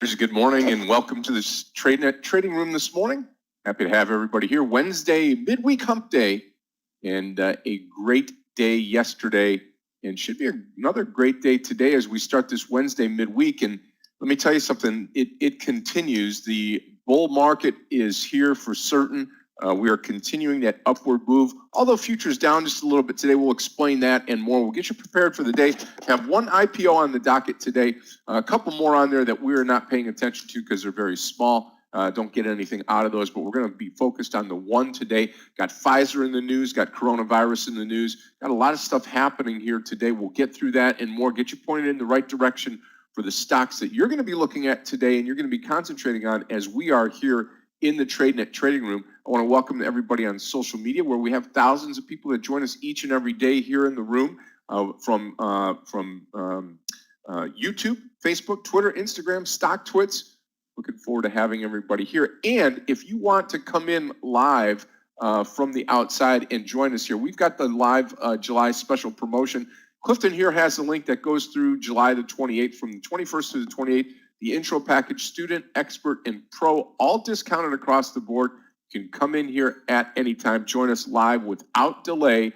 Good morning and welcome to this Tradenet trading room this morning. Happy to have everybody here. Wednesday, midweek hump day, and a great day yesterday, and should be another great day today as we start this Wednesday midweek. And let me tell you something, it continues. The bull market is here for certain. We are continuing that upward move, although futures down just a little bit today. We'll explain that and more. We'll get you prepared for the day. Have one IPO on the docket today, a couple more on there that we're not paying attention to because they're very small. Don't get anything out of those, but we're going to be focused on the one today. Got Pfizer in the news, got coronavirus in the news, got a lot of stuff happening here today. We'll get through that and more, get you pointed in the right direction for the stocks that you're going to be looking at today and you're going to be concentrating on as we are here in the Tradenet trading room. I want to welcome everybody on social media where we have thousands of people that join us each and every day here in the room from YouTube, Facebook, Twitter, Instagram, StockTwits. Looking forward to having everybody here. And if you want to come in live from the outside and join us here, we've got the live July special promotion. Clifton here has a link that goes through July the 28th, from the 21st to the 28th. The intro package, student, expert, and pro, all discounted across the board. You can come in here at any time, join us live without delay,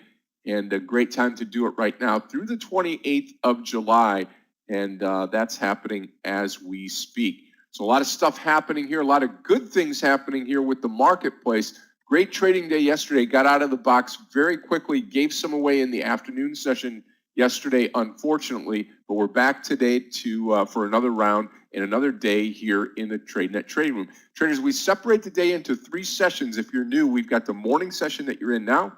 and a great time to do it right now through the 28th of July, and that's happening as we speak. So a lot of stuff happening here, a lot of good things happening here with the marketplace. Great trading day yesterday, got out of the box very quickly, gave some away in the afternoon session yesterday, unfortunately, but we're back today to for another round and another day here in the Tradenet trading room. Traders, we separate the day into 3 sessions. If you're new, we've got the morning session that you're in now,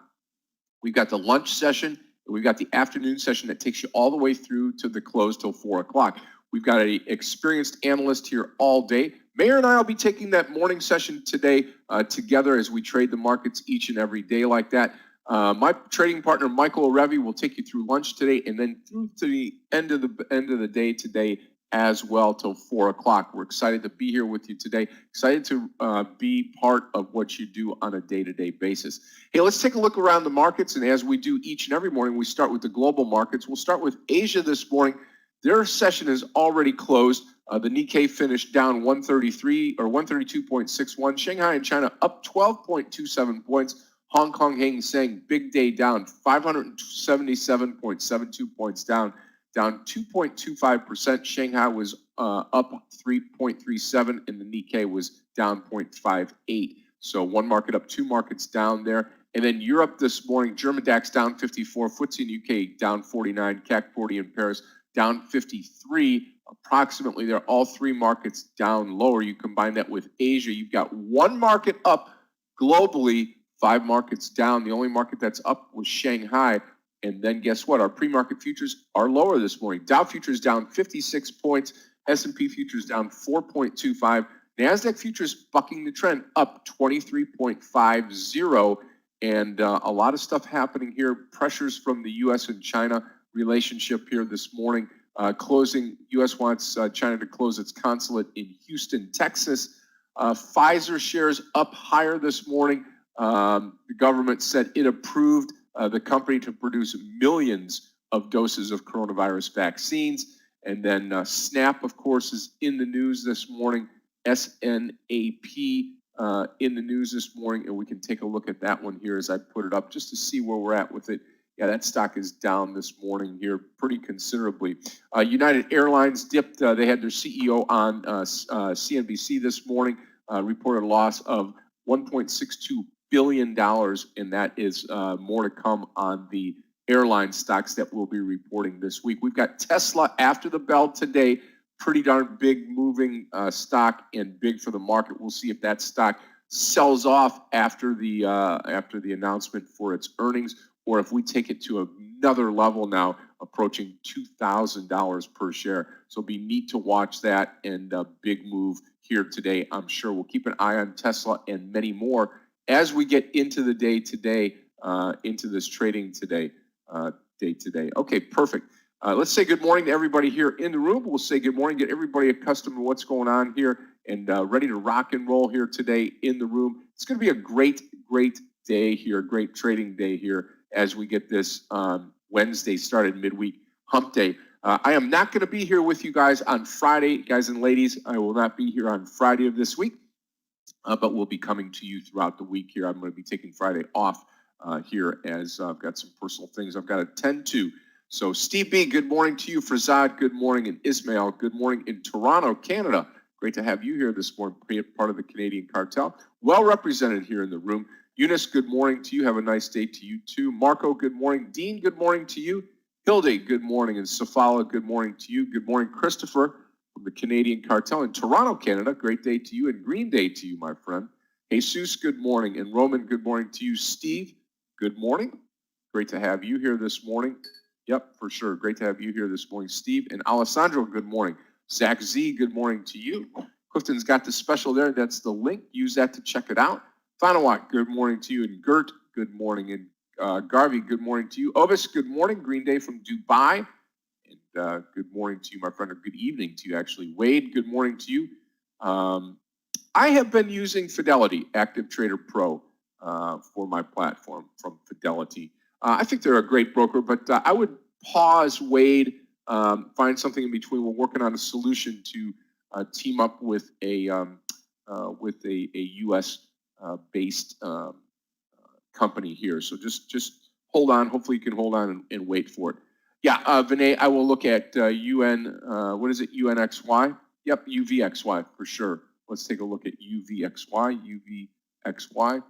we've got the lunch session, and we've got the afternoon session that takes you all the way through to the close till 4 o'clock. We've got an experienced analyst here all day. Meir and I will be taking that morning session today together as we trade the markets each and every day like that. My trading partner, Michael Orevi, will take you through lunch today and then through to the end of the day today as well till 4 o'clock. We're excited to be here with you today. Excited to be part of what you do on a day-to-day basis. Hey, let's take a look around the markets. And as we do each and every morning, we start with the global markets. We'll start with Asia this morning. Their session is already closed. The Nikkei finished down 133 or 132.61. Shanghai and China up 12.27 points. Hong Kong Hang Seng, big day down 577.72 points down 2.25%. Shanghai was up 3.37 and the Nikkei was down 0.58. So one market up, 2 markets down there. And then Europe this morning, German DAX down 54, FTSE in UK down 49, CAC 40 in Paris down 53. Approximately, they're all 3 markets down lower. You combine that with Asia, you've got 1 market up globally, 5 markets down. The only market that's up was Shanghai. And then guess what? Our pre-market futures are lower this morning. Dow futures down 56 points. S&P futures down 4.25. NASDAQ futures bucking the trend up 23.50. And a lot of stuff happening here. Pressures from the U.S. and China relationship here this morning. Closing, U.S. wants China to close its consulate in Houston, Texas. Pfizer shares up higher this morning. The government said it approved the company to produce millions of doses of coronavirus vaccines. And then SNAP, of course, is in the news this morning. SNAP in the news this morning. And we can take a look at that one here as I put it up just to see where we're at with it. Yeah, that stock is down this morning here pretty considerably. United Airlines dipped. They had their CEO on CNBC this morning, reported a loss of $1.62 billion, and that is more to come on the airline stocks that we'll be reporting this week. We've got Tesla after the bell today, pretty darn big moving stock and big for the market. We'll see if that stock sells off after the announcement for its earnings, or if we take it to another level now, approaching $2,000 per share. So it'll be neat to watch that, and a big move here today. I'm sure we'll keep an eye on Tesla and many more as we get into the day today, into this trading today, day today. Okay, perfect. Let's say good morning to everybody here in the room. We'll say good morning, get everybody accustomed to what's going on here, and ready to rock and roll here today in the room. It's going to be a great day here, great trading day here as we get this Wednesday started, midweek hump day. I am not going to be here with you guys on Friday, guys and ladies. I will not be here on Friday of this week, but we'll be coming to you throughout the week here. I'm going to be taking Friday off here as I've got some personal things I've got to tend to. So Steve B., good morning to you. Farzad, good morning. And Ismail, good morning in Toronto, Canada. Great to have you here this morning, part of the Canadian cartel. Well represented here in the room. Eunice, good morning to you. Have a nice day to you too. Marco, good morning. Dean, good morning to you. Hilde, good morning. And Safala, good morning to you. Good morning, Christopher from the Canadian cartel in Toronto, Canada. Great day to you and green day to you, my friend. Jesus, good morning. And Roman, good morning to you. Steve, good morning. Great to have you here this morning. Yep, for sure. Great to have you here this morning, Steve. And Alessandro, good morning. Zach Z, good morning to you. Clifton's got the special there. That's the link. Use that to check it out. Fanawak, good morning to you. And Gert, good morning. And Garvey, good morning to you. Ovis, good morning. Green Day from Dubai. And good morning to you, my friend, or good evening to you, actually. Wade, good morning to you. I have been using Fidelity Active Trader Pro for my platform from Fidelity. I think they're a great broker, but I would pause, Wade, find something in between. We're working on a solution to team up with a U.S. based company here. So just hold on. Hopefully you can hold on and wait for it. Yeah, Vinay, I will look at UN. What is it? UNXY. Yep, UVXY for sure. Let's take a look at UVXY. UVXY.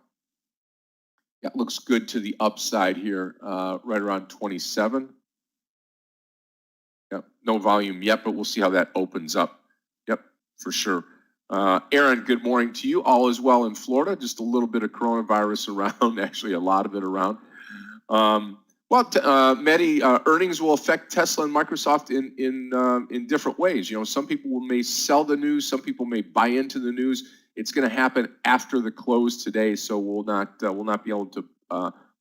Yeah, looks good to the upside here, right around 27. Yep, no volume yet, but we'll see how that opens up. Yep, for sure. Aaron, good morning to you. All is well in Florida. Just a little bit of coronavirus around, actually a lot of it around. Mehdi, earnings will affect Tesla and Microsoft in different ways. You know, some people may sell the news, some people may buy into the news. It's going to happen after the close today, so we'll not be able to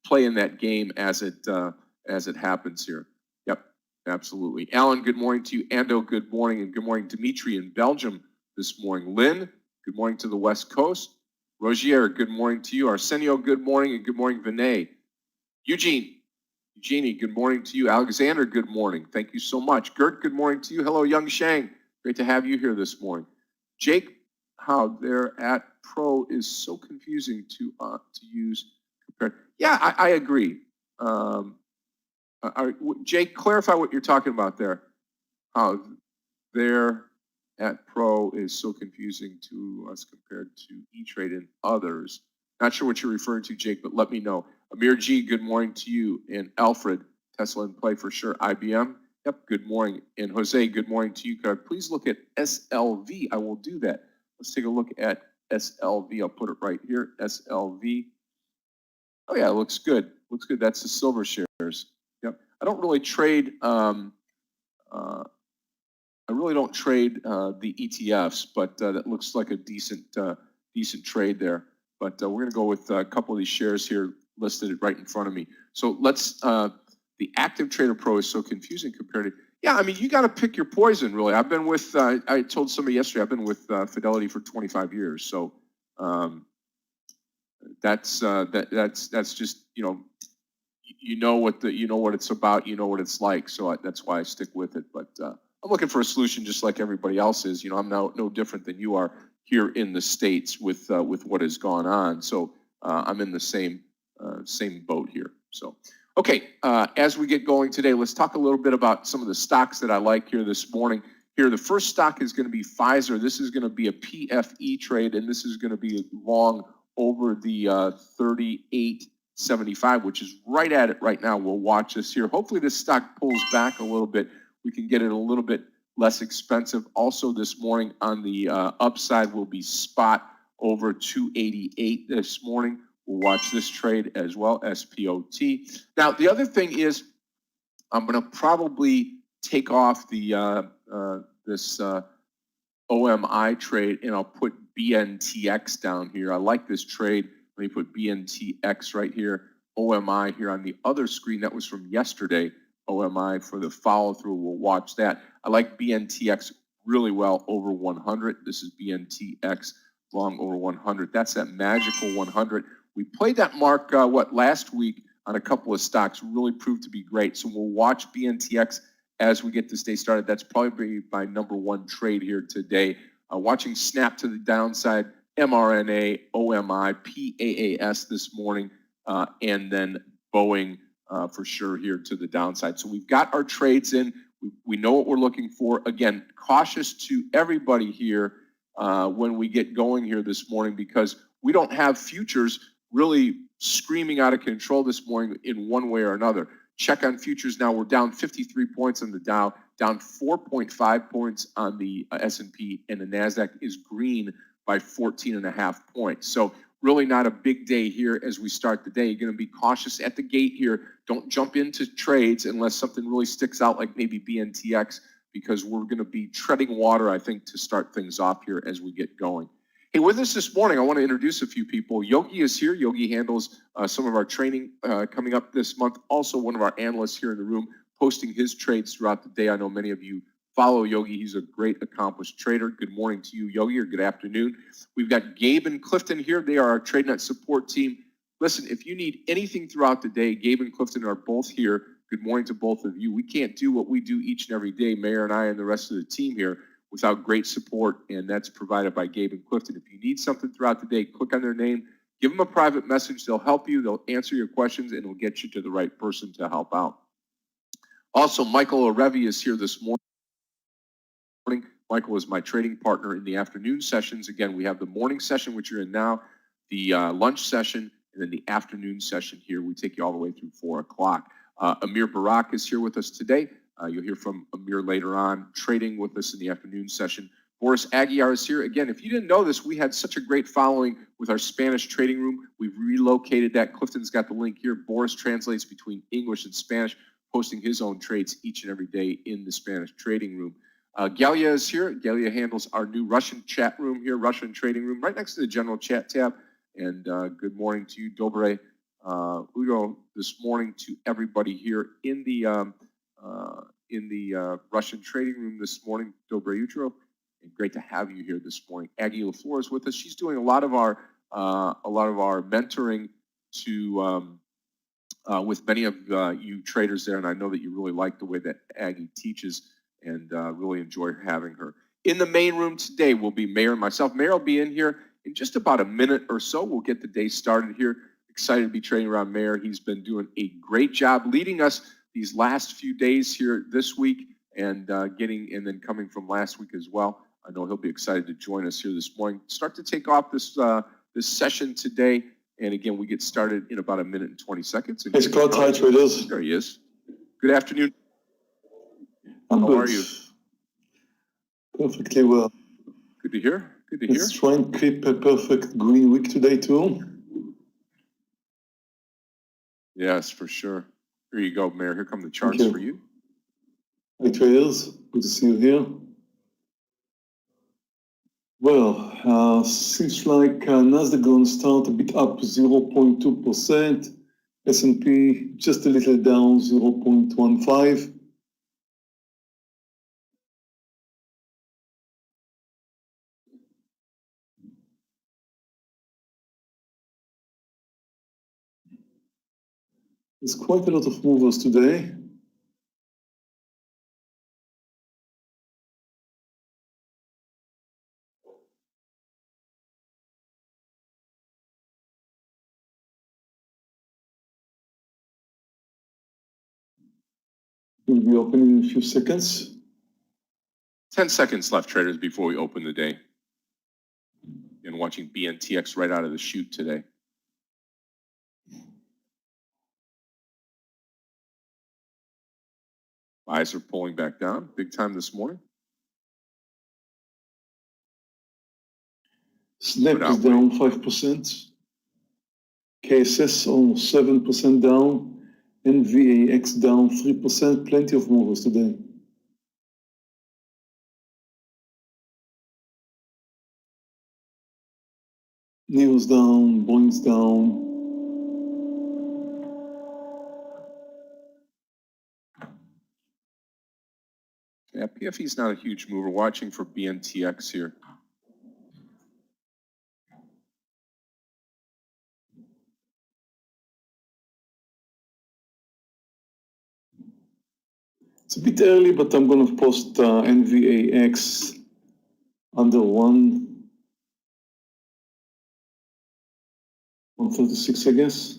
play in that game as it happens here. Yep, absolutely. Alan, good morning to you. Ando, good morning, and good morning, Dimitri in Belgium this morning. Lynn, good morning to the West Coast. Rogier, good morning to you. Arsenio, good morning, and good morning, Vinay. Eugenie, good morning to you. Alexander, good morning. Thank you so much. Gert, good morning to you. Hello, Young Shang. Great to have you here this morning. Jake, how they're at Pro is so confusing to use. Yeah, I agree. Jake, clarify what you're talking about there. How they're at Pro is so confusing to us compared to E-Trade and others. Not sure what you're referring to, Jake, but let me know. Amir G, good morning to you. And Alfred, Tesla in play for sure. IBM, yep, good morning. And Jose, good morning to you. Could I please look at SLV? I will do that. Let's take a look at SLV. I'll put it right here, SLV. Oh yeah, it looks good. Looks good. That's the silver shares. Yep. I don't really trade, I really don't trade the ETFs, but that looks like a decent trade there. But we're going to go with a couple of these shares here listed right in front of me. So let's, the Active Trader Pro is so confusing compared to, yeah, I mean, you got to pick your poison, really. I've been with, I told somebody yesterday, I've been with Fidelity for 25 years. So that's just, you know what it's about, you know what it's like. So that's why I stick with it. But I'm looking for a solution just like everybody else is. You know, I'm no different than you are here in the States with what has gone on. So I'm in the same boat here. So, okay, as we get going today, let's talk a little bit about some of the stocks that I like here this morning. Here, the first stock is going to be Pfizer. This is going to be a PFE trade, and this is going to be long over the 38.75, which is right at it right now. We'll watch this here. Hopefully this stock pulls back a little bit. We can get it a little bit less expensive. Also this morning on the upside will be spot over 288 this morning. We'll watch this trade as well, SPOT. Now, the other thing is I'm going to probably take off the this OMI trade, and I'll put BNTX down here. I like this trade. Let me put BNTX right here, OMI here on the other screen. That was from yesterday, OMI for the follow through. We'll watch that. I like BNTX really well over 100. This is BNTX long over 100. That's that magical 100. We played that mark, last week on a couple of stocks, really proved to be great. So we'll watch BNTX as we get this day started. That's probably my number one trade here today. Watching snap to the downside, mRNA, OMI, PAAS this morning, and then Boeing for sure here to the downside. So we've got our trades in. We know what we're looking for. Again, cautious to everybody here when we get going here this morning, because we don't have futures really screaming out of control this morning in one way or another. Check on futures now. We're down 53 points on the Dow, down 4.5 points on the S&P, and the NASDAQ is green by 14.5 points. So really not a big day here as we start the day. You're going to be cautious at the gate here. Don't jump into trades unless something really sticks out, like maybe BNTX, because we're going to be treading water, I think, to start things off here as we get going. Hey, with us this morning, I want to introduce a few people. Yogi is here. Yogi handles some of our training coming up this month. Also, one of our analysts here in the room, posting his trades throughout the day. I know many of you follow Yogi. He's a great, accomplished trader. Good morning to you, Yogi, or good afternoon. We've got Gabe and Clifton here. They are our Tradenet support team. Listen, if you need anything throughout the day, Gabe and Clifton are both here. Good morning to both of you. We can't do what we do each and every day, Meir and I and the rest of the team here, without great support, and that's provided by Gabe and Clifton. If you need something throughout the day, click on their name, give them a private message. They'll help you. They'll answer your questions, and it'll get you to the right person to help out. Also, Michael Arevi is here this morning. Michael is my trading partner in the afternoon sessions. Again, we have the morning session, which you're in now, the lunch session, and then the afternoon session here. We take you all the way through 4 o'clock. Amir Barak is here with us today. You'll hear from Amir later on, trading with us in the afternoon session. Boris Aguiar is here. Again, if you didn't know this, we had such a great following with our Spanish trading room. We've relocated that. Clifton's got the link here. Boris translates between English and Spanish, posting his own trades each and every day in the Spanish trading room. Galia is here. Galia handles our new Russian chat room here, Russian trading room, right next to the general chat tab. And good morning to you, Dobre Udo, this morning to everybody here in the Russian trading room this morning. Dobre Utro, and great to have you here this morning. Aggie LaFleur is with us. She's doing a lot of our mentoring to with many of you traders there, and I know that you really like the way that Aggie teaches, and really enjoy having her. In the main room today will be Meir and myself. Meir will be in here in just about a minute or so. We'll get the day started here. Excited to be trading around Meir. He's been doing a great job leading us these last few days here this week, and then coming from last week as well. I know he'll be excited to join us here this morning. Start to take off this this session today, and again, we get started in about a minute and 20 seconds. Hey, Scott, hi, traders. There he is. Good afternoon. How are you? Perfectly well. Good to hear. Good to hear. Let's try and keep a perfect green week today too. Yes, for sure. Here you go, Meir. Here come the charts for you. Hi, traders. Good to see you here. Well, seems like Nasdaq going to start a bit up 0.2%. S&P just a little down 0.15%. There's quite a lot of movers today. We'll be opening in a few seconds. 10 seconds left, traders, before we open the day. And watching BNTX right out of the chute today. Buys are pulling back down big time this morning. Snap is down 5%. KSS almost 7% down. NVAX down 3%. Plenty of movers today. NIO's down, Boeing's down. Yeah, PFE's not a huge mover. Watching for BNTX here. It's a bit early, but I'm going to post NVAX under 136, I guess.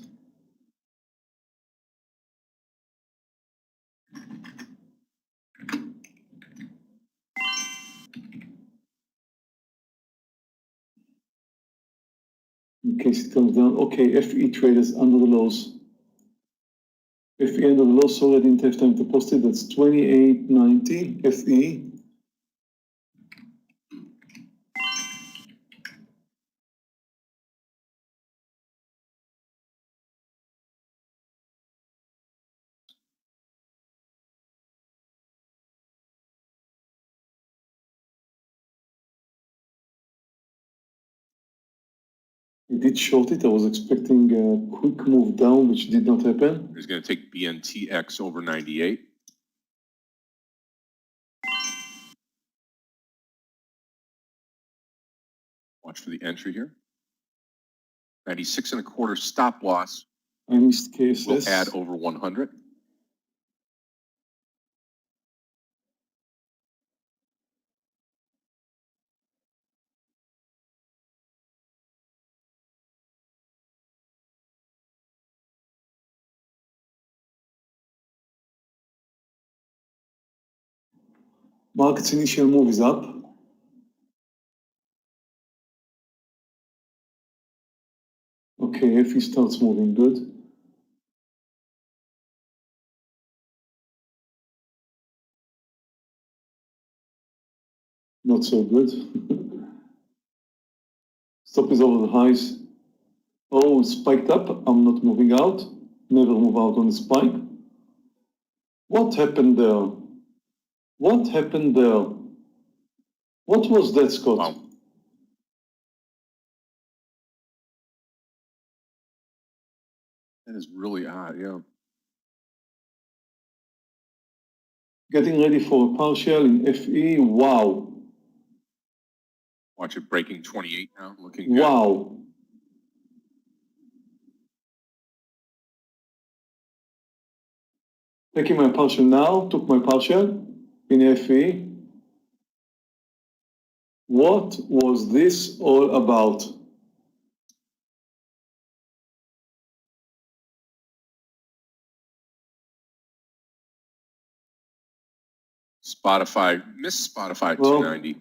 In case it comes down. Okay, FE traders under the lows. FE under the lows, so I didn't have time to post it. That's 28.90 FE. I did short it. I was expecting a quick move down, which did not happen. He's going to take BNTX over 98. Watch for the entry here. 96 and a quarter stop loss. I missed KSS. We'll add over 100. Market's initial move is up. Okay, FE starts moving good. Not so good. Stop is over the highs. Oh, it spiked up. I'm not moving out. Never move out on the spike. What happened there? What happened there? What was that, Scott? Wow. That is really odd, yeah. Getting ready for a partial in FE. Wow. Watch it breaking 28 now, looking good. Wow. Taking my partial now. Took my partial in FE. What was this all about? Spotify, miss Spotify at 290.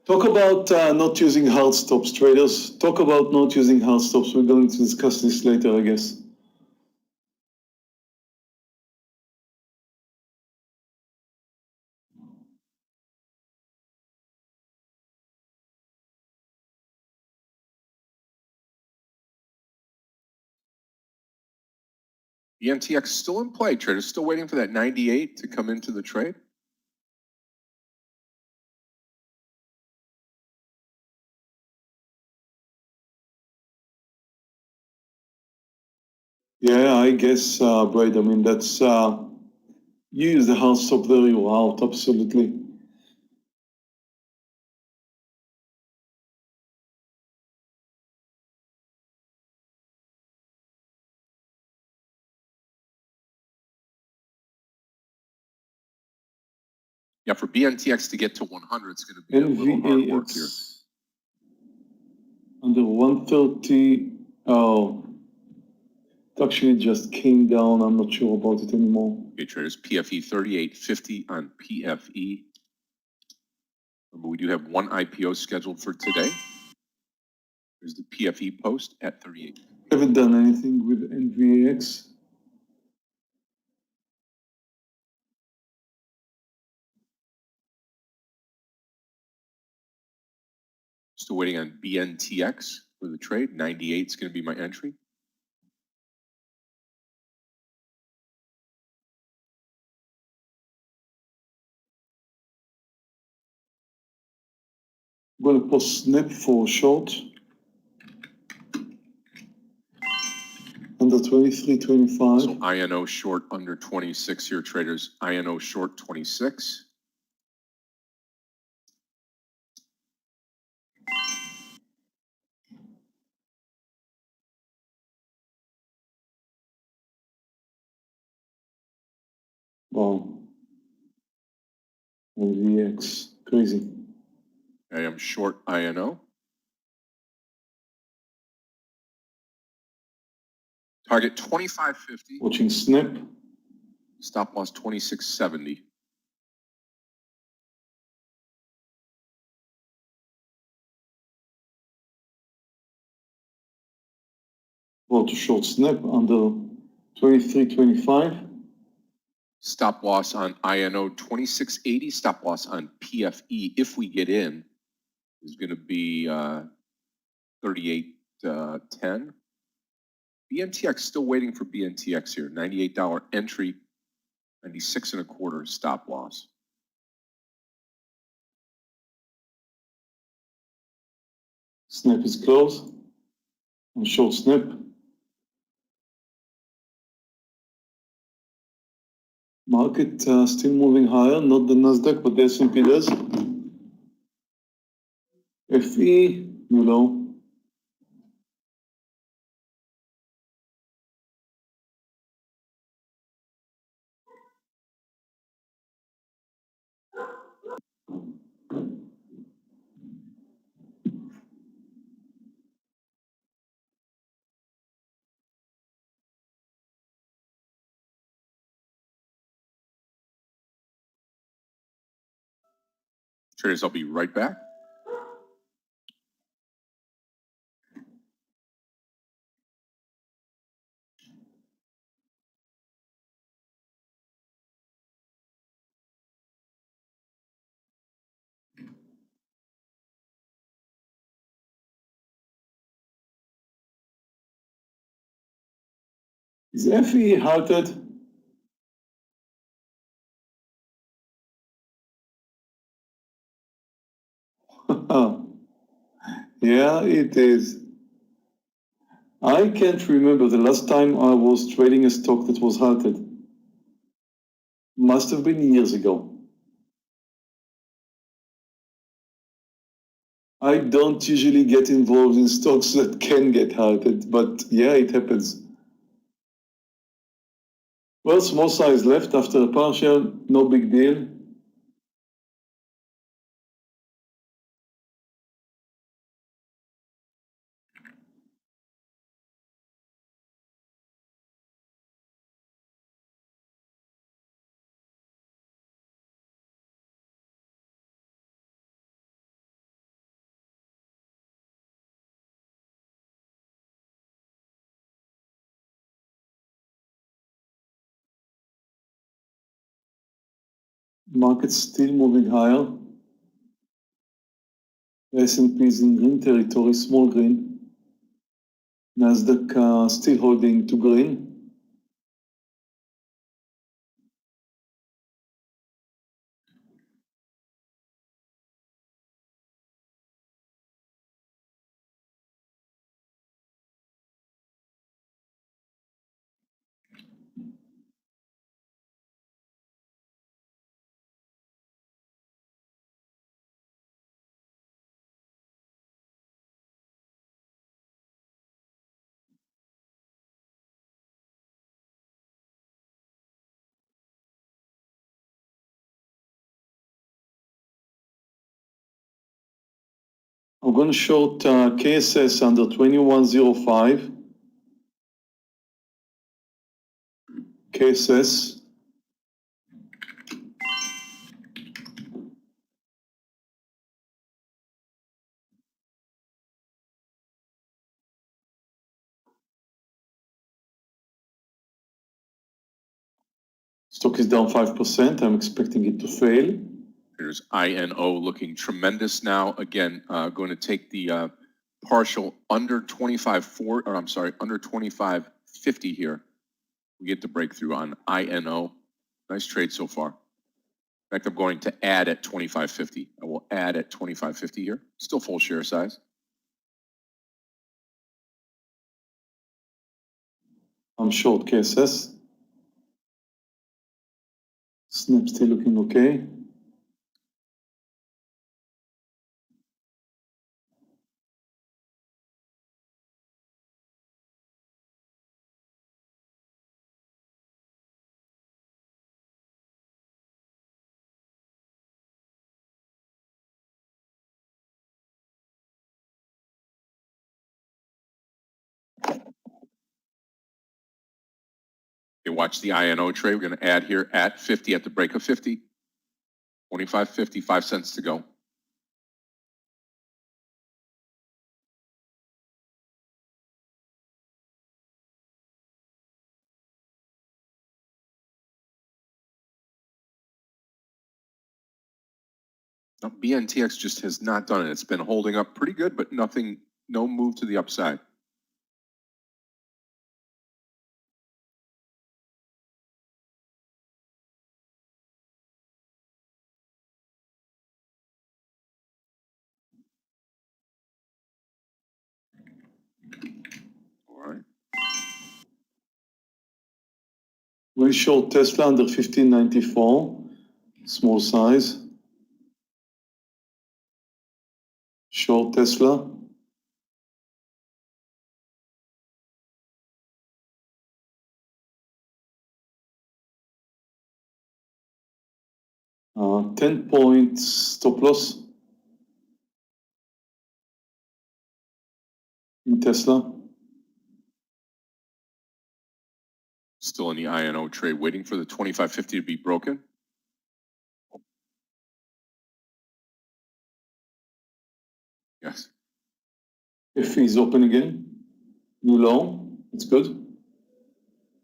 Talk about not using hard stops, traders. Talk about not using hard stops. We're going to discuss this later, I guess. BNTX still in play, traders. Still waiting for that 98 to come into the trade. Yeah, I guess, Brad. I mean, that's you use the hard stop there, you're out, absolutely. Yeah, for BNTX to get to 100, it's going to be a little hard work here. Under 130. Oh, it actually just came down. I'm not sure about it anymore. Okay, traders, PFE 38.50 on PFE. Remember, we do have one IPO scheduled for today. There's the PFE post at 38. Haven't done anything with NVAX. Still waiting on BNTX for the trade. 98 is going to be my entry. I'm going to post snap for short. Under 23.25. So INO short under 26 here, traders. INO short 26. Wow. VX, crazy. I am short INO. Target 2550. Watching Snap. Stop loss 2670. About to short Snap under 23.25. Stop loss on INO 2680. Stop loss on PFE, if we get in, is going to be 38.10. BNTX still waiting for BNTX here. $98 entry, 96 and a quarter stop loss. Snap is closed. On short Snap. Market still moving higher, not the Nasdaq, but the S&P does. FE, new low. Traders, I'll be right back. Is FE halted? Yeah, it is. I can't remember the last time I was trading a stock that was halted. Must have been years ago. I don't usually get involved in stocks that can get halted, but yeah, it happens. Well, small size left after a partial, no big deal. Market's still moving higher. S&P is in green territory, small green. Nasdaq still holding to green. I'm going to short KSS under 2105. KSS. Stock is down 5%. I'm expecting it to fail. There's INO looking tremendous now. Again, going to take the partial under 25.4, or I'm sorry, under 25.50 here. We get the breakthrough on INO. Nice trade so far. In fact, I'm going to add at 25.50. I will add at 25.50 here. Still full share size. I'm short KSS. Snap still looking okay. Okay, watch the INO trade. We're going to add here at 50 at the break of 50. 25.50, 5 cents to go. No, BNTX just has not done it. It's been holding up pretty good, but nothing, no move to the upside. All right. We short Tesla under 1594, small size. Short Tesla. Uh, 10 points stop loss in Tesla. Still in the INO trade, waiting for the 25.50 to be broken. Yes. If he's open again, new low, it's good.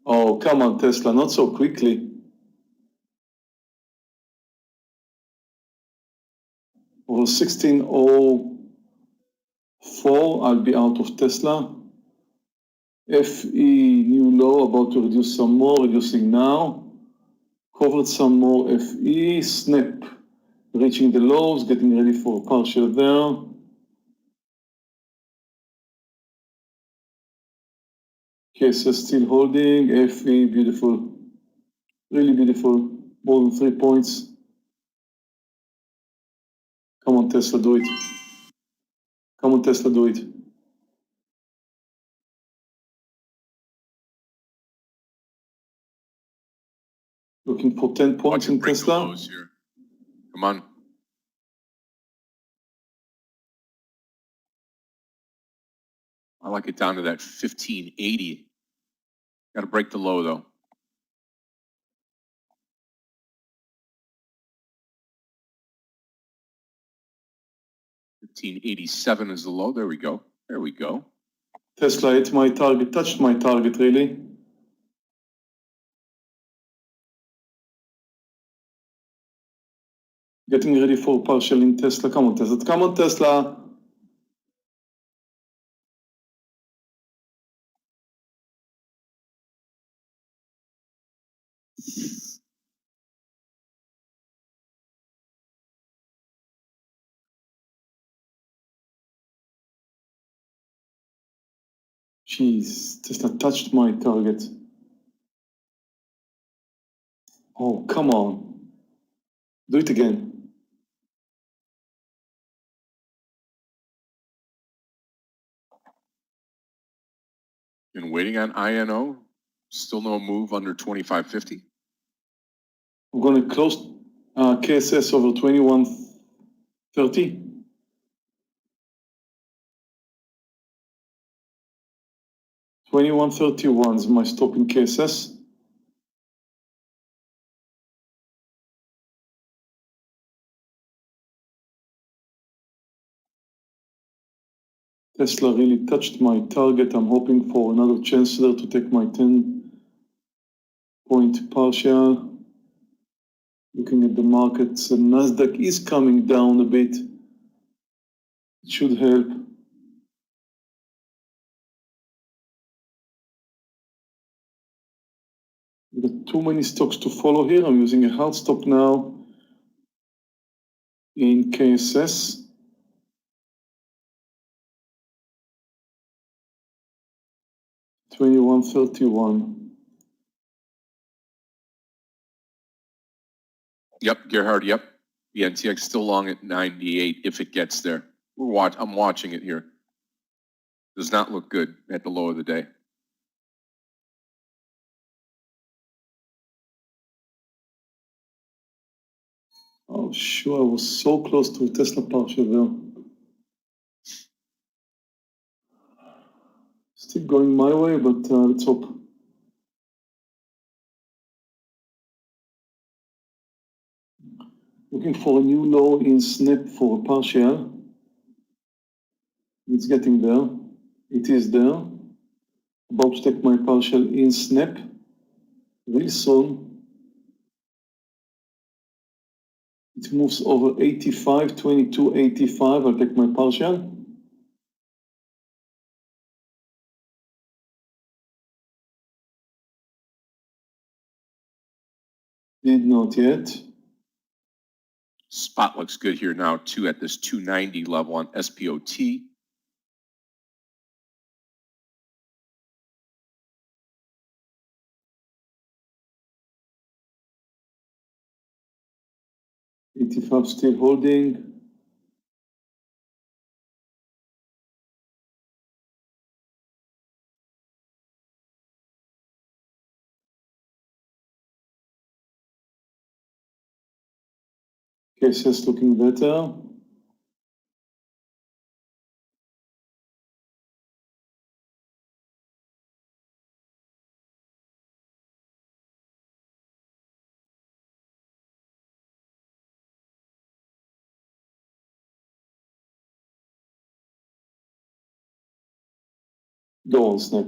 Oh, come on, Tesla, not so quickly. Over 1604, I'll be out of Tesla. FE, new low, about to reduce some more, reducing now. Covered some more FE, snap, reaching the lows, getting ready for partial there. KSS still holding, FE, beautiful, really beautiful, more than 3 points. Come on, Tesla, do it. Come on, Tesla, do it. Looking for 10 points in Tesla. Here. Come on. I like it down to that 1580. Got to break the low though. $15.87 is the low. There we go. There we go. Tesla hit my target, touched my target really. Getting ready for partial in Tesla. Come on, Tesla. Come on, Tesla. Jeez, Tesla touched my target. Oh, come on. Do it again. And waiting on INO. Still no move under 25.50. I'm going to close KSS over 2130. $21.31 is my stop in KSS. Tesla really touched my target. I'm hoping for another chance there to take my 10-point partial. Looking at the markets, the Nasdaq is coming down a bit. It should help. We've got too many stocks to follow here. I'm using a hard stop now in KSS. $21.31. Yep, Gerhard, yep. The NTX still long at 98 if it gets there. I'm watching it here. Does not look good at the low of the day. Oh, sure, I was so close to a Tesla partial there. Still going my way, but let's hope. Looking for a new low in snap for a partial. It's getting there. It is there. About to take my partial in snap. Real soon. It moves over 85, 22, 85. I'll take my partial. Did not yet. Spot looks good here now, too, at this 290 level on SPOT. $85 still holding. Cases looking better. Go on snap.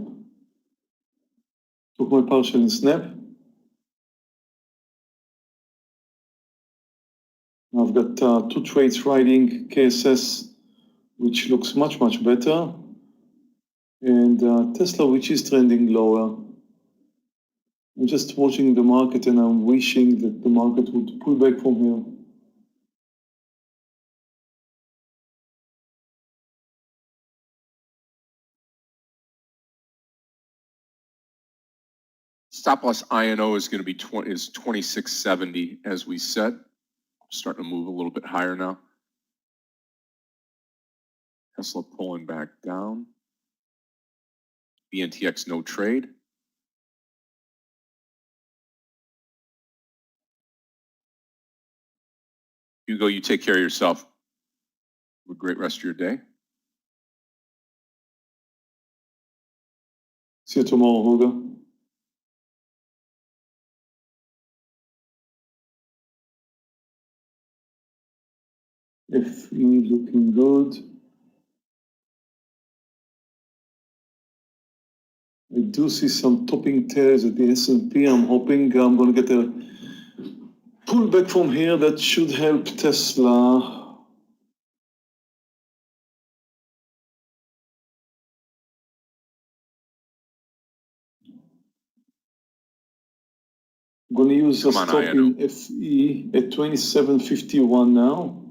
Took my partial in snap. I've got 2 trades riding KSS, which looks much, much better. And Tesla, which is trending lower. I'm just watching the market and I'm wishing that the market would pull back from here. Stop loss INO is going to be 2670, as we said. Starting to move a little bit higher now. Tesla pulling back down. BNTX no trade. Hugo, you take care of yourself. Have a great rest of your day. See you tomorrow, Hugo. FE looking good. I do see some topping tears at the S&P. I'm hoping I'm going to get a pullback from here that should help Tesla. I'm going to use a stop in FE at 27.51 now.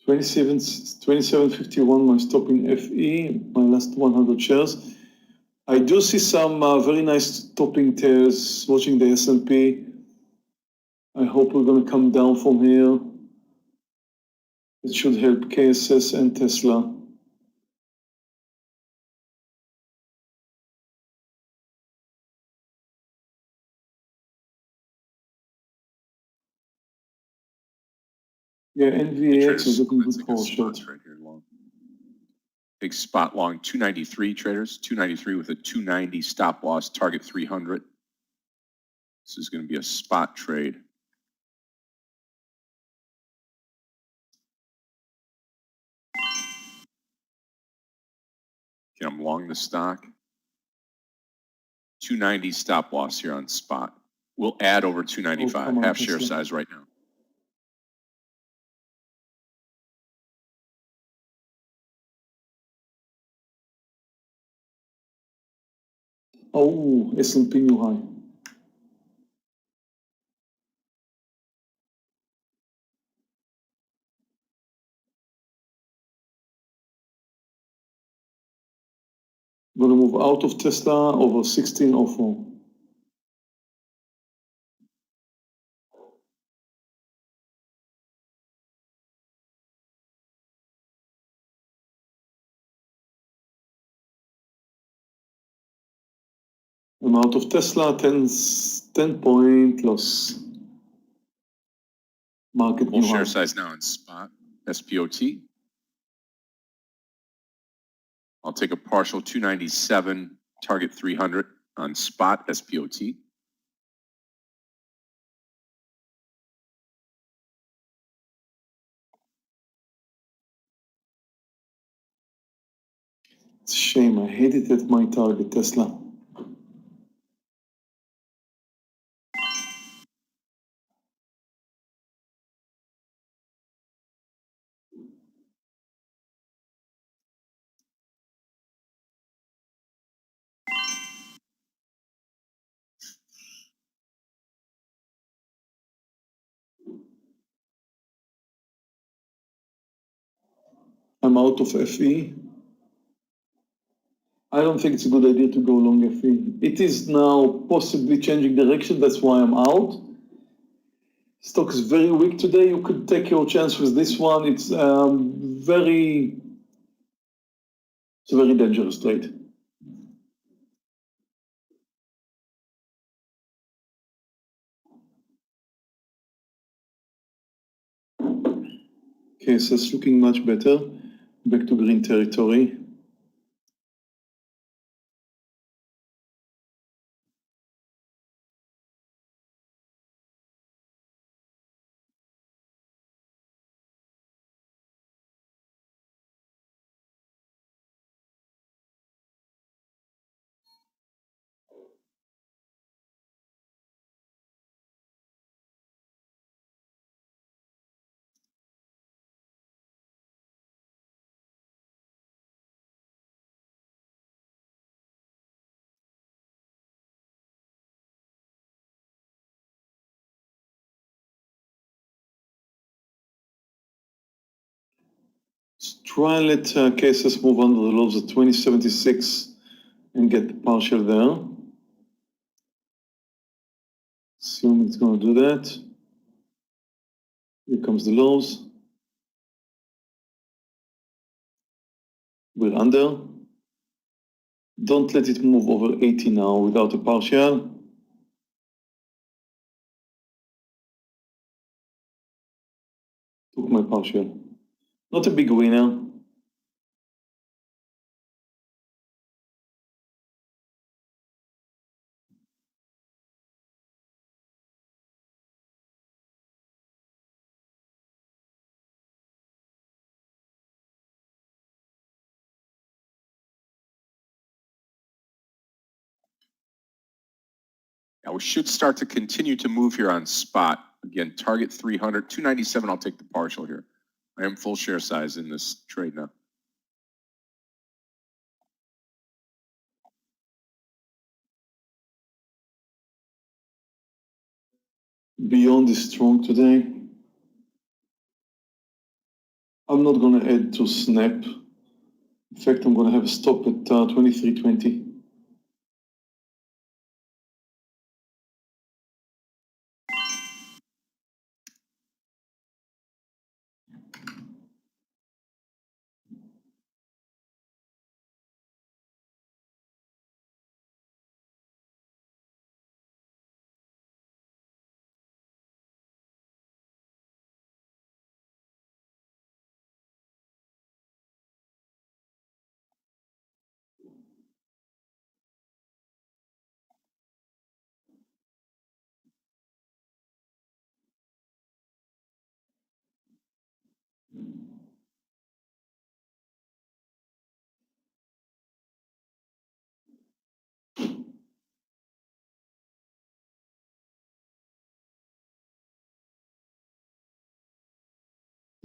$27.51, my stop in FE, my last 100 shares. I do see some very nice topping tears watching the S&P. I hope we're going to come down from here. It should help KSS and Tesla. Yeah, NVAX is looking good for short. Right here, long. Big spot long, 293 traders, 293 with a 290 stop loss, target 300. This is going to be a spot trade. Okay, I'm long the stock. 290 stop loss here on spot. We'll add over 295, half share size right now. Oh, S&P new high. I'm going to move out of Tesla over 1604. I'm out of Tesla, 10 point loss. Market Full new share high. size now in spot, SPOT. I'll take a partial 297, target 300 on spot, SPOT. It's a shame, I hate it at my target, Tesla. I'm out of FE. I don't think it's a good idea to go long FE. It is now possibly changing direction, that's why I'm out. Stock is very weak today. You could take your chance with this one. It's a very dangerous trade. Okay, so it's looking much better. Back to green territory. Let's try and let cases move under the lows at 2076 and get the partial there. Assume it's going to do that. Here comes the lows. We're under. Don't let it move over 80 now without a partial. Took my partial. Not a big winner. Now we should start to continue to move here on spot. Again, target 300, 297, I'll take the partial here. I am full share size in this trade now. Beyond is strong today. I'm not going to add to snap. In fact, I'm going to have a stop at 2320.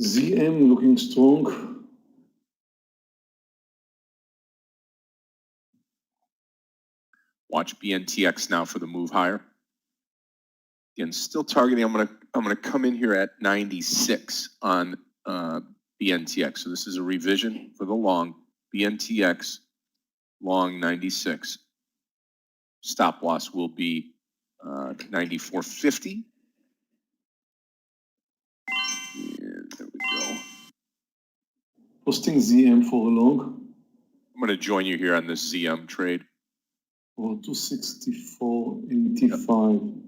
ZM looking strong. Watch BNTX now for the move higher. Again, still targeting. I'm gonna come in here at 96 on BNTX. So this is a revision for the long. BNTX long 96. Stop loss will be 94.50. And there we go. Posting ZM for a long. I'm going to join you here on this ZM trade. Or 264.85.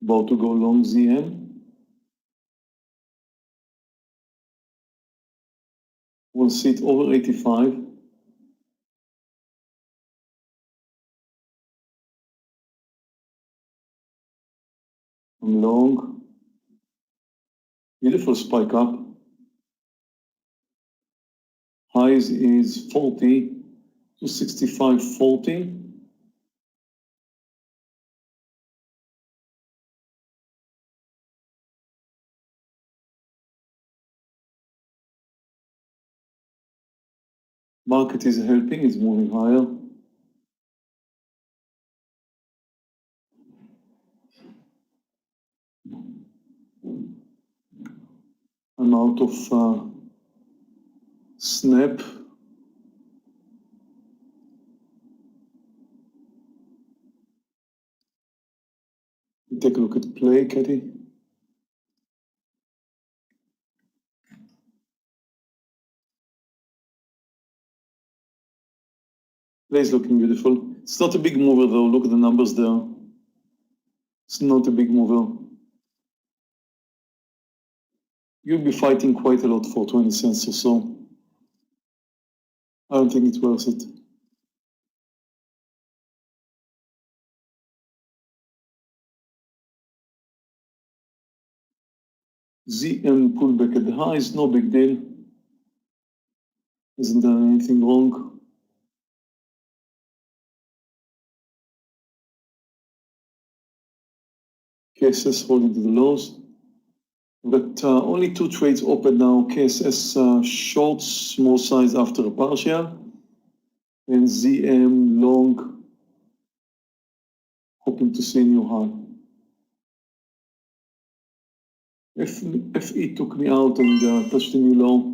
About to go long ZM. We'll see it over 85. I'm long. Beautiful spike up. Highs is 40 to 65.40. Market is helping, it's moving higher. I'm out of snap. Take a look at play, Katie. Play is looking beautiful. It's not a big mover though, look at the numbers there. It's not a big mover. You'll be fighting quite a lot for 20 cents or so. I don't think it's worth it. ZM pullback at the highs, no big deal. Hasn't done anything wrong. KSS holding to the lows. But only two trades open now. KSS shorts, small size after a partial. And ZM long, hoping to see a new high. FE took me out and touched the new low.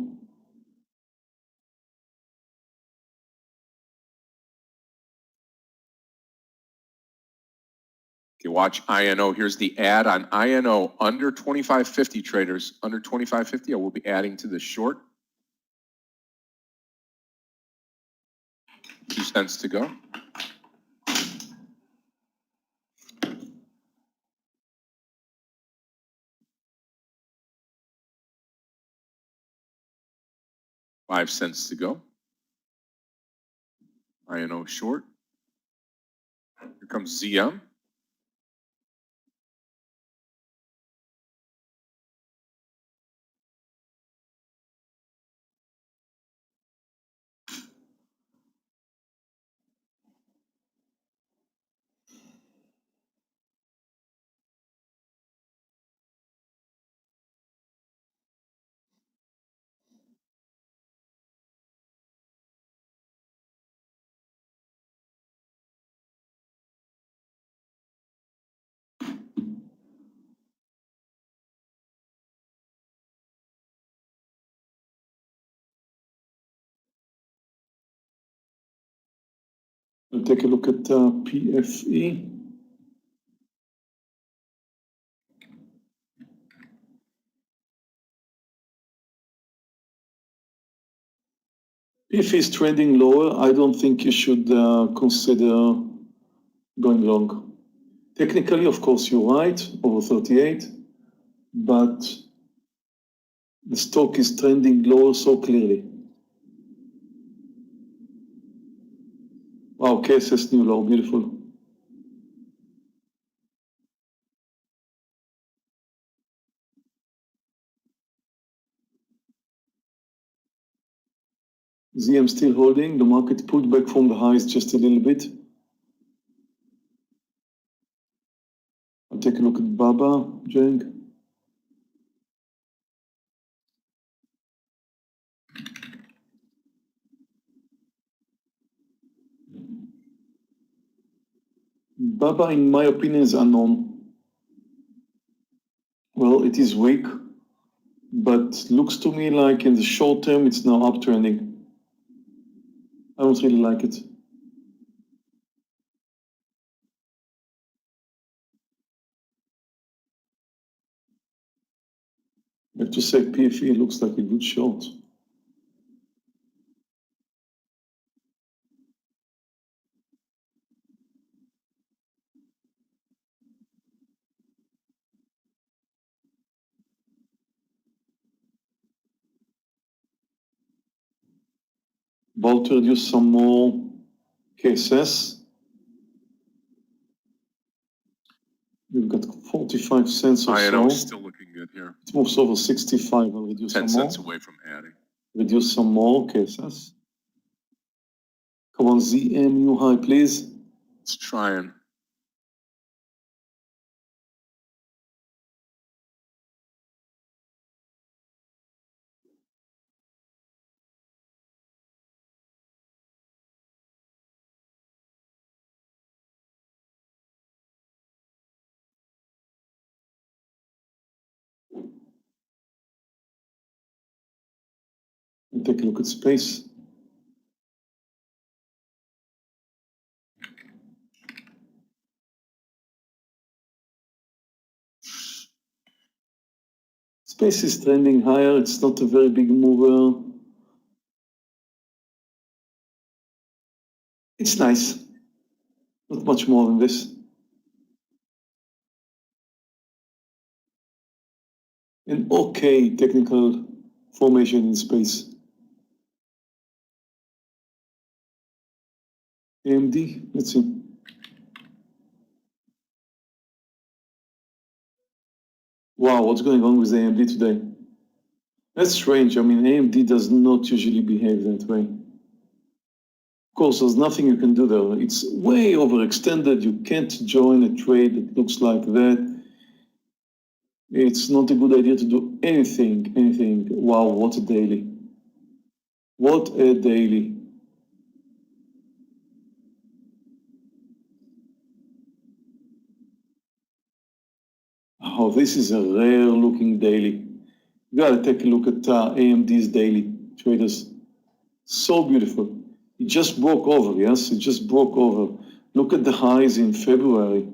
Okay, watch INO. Here's the ad on INO. Under 25.50 traders, under 25.50, I will be adding to the short. 2 cents to go. $5 to go. INO short. Here comes ZM. We'll take a look at PFE. If it's trending lower, I don't think you should consider going long. Technically, of course, you're right, over 38, but the stock is trending lower so clearly. Wow, KSS new low, beautiful. ZM still holding, the market pulled back from the highs just a little bit. I'll take a look at Baba, Jeng. Baba, in my opinion, is unknown. Well, it is weak, but looks to me like in the short term, it's now uptrending. I don't really like it. I have to say, PFE looks like a good short. About to reduce some more KSS. We've got 45 cents or INO is so. still looking good here. It moves over 65. I'll reduce 10 some more. cents away from adding. Reduce some more KSS. Come on, ZM new high, please. It's trying. And take a look at space. Space is trending higher. It's not a very big mover. It's nice. Not much more than this. An okay technical formation in space. AMD, let's see. Wow, what's going on with AMD today? That's strange. I mean, AMD does not usually behave that way. Of course, there's nothing you can do there. It's way overextended. You can't join a trade that looks like that. It's not a good idea to do anything. Wow, what a daily. What a daily. Oh, this is a rare looking daily. You gotta take a look at AMD's daily, traders. So beautiful. It just broke over, yes? It just broke over. Look at the highs in February.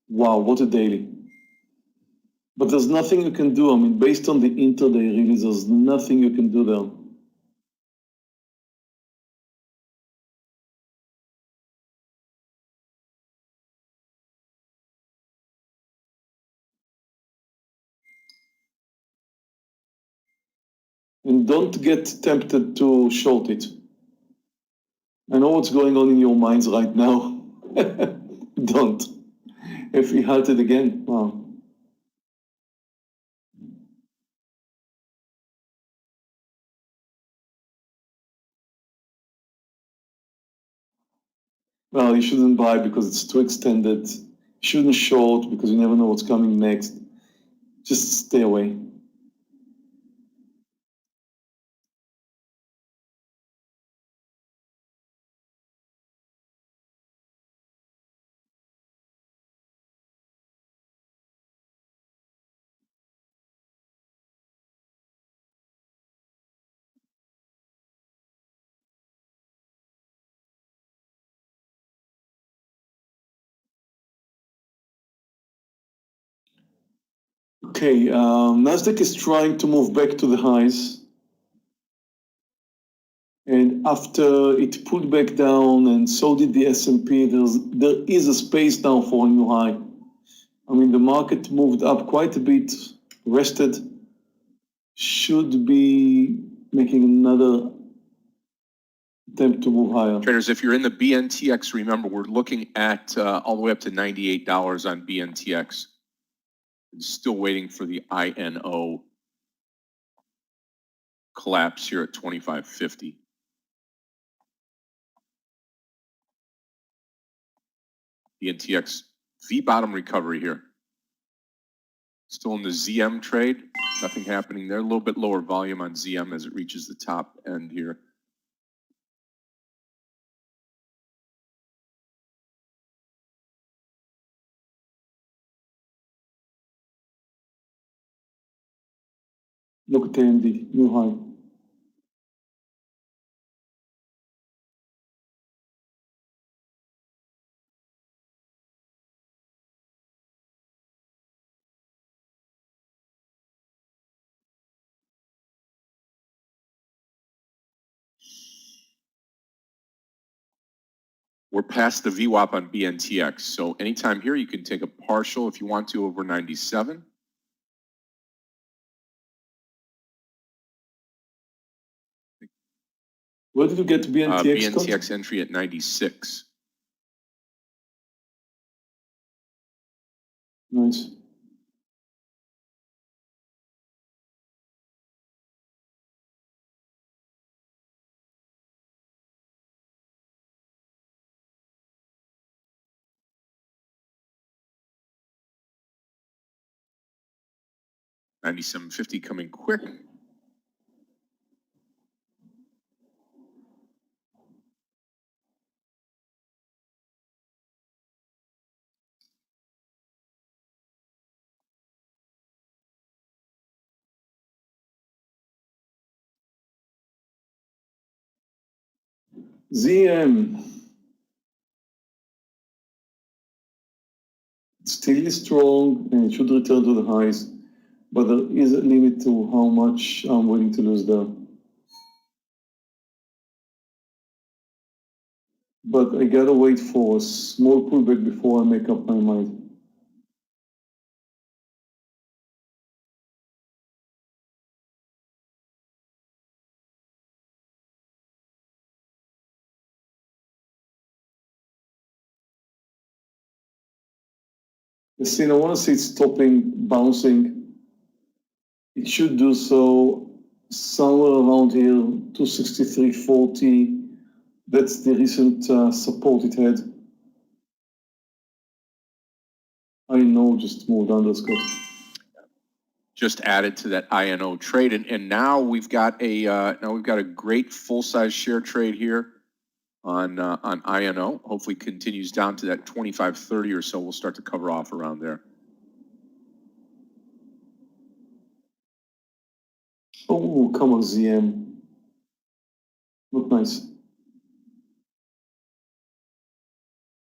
Wow, what a daily. But there's nothing you can do. I mean, based on the intraday release, there's nothing you can do there. And don't get tempted to short it. I know what's going on in your minds right now. Don't. If we halted again, wow. Well, you shouldn't buy because it's too extended. You shouldn't short because you never know what's coming next. Just stay away. Okay, Nasdaq is trying to move back to the highs. And after it pulled back down, and so did the S&P, there is a space now for a new high. I mean, the market moved up quite a bit, rested, should be making another attempt to move higher. Traders, if you're in the BNTX, remember we're looking at all the way up to $98 on BNTX. Still waiting for the INO collapse here at 25.50. BNTX V-bottom recovery here. Still in the ZM trade. Nothing happening there. A little bit lower volume on ZM as it reaches the top end here. Look at AMD, new high. We're past the VWAP on BNTX. So anytime here, you can take a partial if you want to over 97. Where did you get BNTX? BNTX entry at 96. Nice. $97.50 coming quick. ZM. Still is strong and it should return to the highs, but there is a limit to how much I'm willing to lose there. But I gotta wait for a small pullback before I make up my mind. I want to see it stopping bouncing. It should do so somewhere around here, 263.40. That's the recent support it had. I know, just moved under, Scott. Just added to that INO trade, and now we've got a great full size share trade here on INO. Hopefully continues down to that 25.30 or so. We'll start to cover off around there. Oh, come on, ZM. Not nice.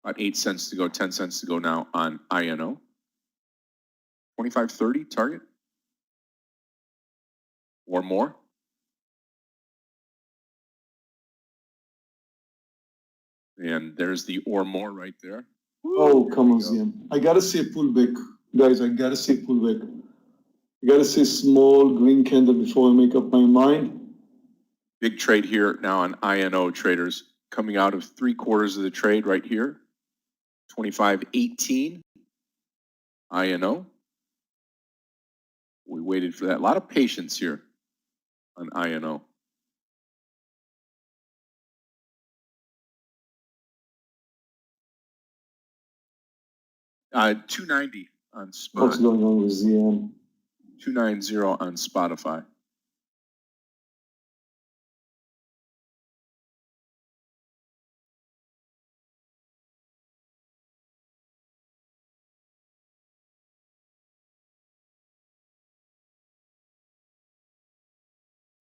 About 8 cents to go, 10 cents to go now on INO. 25.30 target or more. And there's the or more right there. Oh, come on, ZM. I gotta see a pullback. Guys, I gotta see a pullback. I gotta see a small green candle before I make up my mind. Big trade here now on INO traders coming out of 3/4 of the trade right here. 25.18 INO. We waited for that. A lot of patience here on INO. $2.90 on Spot. What's going on with ZM? $2.90 on Spotify.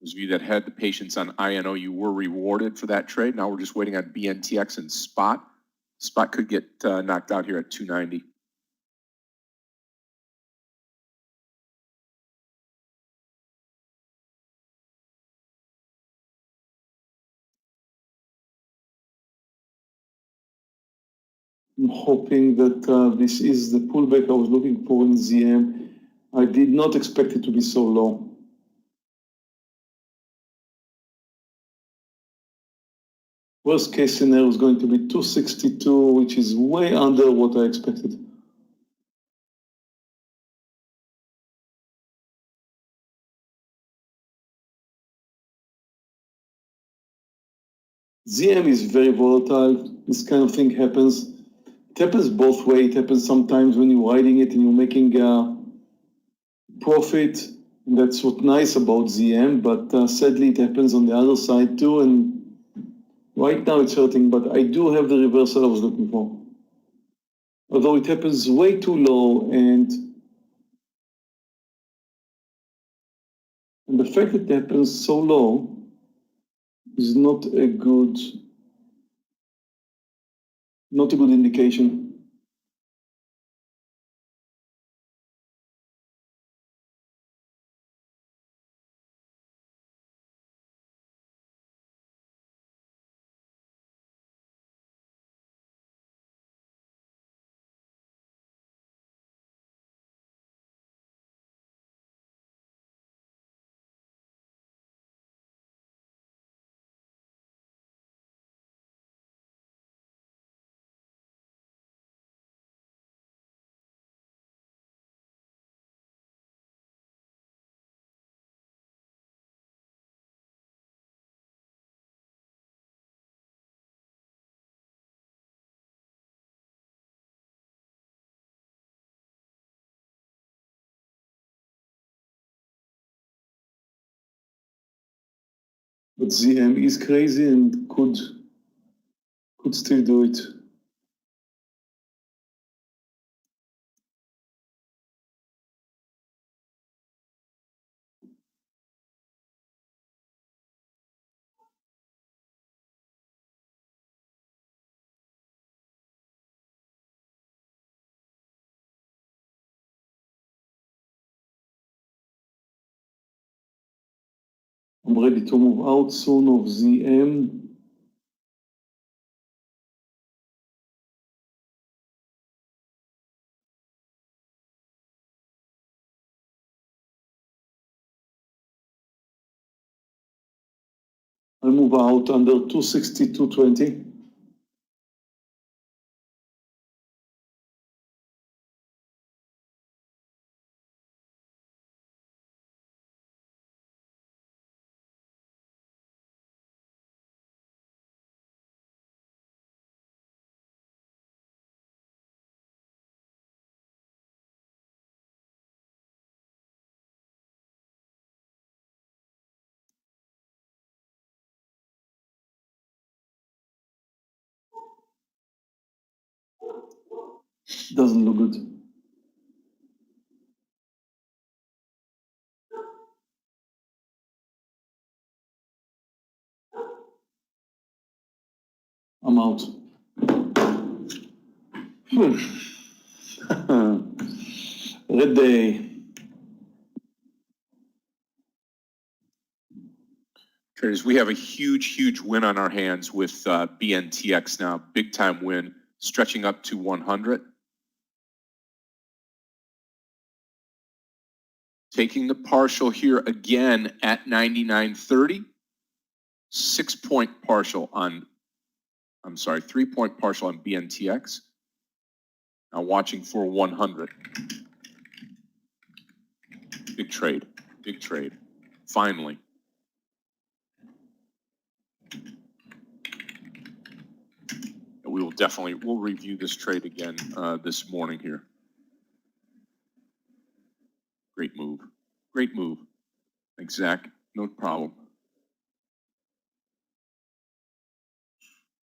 Those of you that had the patience on INO, you were rewarded for that trade. Now we're just waiting on BNTX and Spot. Spot could get knocked out here at 290. I'm hoping that this is the pullback I was looking for in ZM. I did not expect it to be so low. Worst case scenario is going to be 262, which is way under what I expected. ZM is very volatile. This kind of thing happens. It happens both ways. It happens sometimes when you're riding it and you're making profit. And that's what's nice about ZM, but sadly it happens on the other side too. And right now it's hurting, but I do have the reversal I was looking for. Although it happens way too low, and the fact that it happens so low is not a good indication. But ZM is crazy and could still do it. I'm ready to move out soon of ZM. I'll move out under 262.20. Doesn't look good. I'm out. Red day. Traders, we have a huge win on our hands with BNTX now. Big time win, stretching up to 100. Taking the partial here again at 99.30. 6-point partial on, 3-point partial on BNTX. Now watching for 100. Big trade, finally. And we'll review this trade again this morning here. Great move. Thanks, Zach. No problem.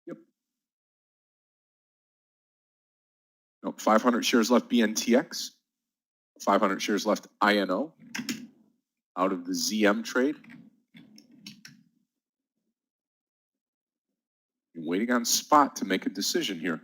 Yep. No, 500 shares left BNTX. 500 shares left INO out of the ZM trade. You're waiting on spot to make a decision here.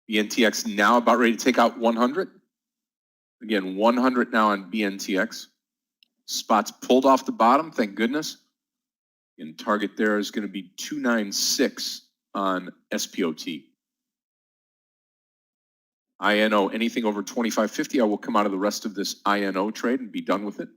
BNTX now about ready to take out 100. Again, 100 now on BNTX. Spots pulled off the bottom, thank goodness. And target there is going to be 296 on SPOT. INO, anything over 25.50, I will come out of the rest of this INO trade and be done with it.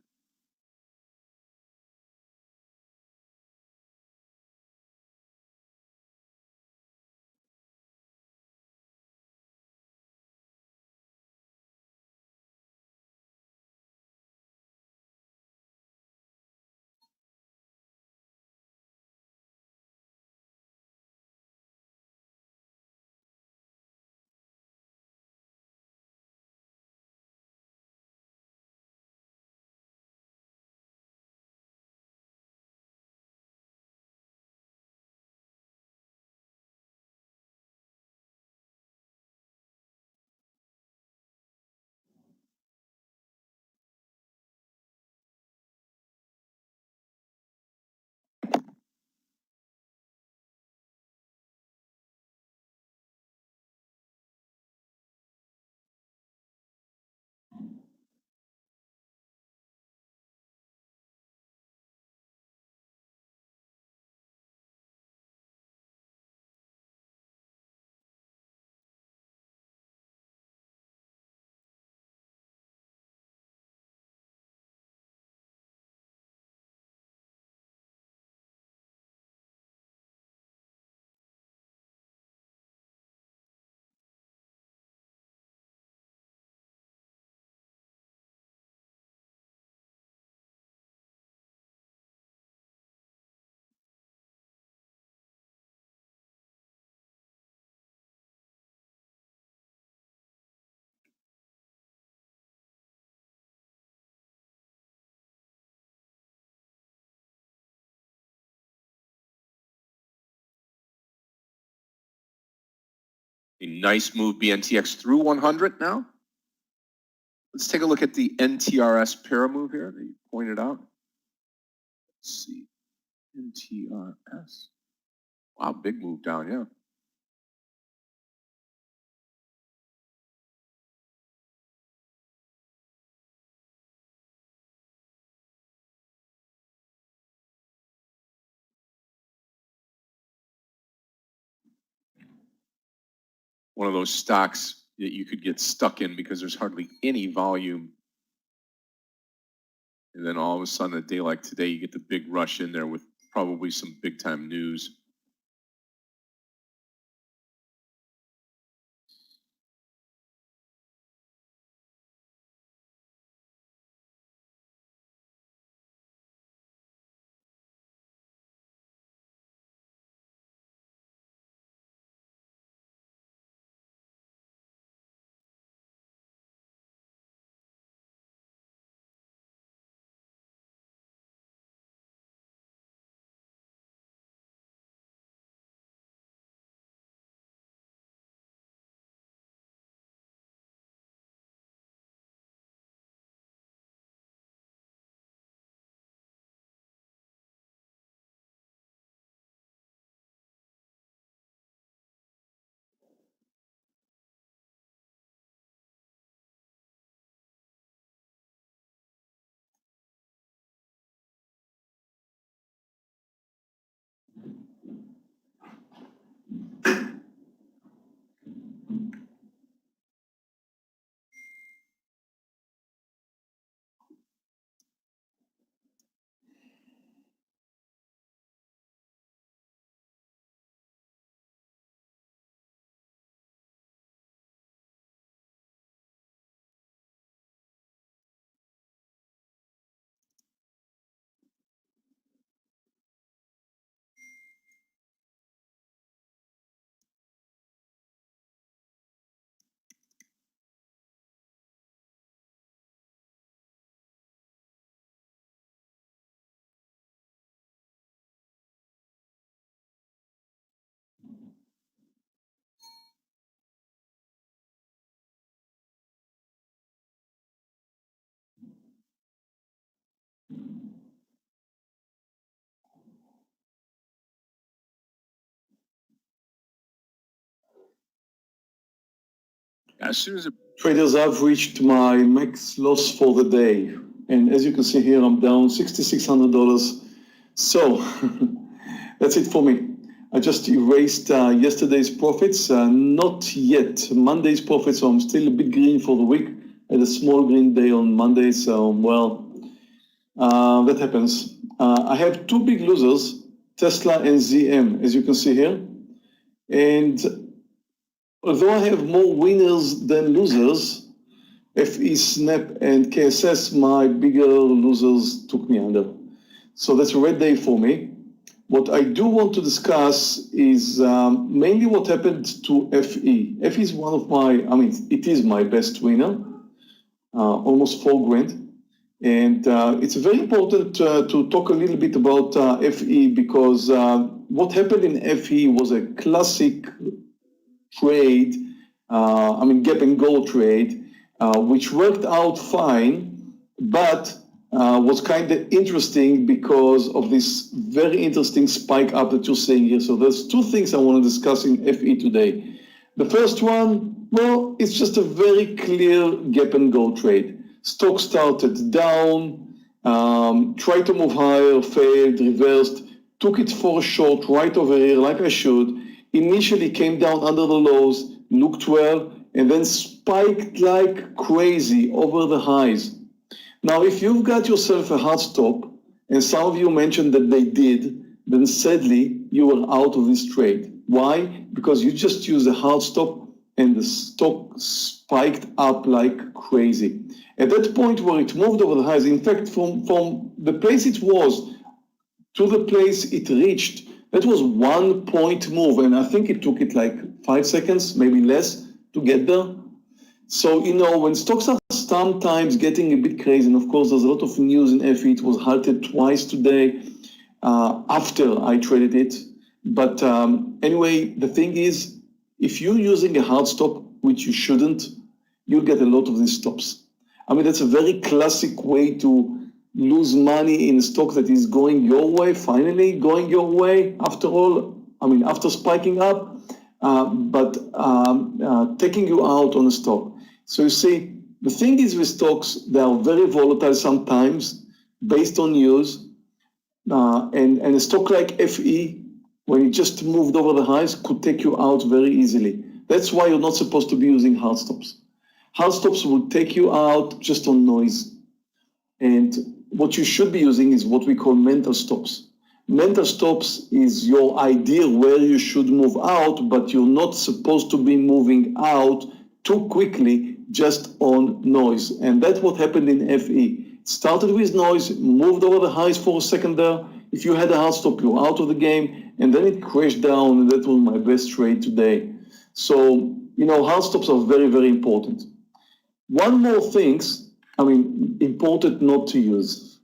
A nice move, BNTX through 100 now. Let's take a look at the NTRS para move here that you pointed out. Let's see, NTRS. Wow, big move down, yeah. One of those stocks that you could get stuck in because there's hardly any volume. And then all of a sudden, a day like today, you get the big rush in there with probably some big time news. As soon as it Traders, I've reached my max loss for the day. And as you can see here, I'm down $6,600. So that's it for me. I just erased yesterday's profits, not yet Monday's profits, so I'm still a bit green for the week. I had a small green day on Monday, so well, that happens. I have two big losers, Tesla and ZM, as you can see here. And although I have more winners than losers, FE, Snap, and KSS, my bigger losers took me under. So that's a red day for me. What I do want to discuss is mainly what happened to FE. FE is one of my, it is my best winner, almost $4,000. And it's very important to talk a little bit about FE because what happened in FE was a classic trade, gap and go trade, which worked out fine, but was kind of interesting because of this very interesting spike up that you're seeing here. So there's two things I want to discuss in FE today. The first one, well, it's just a very clear gap and go trade. Stock started down, tried to move higher, failed, reversed, took it for a short right over here like I should, initially came down under the lows, looked well, and then spiked like crazy over the highs. Now, if you've got yourself a hard stop, and some of you mentioned that they did, then sadly, you were out of this trade. Why? Because you just used a hard stop and the stock spiked up like crazy. At that point where it moved over the highs, in fact, from the place it was to the place it reached, that was 1 point move, and I think it took it like 5 seconds, maybe less, to get there. So, when stocks are sometimes getting a bit crazy, and of course there's a lot of news in FE, it was halted twice today after I traded it. But anyway, the thing is, if you're using a hard stop, which you shouldn't, you'll get a lot of these stops. That's a very classic way to lose money in a stock that is going your way, finally going your way, after all, after spiking up, but taking you out on a stock. So you see, the thing is with stocks, they are very volatile sometimes based on news, and a stock like FE, when it just moved over the highs, could take you out very easily. That's why you're not supposed to be using hard stops. Hard stops will take you out just on noise. And what you should be using is what we call mental stops. Mental stops is your idea where you should move out, but you're not supposed to be moving out too quickly just on noise. And that's what happened in FE. It started with noise, moved over the highs for a second there. If you had a hard stop, you're out of the game, and then it crashed down, and that was my best trade today. So, hard stops are very, very important. One more thing, important not to use.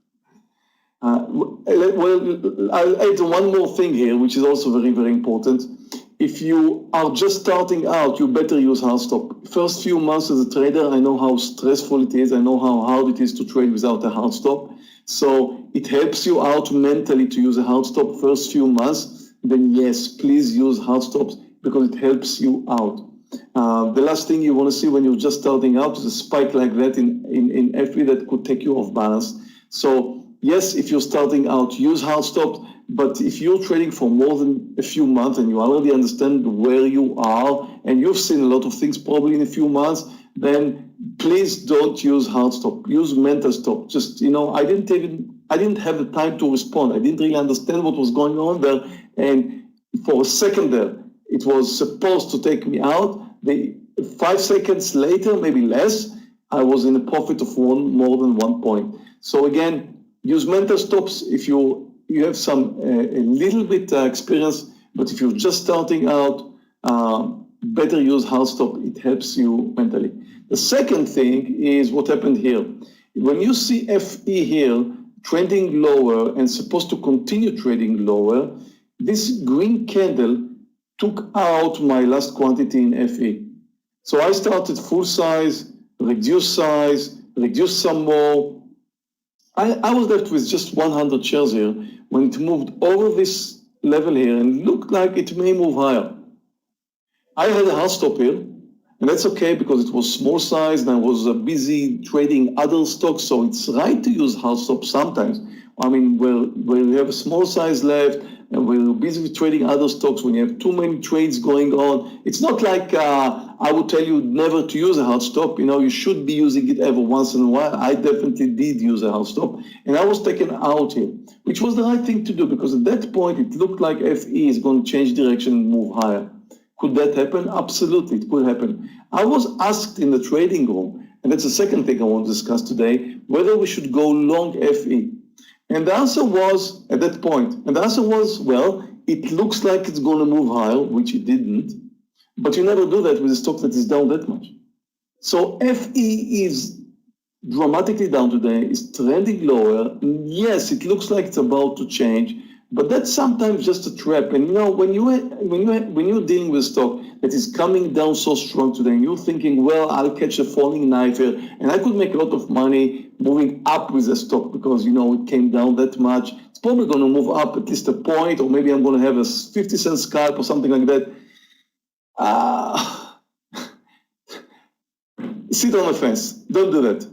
I'll add one more thing here, which is also very, very important. If you are just starting out, you better use hard stop. First few months as a trader, I know how stressful it is. I know how hard it is to trade without a hard stop. So it helps you out mentally to use a hard stop first few months. Then yes, please use hard stops because it helps you out. The last thing you want to see when you're just starting out is a spike like that in FE that could take you off balance. So yes, if you're starting out, use hard stops. But if you're trading for more than a few months and you already understand where you are and you've seen a lot of things probably in a few months, then please don't use hard stop. Use mental stop. Just, I didn't have the time to respond. I didn't really understand what was going on there. And for a second there, it was supposed to take me out. 5 seconds later, maybe less, I was in a profit of more than 1 point. So again, use mental stops if you have some a little bit experience, but if you're just starting out, better use hard stop. It helps you mentally. The second thing is what happened here. When you see FE here trending lower and supposed to continue trading lower, this green candle took out my last quantity in FE. So I started full size, reduced some more. I was left with just 100 shares here when it moved over this level here and looked like it may move higher. I had a hard stop here, And that's okay because it was small size and I was busy trading other stocks. So it's right to use hard stop sometimes. I mean, where you have a small size left and we're busy with trading other stocks, when you have too many trades going on, it's not like I would tell you never to use a hard stop. You know, you should be using it every once in a while. I definitely did use a hard stop, and I was taken out here, which was the right thing to do because at that point it looked like FE is going to change direction and move higher. Could that happen? Absolutely, it could happen. I was asked in the trading room, and that's the second thing I want to discuss today, whether we should go long FE. And the answer was, at that point, and the answer was, well, it looks like it's going to move higher, which it didn't, but you never do that with a stock that is down that much. So FE is dramatically down today, is trending lower. Yes, it looks like it's about to change, but that's sometimes just a trap. And you know, when you're dealing with a stock that is coming down so strong today, and you're thinking, well, I'll catch a falling knife here, and I could make a lot of money moving up with the stock because, you know, it came down that much. It's probably going to move up at least a point, or maybe I'm going to have a 50-cent scalp or something like that. Sit on the fence. Don't do that.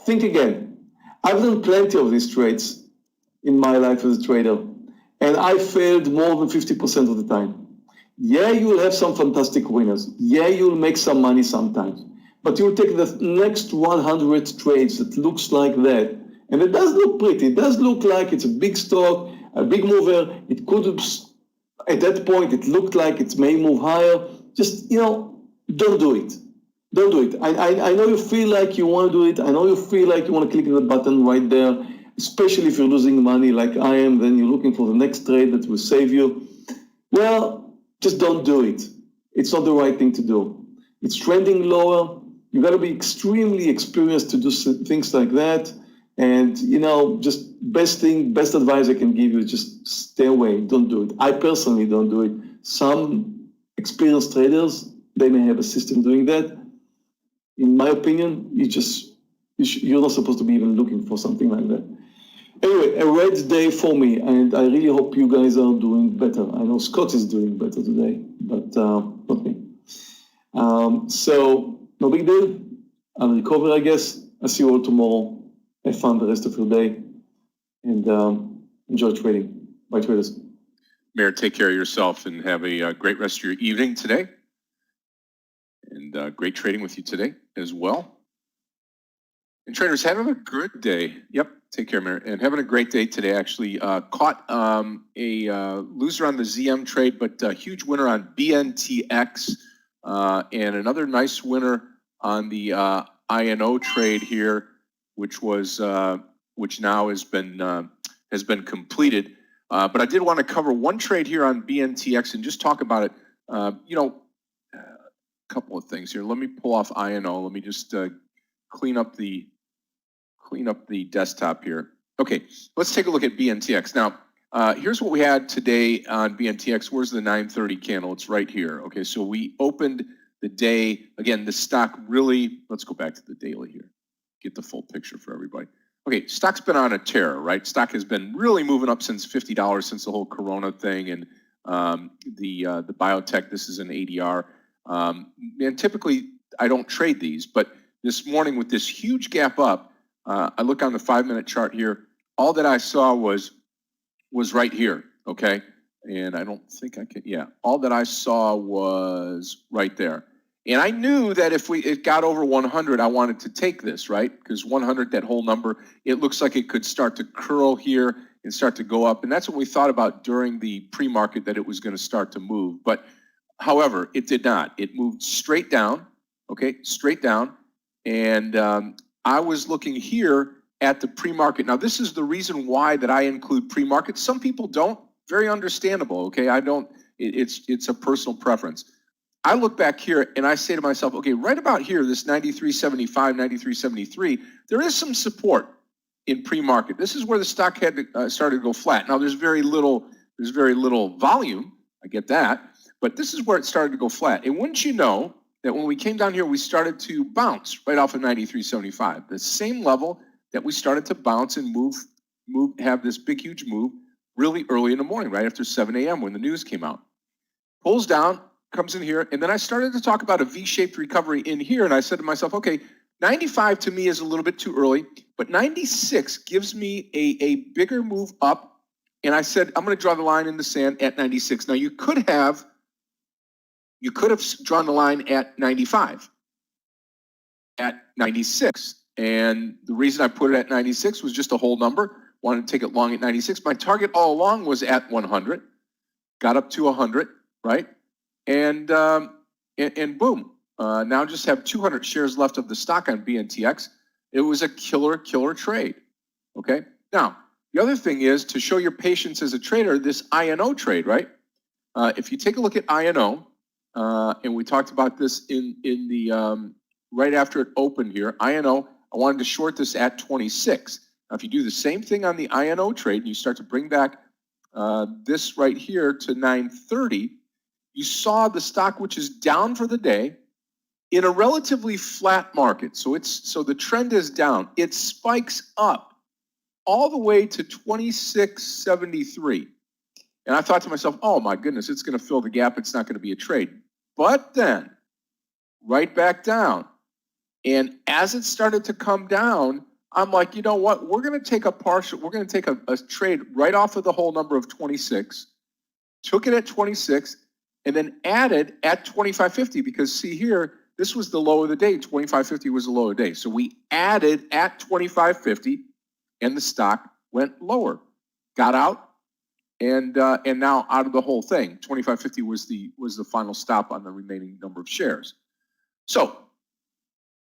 Think again. I've done plenty of these trades in my life as a trader, and I failed more than 50% of the time. Yeah, you will have some fantastic winners. Yeah, you'll make some money sometimes. But you'll take the next 100 trades that looks like that, and it does look pretty. It does look like it's a big stock, a big mover. It could, at that point, it looked like it may move higher. Just, you know, don't do it. Don't do it. I know you feel like you want to do it. I know you feel like you want to click the button right there, especially if you're losing money like I am, then you're looking for the next trade that will save you. Well, just don't do it. It's not the right thing to do. It's trending lower. You got to be extremely experienced to do things like that. And, you know, just best advice I can give you is just stay away. Don't do it. I personally don't do it. Some experienced traders, they may have a system doing that. In my opinion, you're not supposed to be even looking for something like that. Anyway, a red day for me, and I really hope you guys are doing better. I know Scott is doing better today, but not me. So no big deal. I'll recover, I guess. I'll see you all tomorrow. Have fun the rest of your day, and enjoy trading. Bye, traders. Meir, take care of yourself and have a great rest of your evening today. And great trading with you today as well. And traders, having a good day. Yep, take care, Meir. And having a great day today. Actually caught a loser on the ZM trade, but a huge winner on BNTX. And another nice winner on the INO trade here, which now has been completed. But I did want to cover one trade here on BNTX and just talk about it. You know, a couple of things here. Let me pull off INO. Let me just clean up the desktop here. Okay, let's take a look at BNTX. Now, here's what we had today on BNTX. Where's the 930 candle? It's right here. Okay, so we opened the day. Again, the stock really, let's go back to the daily here. Get the full picture for everybody. Okay, stock's been on a tear, right? Stock has been really moving up since $50, since the whole Corona thing and the biotech. This is an ADR. And typically, I don't trade these, but this morning with this huge gap up, I look on the 5-minute chart here. All that I saw was right here, okay? And I don't think I can, yeah. All that I saw was right there. And I knew that if it got over 100, I wanted to take this, right? Because 100, that whole number, it looks like it could start to curl here and start to go up. And that's what we thought about during the pre-market, that it was going to start to move. But however, it did not. It moved straight down, okay, straight down. And I was looking here at the pre-market. Now, this is the reason why that I include pre-market. Some people don't. Very understandable, okay? I don't. It's a personal preference. I look back here and I say to myself, okay, right about here, this 93.75, 93.73, there is some support in pre-market. This is where the stock had started to go flat. Now, there's very little volume. I get that. But this is where it started to go flat. And wouldn't you know that when we came down here, we started to bounce right off of 93.75, the same level that we started to bounce and move, have this big, huge move really early in the morning, right after 7 a.m. when the news came out. Pulls down, comes in here, and then I started to talk about a V-shaped recovery in here, and I said to myself, okay, 95 to me is a little bit too early, but 96 gives me a bigger move up, and I said, I'm going to draw the line in the sand at 96. Now, you could have drawn the line at 95, at 96, and the reason I put it at 96 was just a whole number. Wanted to take it long at 96. My target all along was at 100, got up to 100, right? And boom, now just have 200 shares left of the stock on BNTX. It was a killer trade, okay? Now, the other thing is to show your patience as a trader, this INO trade, right? If you take a look at INO, and we talked about this in the, right after it opened here, INO, I wanted to short this at 26. Now, if you do the same thing on the INO trade and you start to bring back this right here to 930, you saw the stock, which is down for the day, in a relatively flat market. So the trend is down. It spikes up all the way to 26.73. And I thought to myself, oh my goodness, it's going to fill the gap. It's not going to be a trade. But then, right back down. And as it started to come down, I'm like, you know what? We're going to take a trade right off of the whole number of 26, took it at 26, and then added at 25.50, because see here, this was the low of the day. 25.50 was the low of the day. So we added at 25.50, and the stock went lower. Got out, and now out of the whole thing. 25.50 was the final stop on the remaining number of shares. So,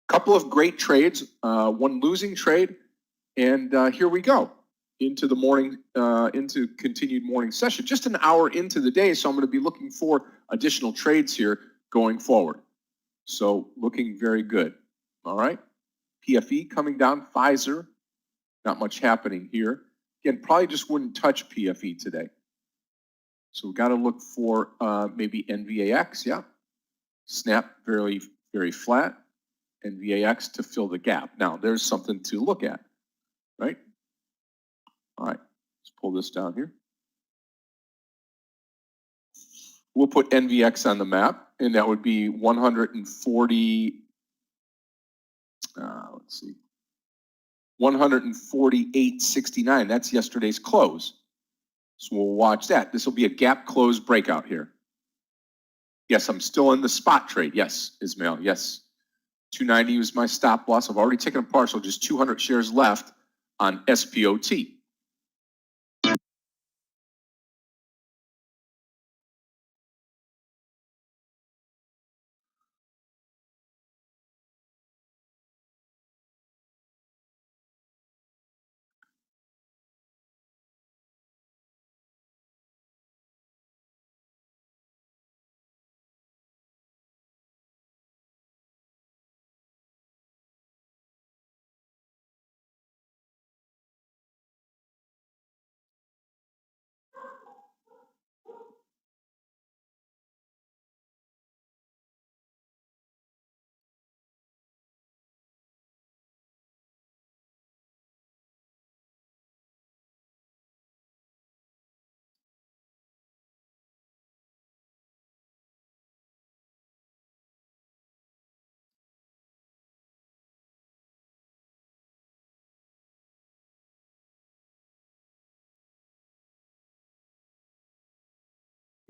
couple of great trades, one losing trade, and here we go into the morning, into continued morning session. Just an hour into the day, so I'm going to be looking for additional trades here going forward. So looking very good. All right, PFE coming down, Pfizer, not much happening here. Again, probably just wouldn't touch PFE today. So we've got to look for maybe NVAX, yeah. Snap very, very flat. NVAX to fill the gap. Now, there's something to look at, right? All right, let's pull this down here. We'll put NVX on the map, and that would be 140, let's see, 148.69. That's yesterday's close. So we'll watch that. This will be a gap close breakout here. Yes, I'm still in the spot trade. Yes, Ismail, yes. 290 was my stop loss. I've already taken a partial, just 200 shares left on SPOT.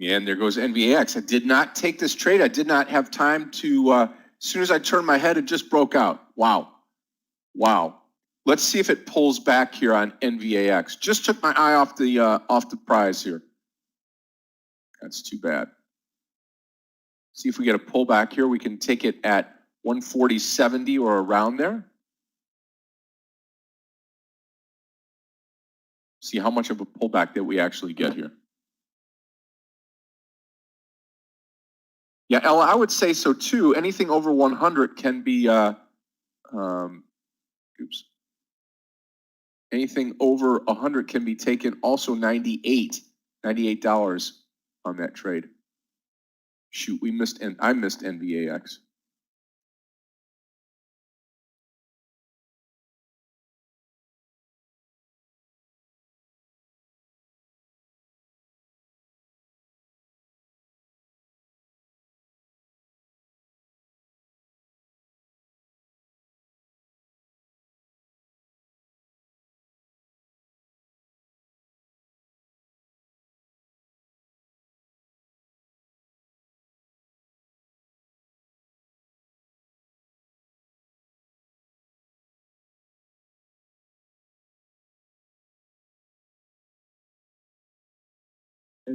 And there goes NVAX. I did not take this trade. I did not have time to, as soon as I turned my head, it just broke out. Wow. Wow. Let's see if it pulls back here on NVAX. Just took my eye off the prize here. That's too bad. See if we get a pullback here. We can take it at 140.70 or around there. See how much of a pullback that we actually get here. Yeah, Ella, I would say so too. Anything over 100 can be, oops. Anything over 100 can be taken. Also $98 on that trade. Shoot, I missed NVAX.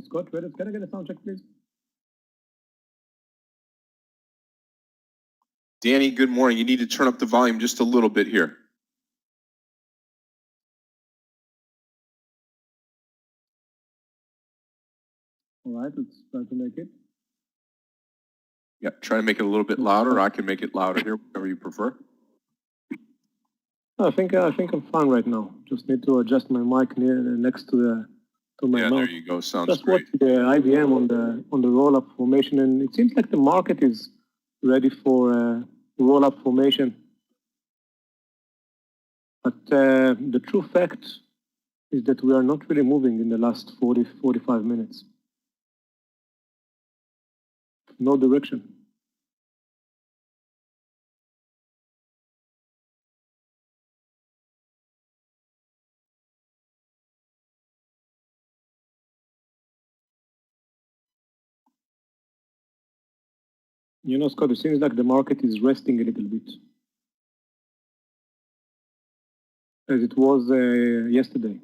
Scott, can I get a sound check, please? Danny, good morning. You need to turn up the volume just a little bit here. All right, let's try to make it. Yeah, try to make it a little bit louder. I can make it louder here, whatever you prefer. I think I'm fine right now. Just need to adjust my mic next to my Yeah, mouth. there you go. Sounds Just great. watch the IBM on the roll-up formation, and it seems like the market is ready for roll-up formation. But the true fact is that we are not really moving in the last 45 minutes. No direction. You know, Scott, it seems like the market is resting a little bit, as it was yesterday.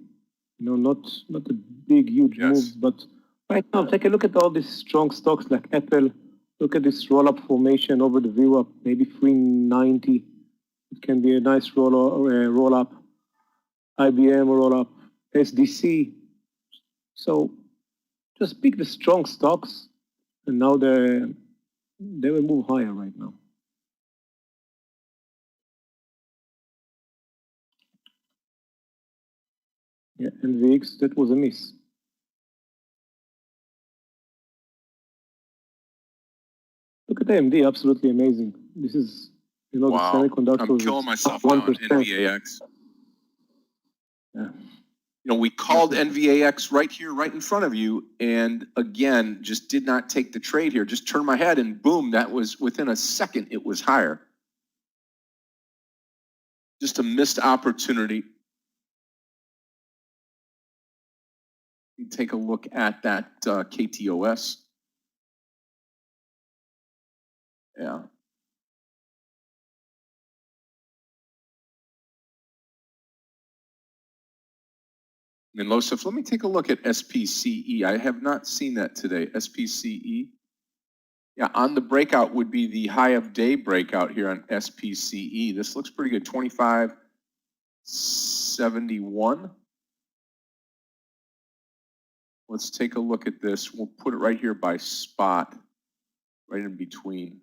You know, not a big, huge move, but right now, take a look at all these strong stocks like Apple. Look at this roll-up formation over the VWAP, maybe 390. It can be a nice roll-up. IBM roll-up, SDC. So just pick the strong stocks, and now they will move higher right now. Yeah, NVX, that was a miss. Look at AMD, absolutely amazing. This is, you know, Wow. the semiconductor. I'm killing myself now on NVAX. Yeah. You know, we called NVAX right here, right in front of you, and again, just did not take the trade here. Just turned my head and boom, that was within a second, it was higher. Just a missed opportunity. Take a look at that KTOS. Yeah. And Losif, let me take a look at SPCE. I have not seen that today. SPCE. Yeah, on the breakout would be the high of day breakout here on SPCE. This looks pretty good. 2571. Let's take a look at this. We'll put it right here by spot, right in between.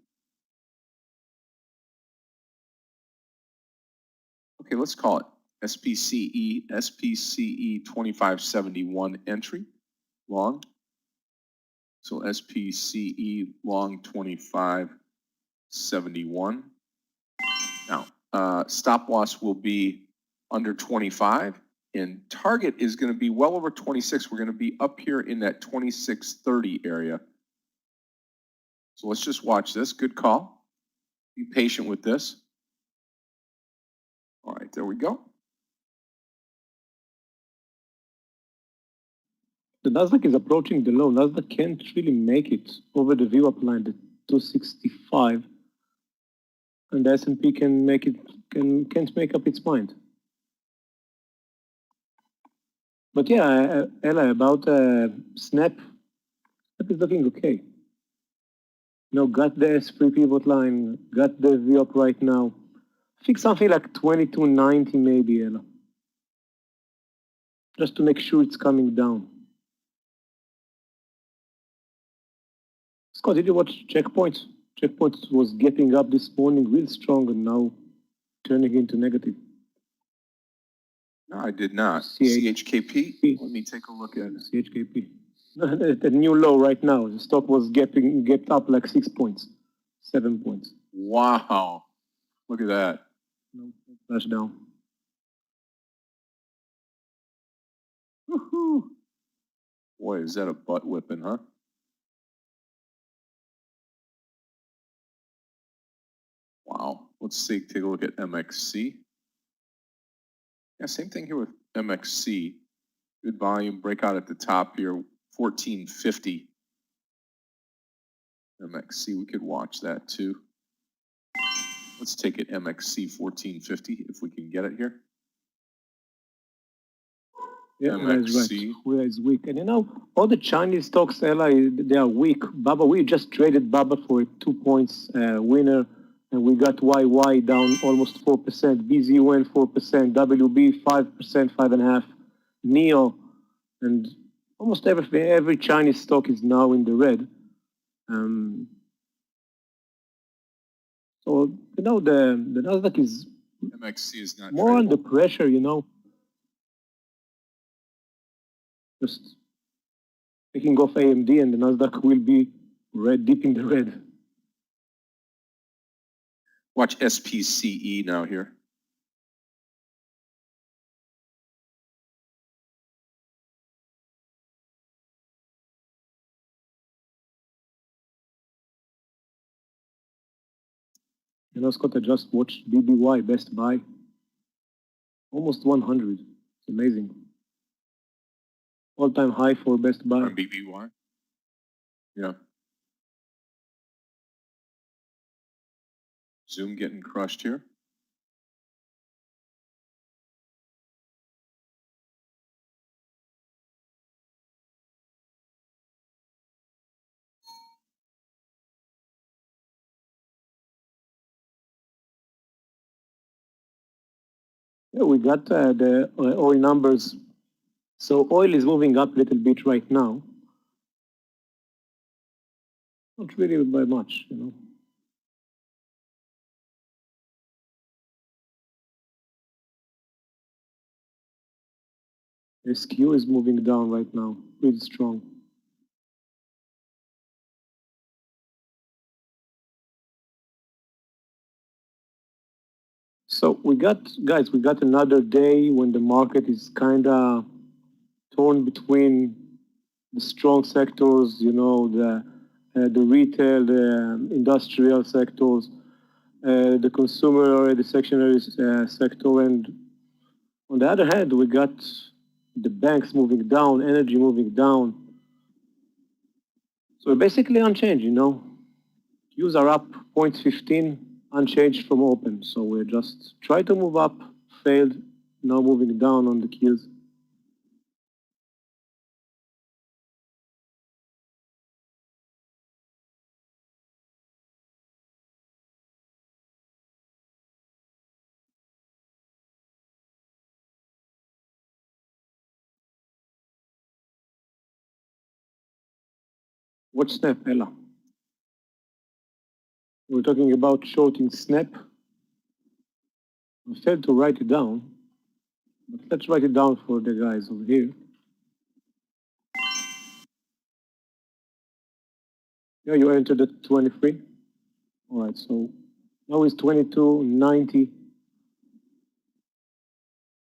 Okay, let's call it SPCE 2571 entry, long. So SPCE long 2571. Now, stop loss will be under 25, and target is going to be well over 26. We're going to be up here in that 2630 area. So let's just watch this. Good call. Be patient with this. All right, there we go. The Nasdaq is approaching the low. Nasdaq can't really make it over the VWAP line, the 265, and the S&P can't make up its mind. But yeah, Ella, about Snap is looking okay. You know, got the S3 pivot line, got the VWAP right now. I think something like 2290 maybe, Ella. Just to make sure it's coming down. Scott, did you watch Checkpoint? Checkpoint was getting up this morning real strong and now turning into negative. No, I did not. CHKP. Let me take a look at it. CHKP. At a new low right now. The stock was getting up like 6 points, 7 points. Wow. Look at that. No flash down. Woohoo. Boy, is that a butt whipping, huh? Wow. Let's see. Take a look at MXC. Yeah, same thing here with MXC. Good volume. Breakout at the top here. 1450. MXC. We could watch that too. Let's take it MXC 1450 if we can get it here. Yeah, that's right. MXC. Huya is weak. And all the Chinese stocks, Ella, they are weak. Baba, we just traded Baba for a 2 points winner, and we got YY down almost 4%, BZUN 4%, WB 5%, 5.5%, NEO, and almost every Chinese stock is now in the red. So, the Nasdaq is MXC is not more under tradable. pressure, just taking off AMD, and the Nasdaq will be deep in the red. Watch SPCE now here. Scott, I just watched BBY, Best Buy, almost 100. It's amazing. All-time high for Best Buy. On BBY. Yeah. Zoom getting crushed here. Yeah, we got the oil numbers. So oil is moving up a little bit right now. Not really by much, SQ is moving down right now, pretty strong. So we got another day when the market is kind of torn between the strong sectors, the retail, the industrial sectors, the consumer, the secondary sector, and on the other hand, we got the banks moving down, energy moving down. So basically unchanged, Qs are up 0.15, unchanged from open. So we're just try to move up, failed, now moving down on the Qs. Watch Snap, Ella. We're talking about shorting Snap. I failed to write it down, but let's write it down for the guys over here. Yeah, you entered at 23. All right, so now it's 22.90.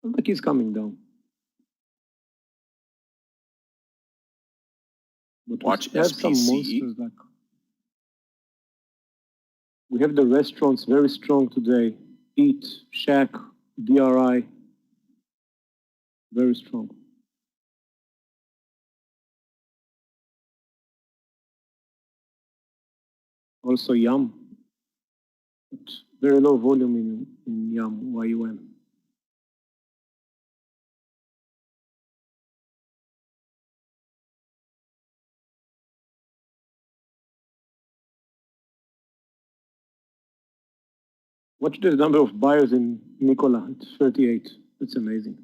I think he's coming down. But Watch we have some SPCE. monsters like we have the restaurants very strong today. Eat, Shack, DRI, very strong. Also Yum, but very low volume in Yum, YUM. Watch the number of buyers in Nikola, it's 38. It's amazing.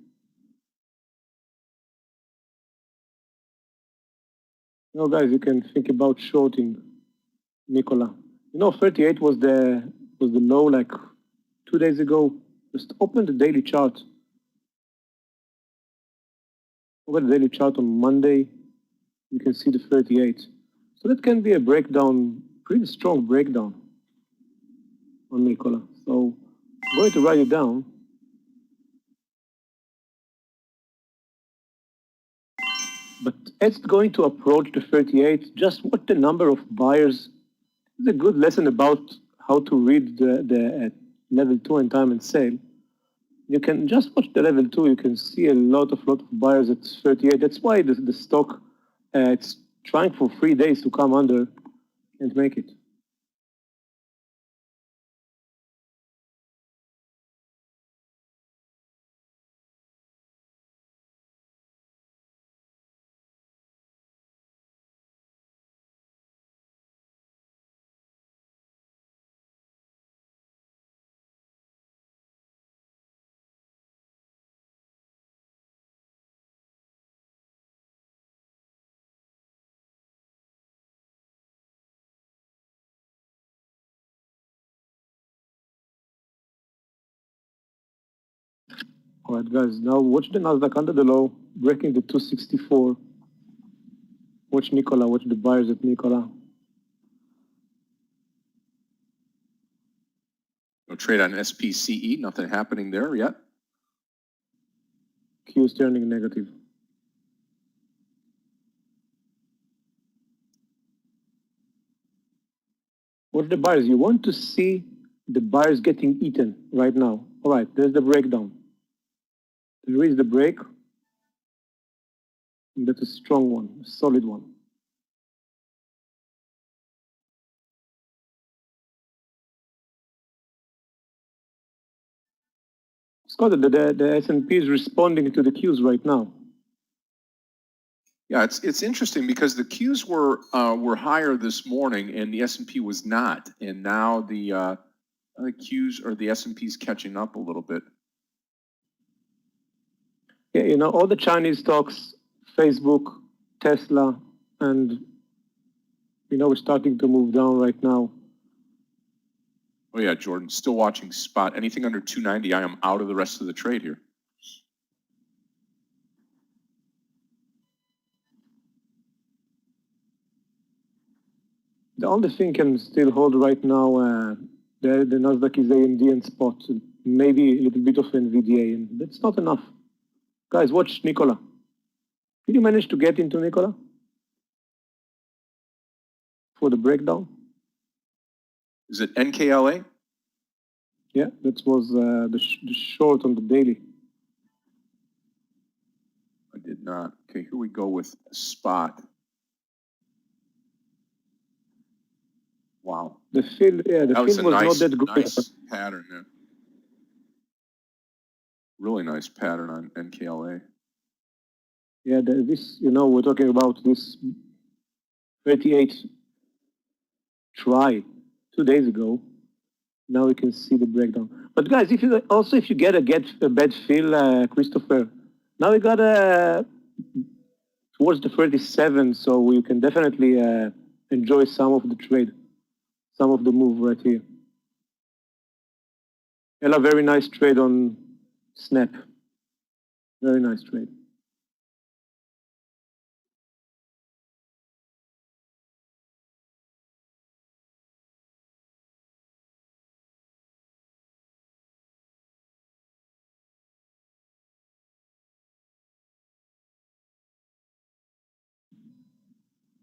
Guys, you can think about shorting Nikola. 38 was the low like 2 days ago. Just open the daily chart. Open the daily chart on Monday. You can see the 38. So that can be a breakdown, pretty strong breakdown on Nikola. So I'm going to write it down. But as it's going to approach the 38, just watch the number of buyers. It's a good lesson about how to read the level 2 and time and sale. You can just watch the level 2. You can see a lot of buyers at 38. That's why the stock it's trying for 3 days to come under, can't make it. All right, guys, now watch the Nasdaq under the low, breaking the 264. Watch Nikola, watch the buyers at Nikola. No trade on SPCE, nothing happening there yet. Q is turning negative. Watch the buyers. You want to see the buyers getting eaten right now. All right, there's the breakdown. There is the break. And that's a strong one, a solid one. Scott, the S&P is responding to the Qs right now. Yeah, it's interesting because the Qs were higher this morning and the S&P was not, and now the Qs or the S&P is catching up a little bit. Yeah, you know, all the Chinese stocks, Facebook, Tesla, and you know, we're starting to move down right now. Oh yeah, Jordan, still watching spot. Anything under 290, I am out of the rest of the trade here. The only thing can still hold right now, the Nasdaq is AMD and spot, maybe a little bit of NVDA, and that's not enough. Guys, watch Nikola. Did you manage to get into Nikola for the breakdown? Is it NKLA? Yeah, that was the short on the daily. I did not. Okay, here we go with spot. Wow. The fill, yeah, the fill was not that good. Nice pattern there. Really nice pattern on NKLA. Yeah, this, you know, we're talking about this 38 try 2 days ago. Now we can see the breakdown. But guys, if you get a bad fill, Christopher, now we got towards the 37, so we can definitely enjoy some of the trade, some of the move right here. Ella, very nice trade on Snap. Very nice trade.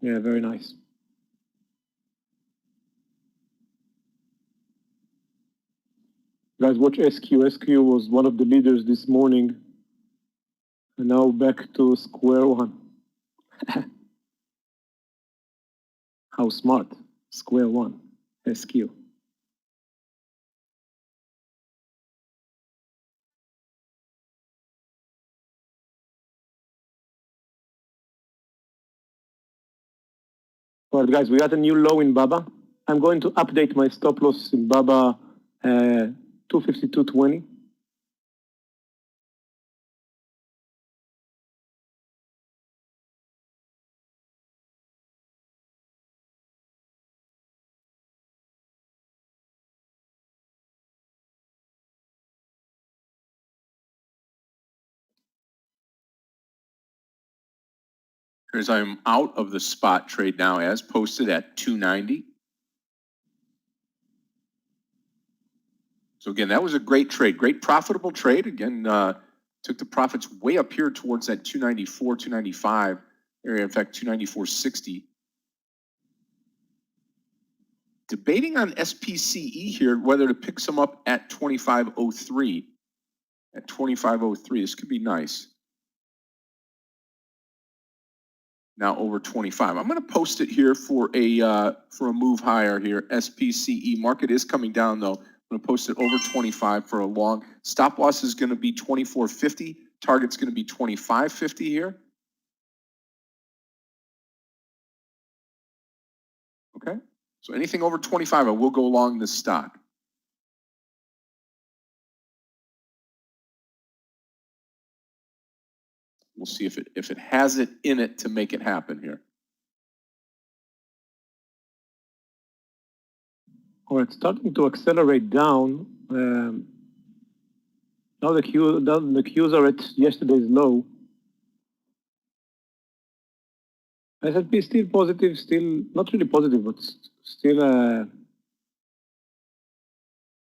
Yeah, very nice. Guys, watch SQ. SQ was one of the leaders this morning. And now back to square one. How smart. Square one. SQ. All right, guys, we got a new low in BABA. I'm going to update my stop loss in BABA 252.20. Here's I'm out of the spot trade now as posted at 290. So again, that was a great trade, great profitable trade. Again, took the profits way up here towards that 294, 295 area. In fact, 294.60. Debating on SPCE here, whether to pick some up at 2503. At 2503, this could be nice. Now over 25. I'm going to post it here for a move higher here. SPCE market is coming down though. I'm going to post it over 25 for a long. Stop loss is going to be 24.50. Target's going to be 25.50 here. Okay. So anything over 25, I will go along this stock. We'll see if it has it in it to make it happen here. All right, starting to accelerate down. Now the Qs are at yesterday's low. S&P still positive, still not really positive, but still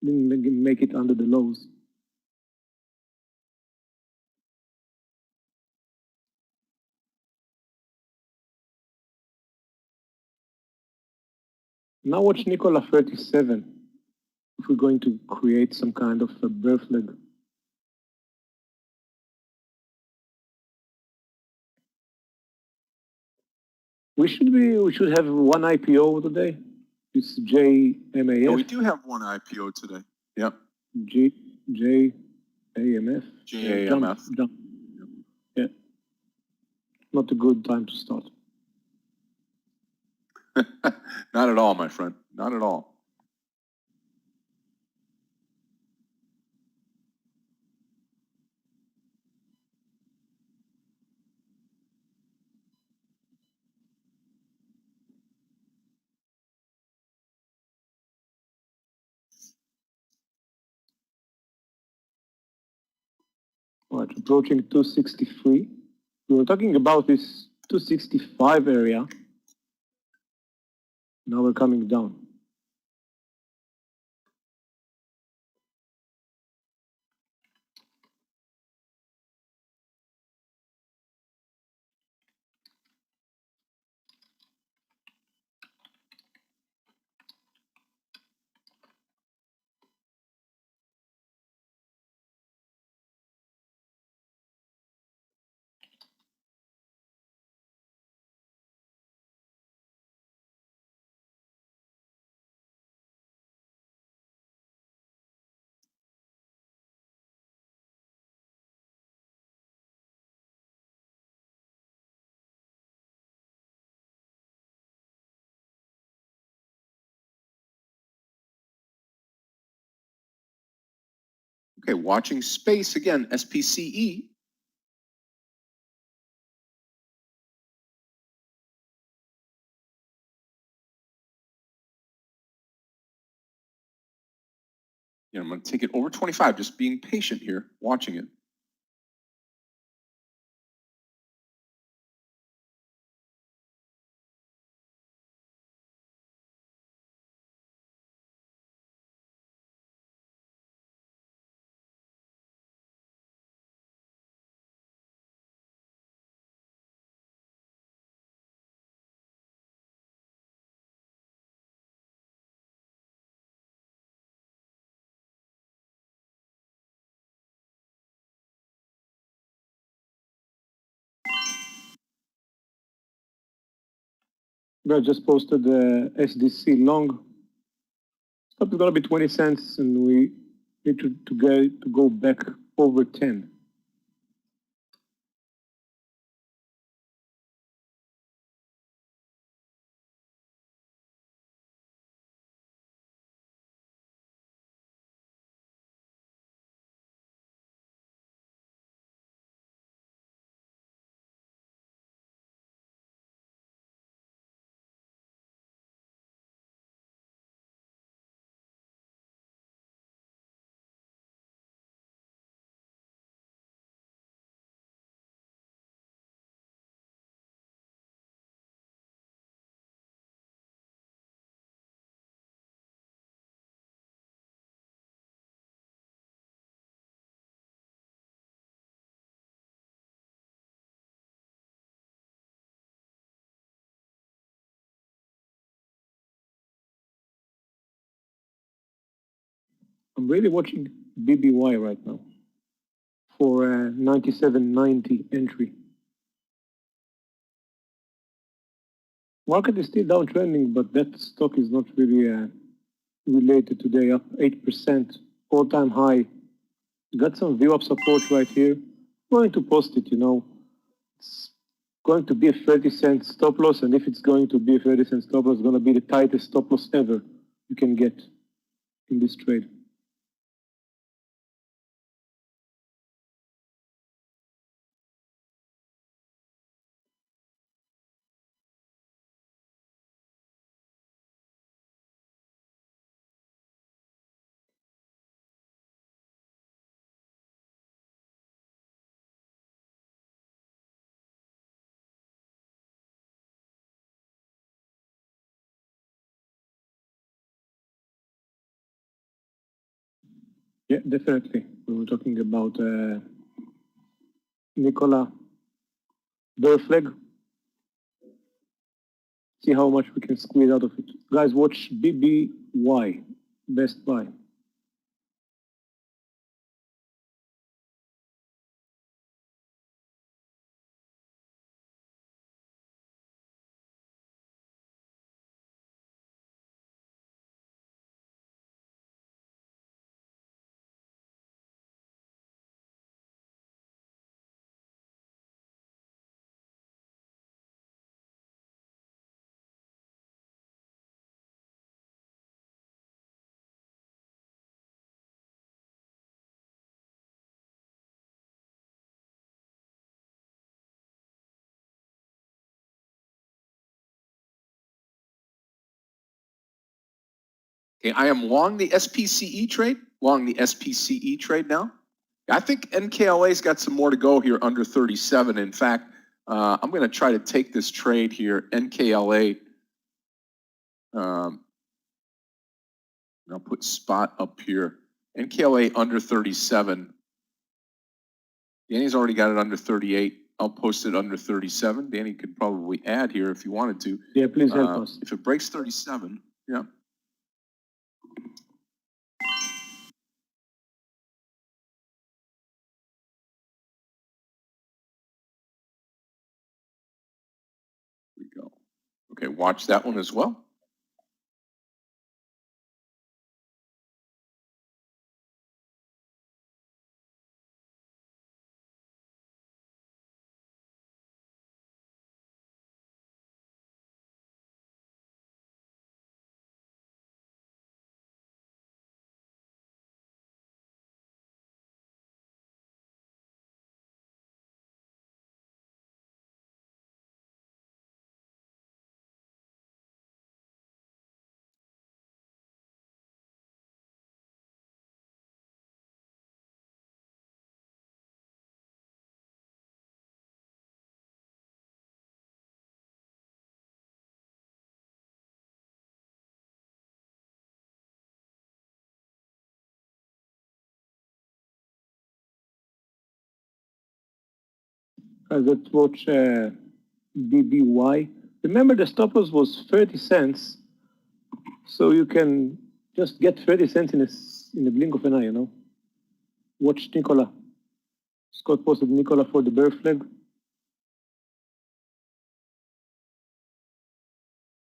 didn't make it under the lows. Now watch Nikola 37. If we're going to create some kind of a bear flag. We should have one IPO today. It's JMAF. Oh, we do have one IPO today. Yep. JAMF. JAMF. Jump. Yeah. Not a good time to start. Not at all, my friend. Not at all. All right, approaching 263. We were talking about this 265 area. Now we're coming down. Okay, watching space again, SPCE. Yeah, I'm going to take it over 25, just being patient here, watching it. I just posted the SDC long. Stop is gonna be 20 cents, and we need to go back over 10. I'm really watching BBY right now for 97.90 entry. Market is still downtrending, but that stock is not really related today, up 8%, all-time high. Got some VWAP support right here. Going to post it, It's going to be a 30-cent stop loss, and if it's going to be a 30-cent stop loss, it's going to be the tightest stop loss ever you can get in this trade. Yeah, definitely. We were talking about Nikola Flag. See how much we can squeeze out of it. Guys, watch BBY, Best Buy. Okay, I am long the SPCE trade, now. I think NKLA's got some more to go here under 37. In fact, I'm going to try to take this trade here, NKLA. I'll put spot up here. NKLA under 37. Danny's already got it under 38. I'll post it under 37. Danny could probably add here if you wanted to. Yeah, please help us. If it breaks 37, yeah. Here we go. Okay, watch that one as well. Let's watch BBY. Remember the stop loss was 30 cents, so you can just get 30 cents in a blink of an eye, you know. Watch Nikola. Scott posted Nikola for the bear flag.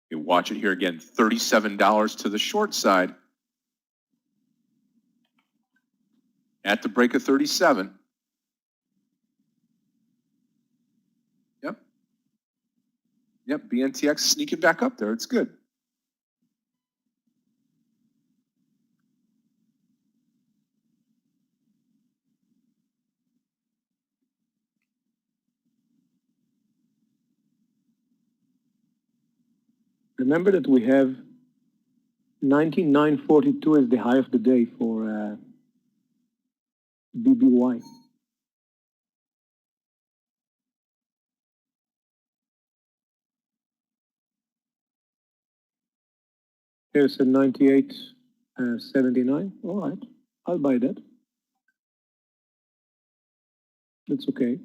You watch it here again, $37 to the short side. At the break of 37. Yep. Yep, BNTX sneaking back up there. It's good. Remember that we have 99.42 as the high of the day for BBY. Here's a 98.79. All right, I'll buy that. That's okay.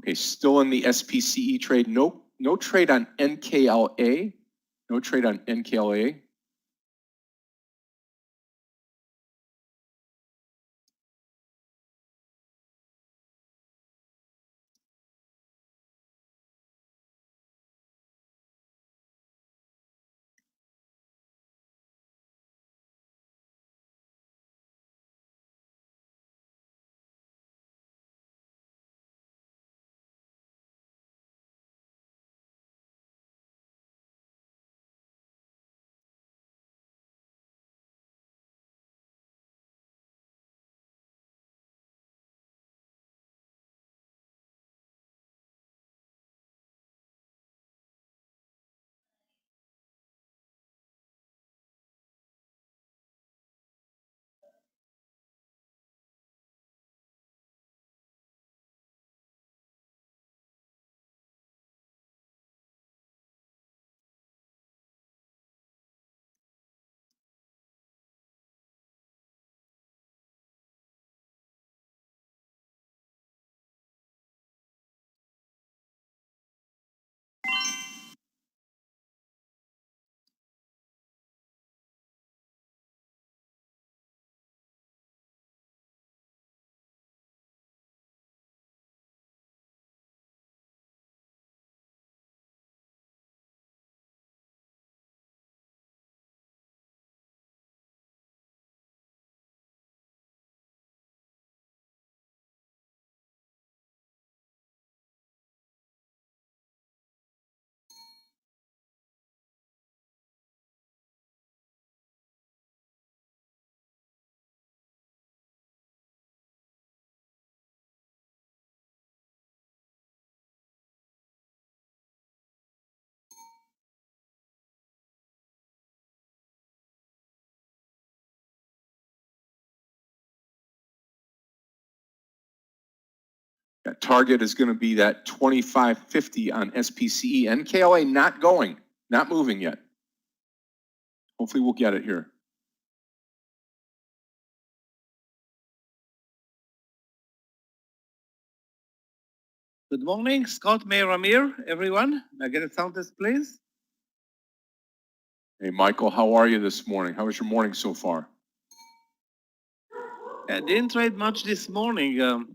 Okay, still in the SPCE trade. No trade on NKLA. No trade on NKLA. That target is going to be that 25.50 on SPCE. NKLA not going, not moving yet. Hopefully we'll get it here. Good morning, Scott, Meir, everyone. May I get a sound test, please? Hey, Michael, how are you this morning? How was your morning so far? I didn't trade much this morning.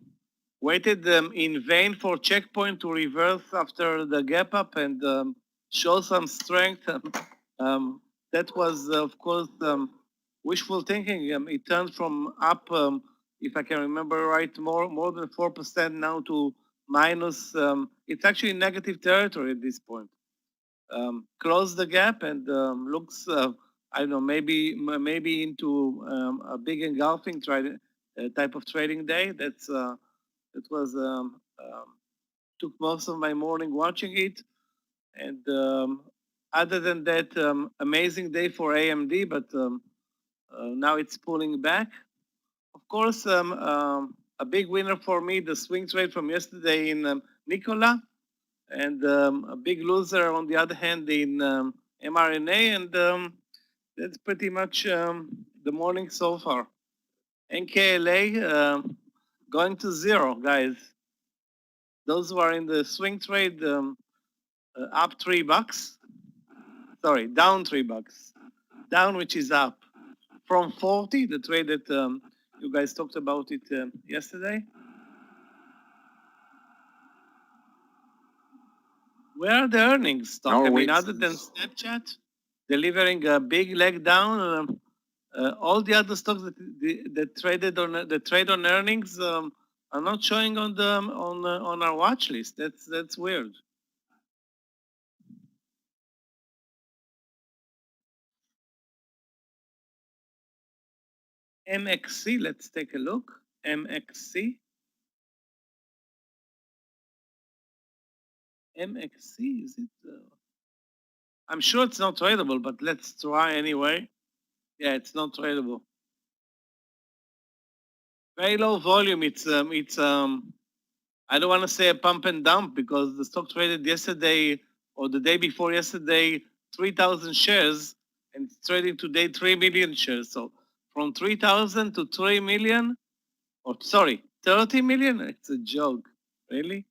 Waited in vain for checkpoint to reverse after the gap up and show some strength. That was, of course, wishful thinking. It turned from up, if I can remember right, more than 4% now to minus. It's actually negative territory at this point. Close the gap and looks, I don't know, maybe into a big engulfing type of trading day. That was took most of my morning watching it, and other than that, amazing day for AMD, but now it's pulling back. Of course, a big winner for me, the swing trade from yesterday in Nikola, and a big loser on the other hand in mRNA, and that's pretty much the morning so far. NKLA going to zero, guys. Those who are in the swing trade, up $3. Sorry, down $3. Down, which is up from 40, the trade that you guys talked about it yesterday. Where are the earnings stock? I mean, other than Snapchat delivering a big leg down, all the other stocks that trade on earnings are not showing on the on our watch list. That's weird. MXC, let's take a look. MXC. MXC, is it? I'm sure it's not tradable, but let's try anyway. Yeah, it's not tradable. Very low volume. It's I don't want to say a pump and dump because the stock traded yesterday or the day before yesterday 3,000 shares, and it's trading today 3 million shares. So from 3,000 to 3 million, or sorry, 30 million. It's a joke, really.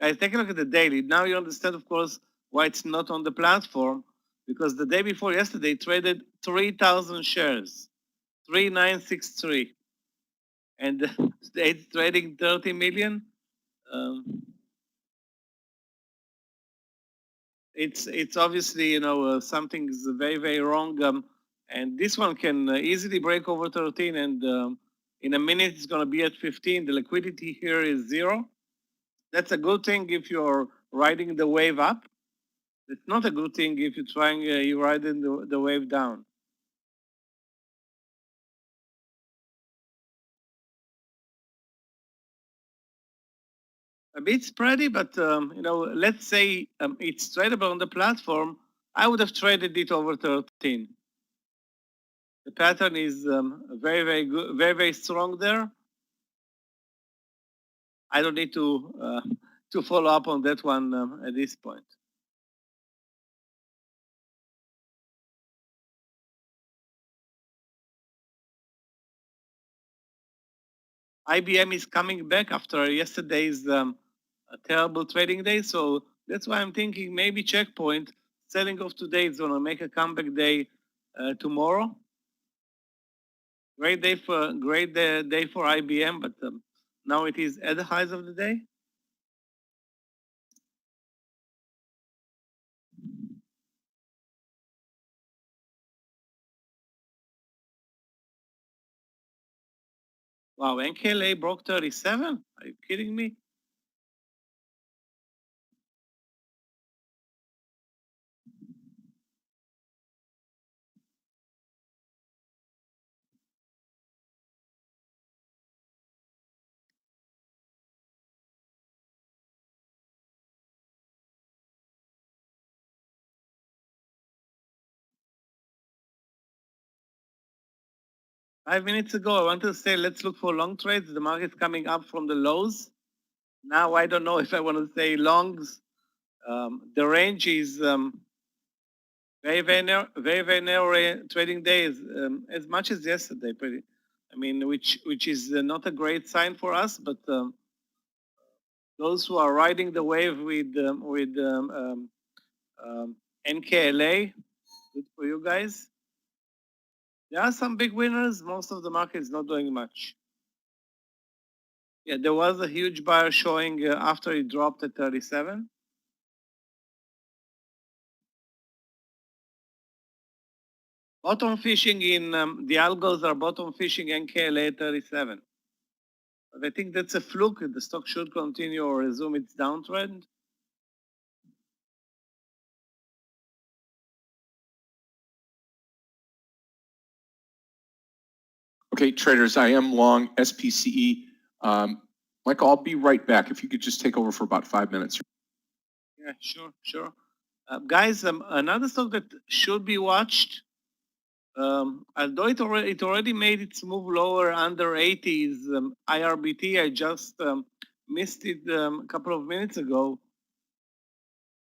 Guys, take a look at the daily. Now you understand, of course, why it's not on the platform, because the day before yesterday traded 3,000 shares, 3,963, and today it's trading 30 million. It's obviously, something is very wrong, and this one can easily break over 13, and in a minute it's going to be at 15. The liquidity here is 0. That's a good thing if you're riding the wave up. It's not a good thing if you're riding the wave down. A bit spready, but let's say it's tradable on the platform. I would have traded it over 13. The pattern is very good, very strong there. I don't need to follow up on that one at this point. IBM is coming back after yesterday's terrible trading day, so that's why I'm thinking maybe Checkpoint selling off today is going to make a comeback day tomorrow. Great day for IBM, but now it is at the highs of the day. Wow, NKLA broke 37? Are you kidding me? Five minutes ago, I wanted to say, let's look for long trades. The market's coming up from the lows. Now, I don't know if I want to say longs. The range is very narrow trading days, as much as yesterday. Which is not a great sign for us, but those who are riding the wave with NKLA, good for you guys. There are some big winners. Most of the market is not doing much. Yeah, there was a huge buyer showing after it dropped at 37. Bottom fishing in the algos are bottom fishing NKLA 37. But I think that's a fluke. The stock should continue or resume its downtrend. Okay, traders, I am long SPCE. Michael, I'll be right back. If you could just take over for about 5 minutes. Yeah, sure. Guys, another stock that should be watched, although it already made its move lower under 80 is IRBT. I just missed it a couple of minutes ago.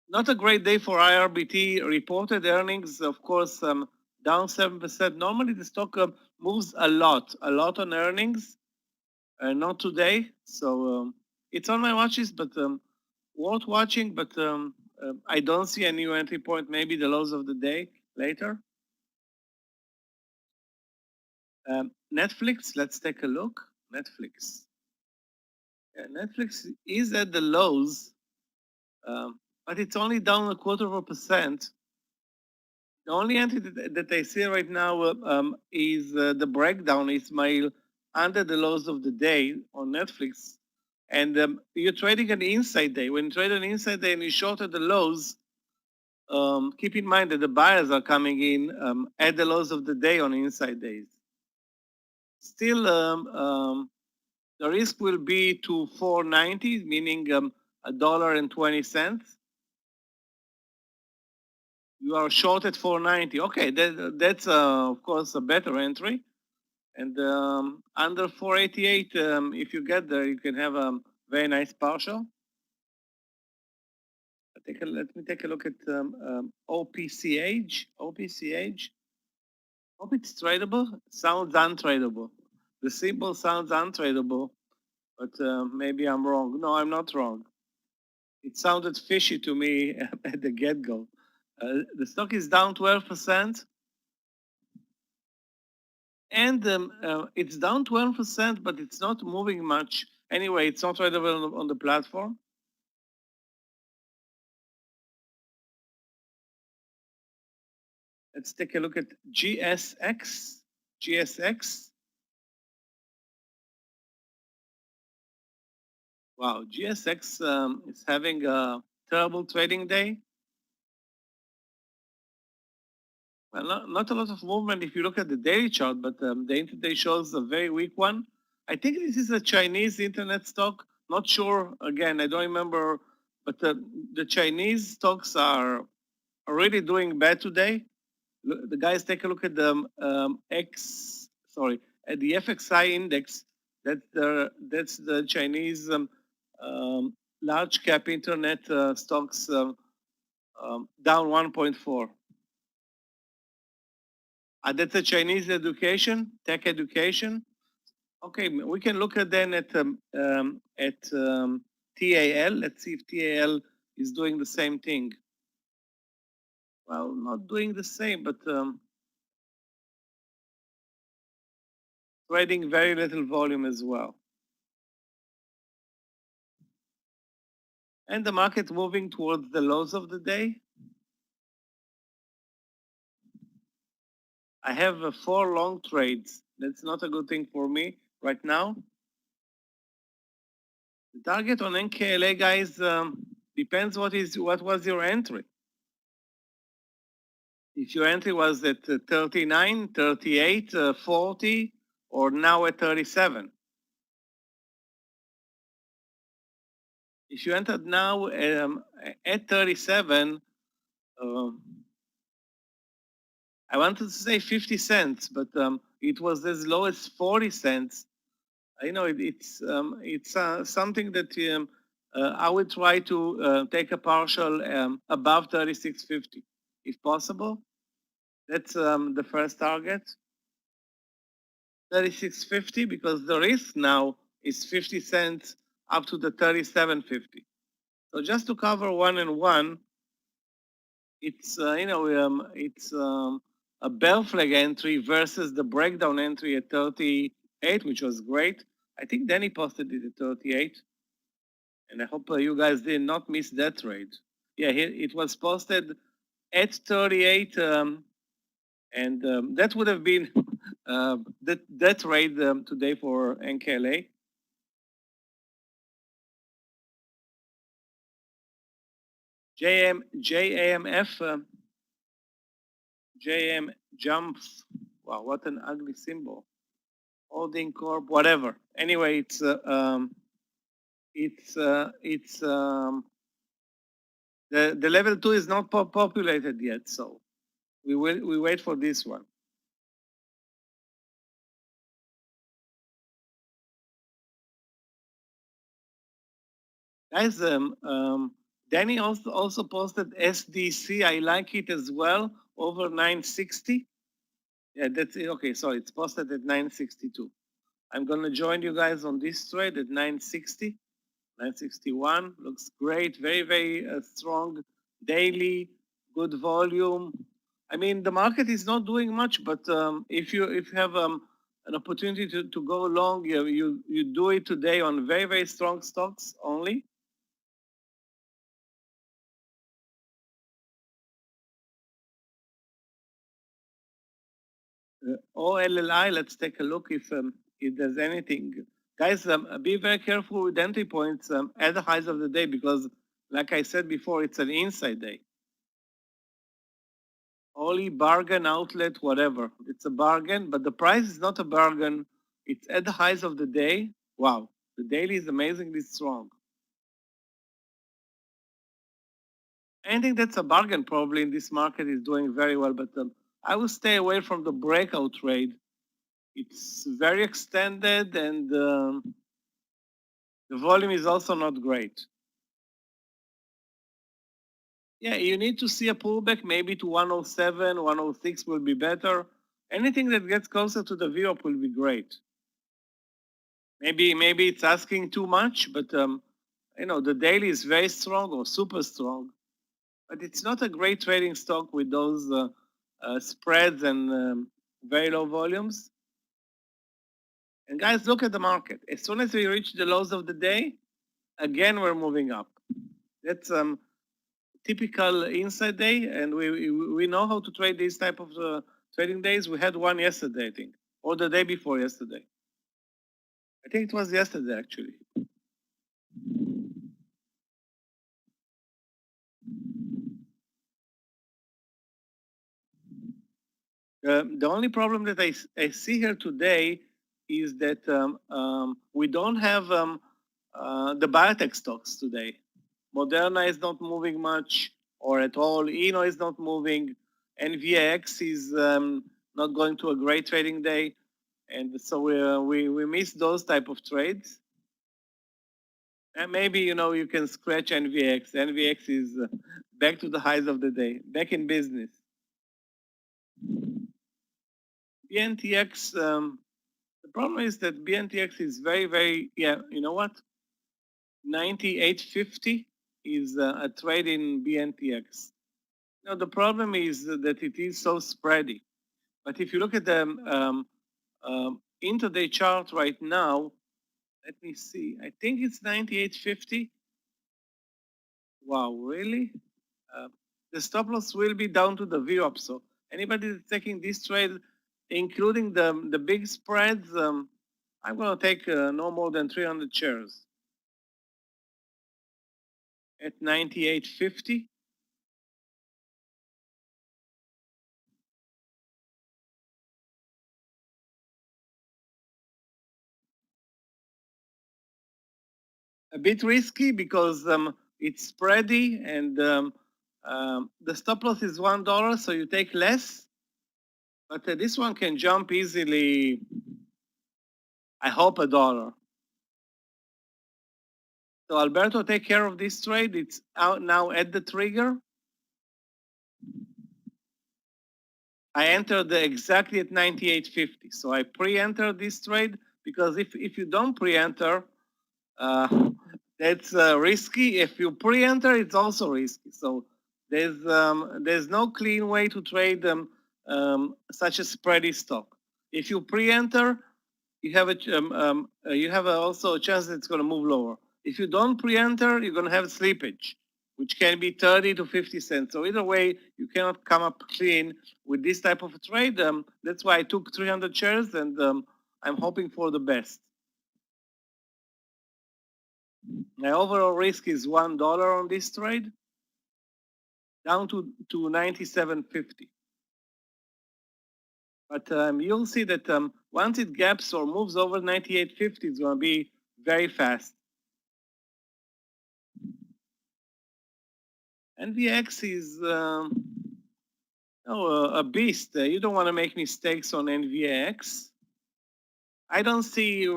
Not a great day for IRBT. Reported earnings, of course, down 7%. Normally the stock moves a lot on earnings. Not today. So it's on my watch list, but worth watching. But I don't see a new entry point. Maybe the lows of the day later. Netflix, let's take a look. Netflix. Yeah, Netflix is at the lows, but it's only down 0.25%. The only entry that I see right now is the breakdown, Ismail, under the lows of the day on Netflix. And you're trading an inside day. When you trade an inside day and you short at the lows, keep in mind that the buyers are coming in at the lows of the day on inside days. Still, the risk will be to 490, meaning $1.20. You are short at 490. Okay, that's of course a better entry. And under 488, if you get there, you can have a very nice partial. Let me take a look at OPCH. OPCH. Hope it's tradable. Sounds untradeable. The symbol sounds untradeable, but maybe I'm wrong. No, I'm not wrong. it sounded fishy to me at the get-go. The stock is down 12%. And it's down 12%, but it's not moving much. Anyway, it's not tradable on the platform. Let's take a look at GSX. GSX. Wow, GSX is having a terrible trading day. Well, not a lot of movement if you look at the daily chart, but the intraday shows a very weak one. I think this is a Chinese internet stock. Not sure. Again, I don't remember, but the Chinese stocks are really doing bad today. The guys, take a look at the at the FXI index. That's the Chinese large cap internet stocks down 1.4. That's a Chinese education, tech education. Okay, we can look at then at TAL. Let's see if TAL is doing the same thing. Well, not doing the same, but trading very little volume as well. And the market moving towards the lows of the day. I have 4 long trades. That's not a good thing for me right now. The target on NKLA, guys, depends what was your entry. If your entry was at 39, 38, 40, or now at 37. If you entered now at 37, I wanted to say 50 cents, but it was as low as 40 cents. I know it's something that I would try to take a partial above 36.50 if possible. That's the first target. 36.50 because the risk now is 50 cents up to the 37.50. So just to cover 1 and 1, it's it's a bell flag entry versus the breakdown entry at 38, which was great. I think Danny posted it at 38, and I hope you guys did not miss that trade. Yeah, it was posted at 38, and that would have been that trade today for NKLA. JAMF. JM jumps. Wow, what an ugly symbol. Holding Corp, whatever. Anyway, it's the level 2 is not populated yet, so we wait for this one. Guys, Danny also posted SDC. I like it as well, over 960. Yeah, that's it. Okay, so it's posted at 962. I'm gonna join you guys on this trade at 960. 961 looks great, very, very strong daily, good volume. I mean, the market is not doing much, but if you have an opportunity to go long, you do it today on very, very strong stocks only. OLLI, let's take a look if there's anything. Guys, be very careful with entry points at the highs of the day because, like I said before, it's an inside day. Only bargain outlet, whatever. It's a bargain, but the price is not a bargain. It's at the highs of the day. Wow, the daily is amazingly strong. Anything that's a bargain probably in this market is doing very well, but I will stay away from the breakout trade. It's very extended and the volume is also not great. Yeah, you need to see a pullback maybe to 107, 106 will be better. Anything that gets closer to the VWAP will be great. Maybe it's asking too much, but the daily is very strong or super strong, but it's not a great trading stock with those spreads and very low volumes. And guys, look at the market. As soon as we reach the lows of the day, again, we're moving up. That's typical inside day, and we know how to trade these type of trading days. We had one yesterday, I think, or the day before yesterday. I think it was yesterday, actually. The only problem that I see here today is that we don't have the biotech stocks today. Moderna is not moving much or at all. Eno is not moving. NVX is not going to a great trading day. And so we miss those type of trades. And maybe, you can scratch NVX. NVX is back to the highs of the day, back in business. BNTX, the problem is that BNTX is very, very, you know what? 98.50 is a trade in BNTX. Now, the problem is that it is so spready. But if you look at the intraday chart right now, let me see. I think it's 98.50. Wow, really? The stop loss will be down to the VWAP. So anybody that's taking this trade, including the big spreads, I'm going to take no more than 300 shares at 98.50. A bit risky because it's spready and the stop loss is $1, so you take less. But this one can jump easily, I hope, $1. So Alberto, take care of this trade. It's out now at the trigger. I entered exactly at 98.50. So I pre-entered this trade because if you don't pre-enter, that's risky. If you pre-enter, it's also risky. So there's no clean way to trade such a spready stock. If you pre-enter, you have also a chance that it's going to move lower. If you don't pre-enter, you're going to have slippage, which can be 30 to 50 cents. So either way, you cannot come up clean with this type of a trade. That's why I took 300 shares, and I'm hoping for the best. My overall risk is $1 on this trade, down to 97.50. But you'll see that once it gaps or moves over 98.50, it's going to be very fast. NVX is a beast. You don't want to make mistakes on NVX. I don't see,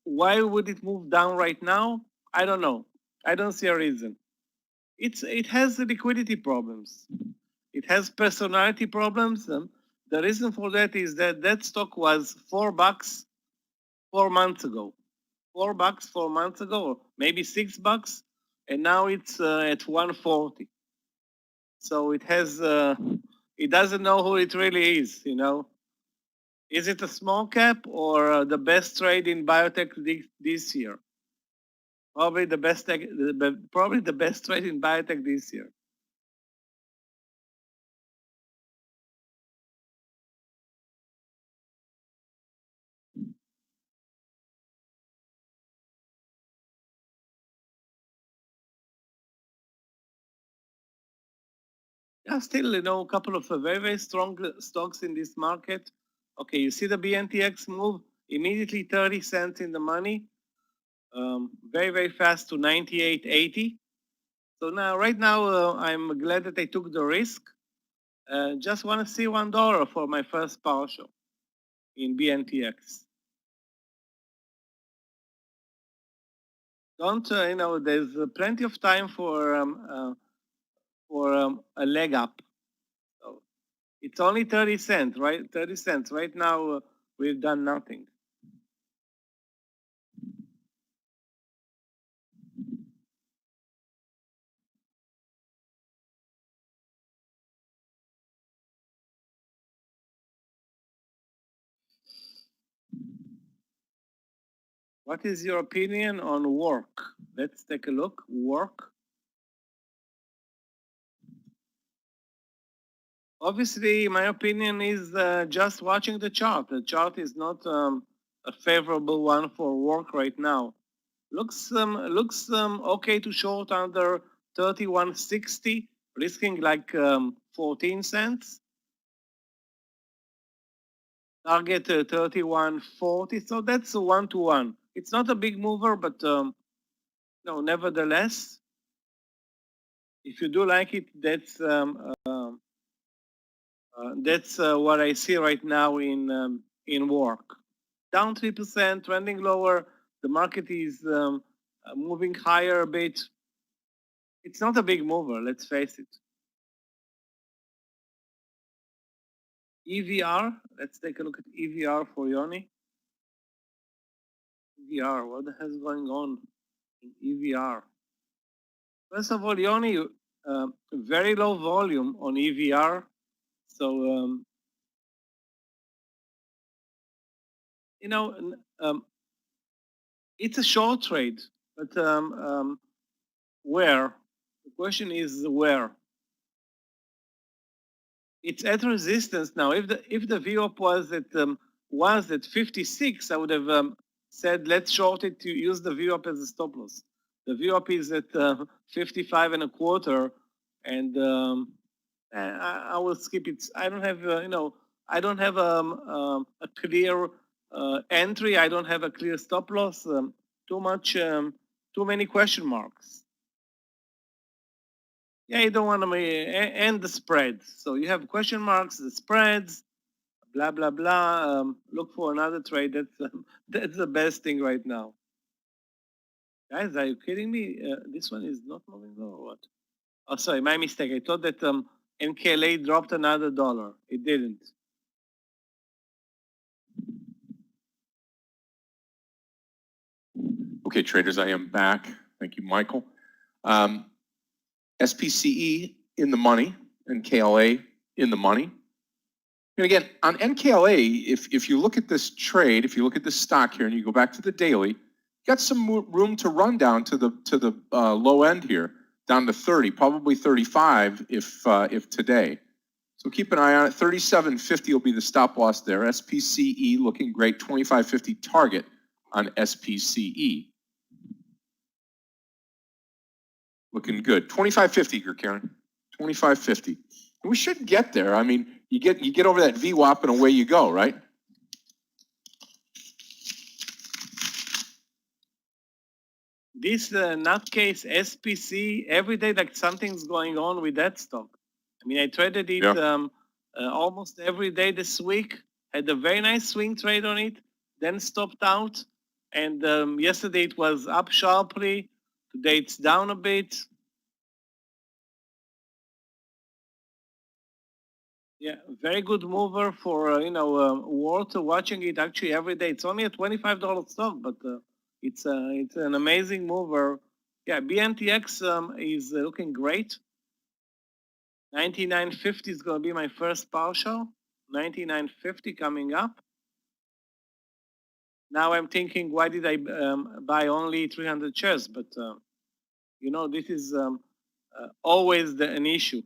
why would it move down right now? I don't know. I don't see a reason. It has liquidity problems. It has personality problems. The reason for that is that stock was $4 4 months ago. $4 4 months ago, or maybe $6, and now it's at 140. So it has, it doesn't know who it really is, Is it a small cap or the best trade in biotech this year? Probably the best trade in biotech this year. Yeah, still, a couple of very, very strong stocks in this market. Okay, you see the BNTX move, immediately 30 cents in the money, very, very fast to 98.80. So now, right now, I'm glad that I took the risk. Just want to see $1 for my first partial in BNTX. Don't, there's plenty of time for a leg up. So it's only 30 cents, right? 30 cents. Right now, we've done nothing. What is your opinion on work? Let's take a look. Work. Obviously, my opinion is just watching the chart. The chart is not a favorable one for work right now. Looks okay to short under 31.60, risking like 14 cents. Target 31.40, so that's a 1-to-1. It's not a big mover, but no, nevertheless, if you do like it, that's what I see right now in work. Down 3%, trending lower. The market is moving higher a bit. It's not a big mover, let's face it. EVR, let's take a look at EVR for Yoni. EVR, what the hell is going on in EVR? First of all, Yoni, very low volume on EVR. So, you know, it's a short trade, but where? The question is where? It's at resistance now. If the VWAP was at 56, I would have said let's short it to use the VWAP as a stop loss. The VWAP is at 55 and a quarter, and I will skip it. I don't have I don't have a clear entry. I don't have a clear stop loss. Too many question marks. Yeah, you don't want to and the spreads. So you have question marks, the spreads, blah blah blah. Look for another trade. That's the best thing right now. Guys, are you kidding me? This one is not moving low or what? Oh, sorry, my mistake. I thought that NKLA dropped another $1. It didn't. Okay, traders, I am back. Thank you, Michael. SPCE in the money, NKLA in the money. And again, on NKLA, if you look at this trade, if you look at this stock here and you go back to the daily, you got some room to run down to the low end here, down to 30, probably 35 if today. So keep an eye on it. 37.50 will be the stop loss there. SPCE looking great. 25.50 target on SPCE. Looking good. 25.50, Karen. 25.50. We should get there. I mean, you get over that VWAP and away you go, right? This nutcase SPC, every day like something's going on with that stock. I mean, I traded it almost every day this week. Had a very nice swing trade on it, then stopped out. And yesterday it was up sharply. Today it's down a bit. Yeah, very good mover for Walter watching it actually every day. It's only a $25 stock, but it's an amazing mover. Yeah, BNTX is looking great. 99.50 is going to be my first partial. 99.50 coming up. Now I'm thinking, why did I buy only 300 shares? But this is always an issue.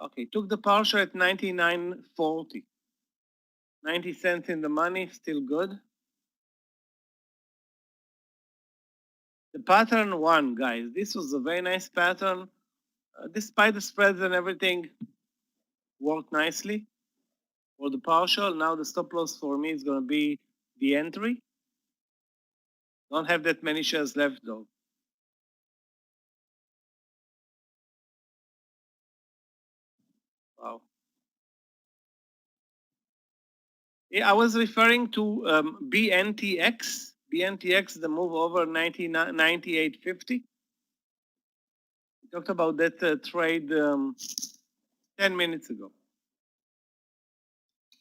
Okay, took the partial at 99.40. 90 cents in the money, still good. The pattern one, guys. This was a very nice pattern. Despite the spreads and everything, worked nicely for the partial. Now the stop loss for me is going to be the entry. Don't have that many shares left though. Wow. Yeah, I was referring to BNTX. BNTX, the move over 98.50. We talked about that trade 10 minutes ago.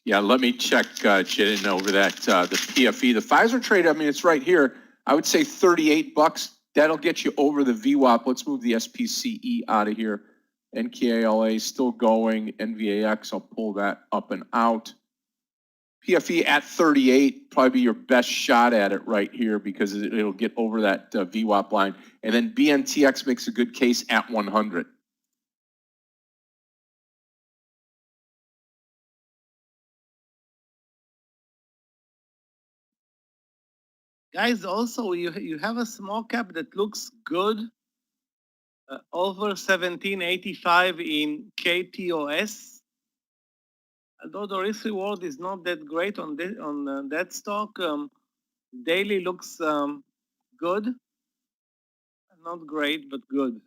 Yeah, let me check, Jiden, over that, the PFE. The Pfizer trade, I mean, it's right here. I would say $38 That'll get you over the VWAP. Let's move the SPCE out of here. NKALA still going. NVAX, I'll pull that up and out. PFE at 38, probably be your best shot at it right here because it'll get over that VWAP line. And then BNTX makes a good case at 100. Guys, also, you have a small cap that looks good, over 1785 in KTOS. Although the risk reward is not that great on that stock, daily looks good. Not great, but good.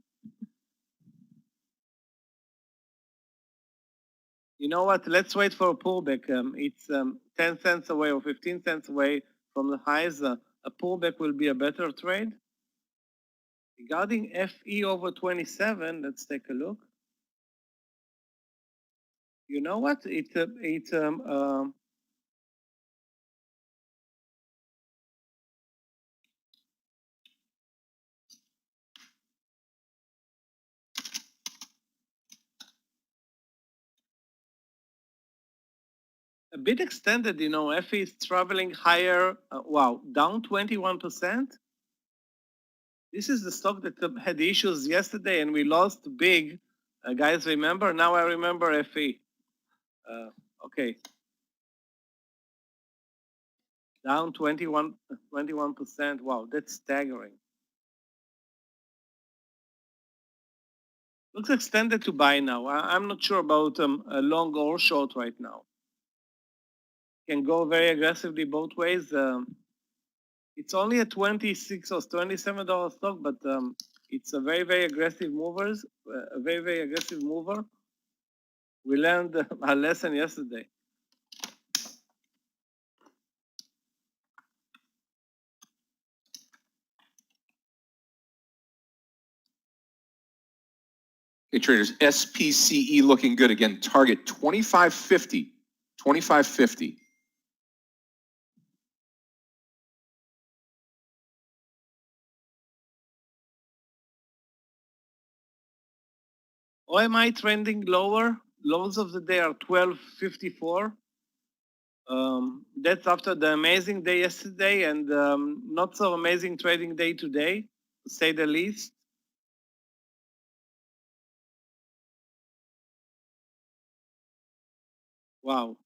You know what? Let's wait for a pullback. It's 10 cents away or 15 cents away from the highs. A pullback will be a better trade. Regarding FE over 27, let's take a look. You know what? A bit extended, you know, FE is traveling higher. Wow, down 21%. This is the stock that had issues yesterday and we lost big. Guys, remember? Now I remember FE. Okay. Down 21%. Wow, that's staggering. Looks extended to buy now. I'm not sure about a long or short right now. Can go very aggressively both ways. It's only a $26 or $27 stock, but it's a very, very aggressive movers. A very, very aggressive mover. We learned a lesson yesterday. Okay, traders, SPCE looking good again. Target 2550. 2550. OMI trending lower. Lows of the day are 1254. That's after the amazing day yesterday and not so amazing trading day today, to say the least. Wow.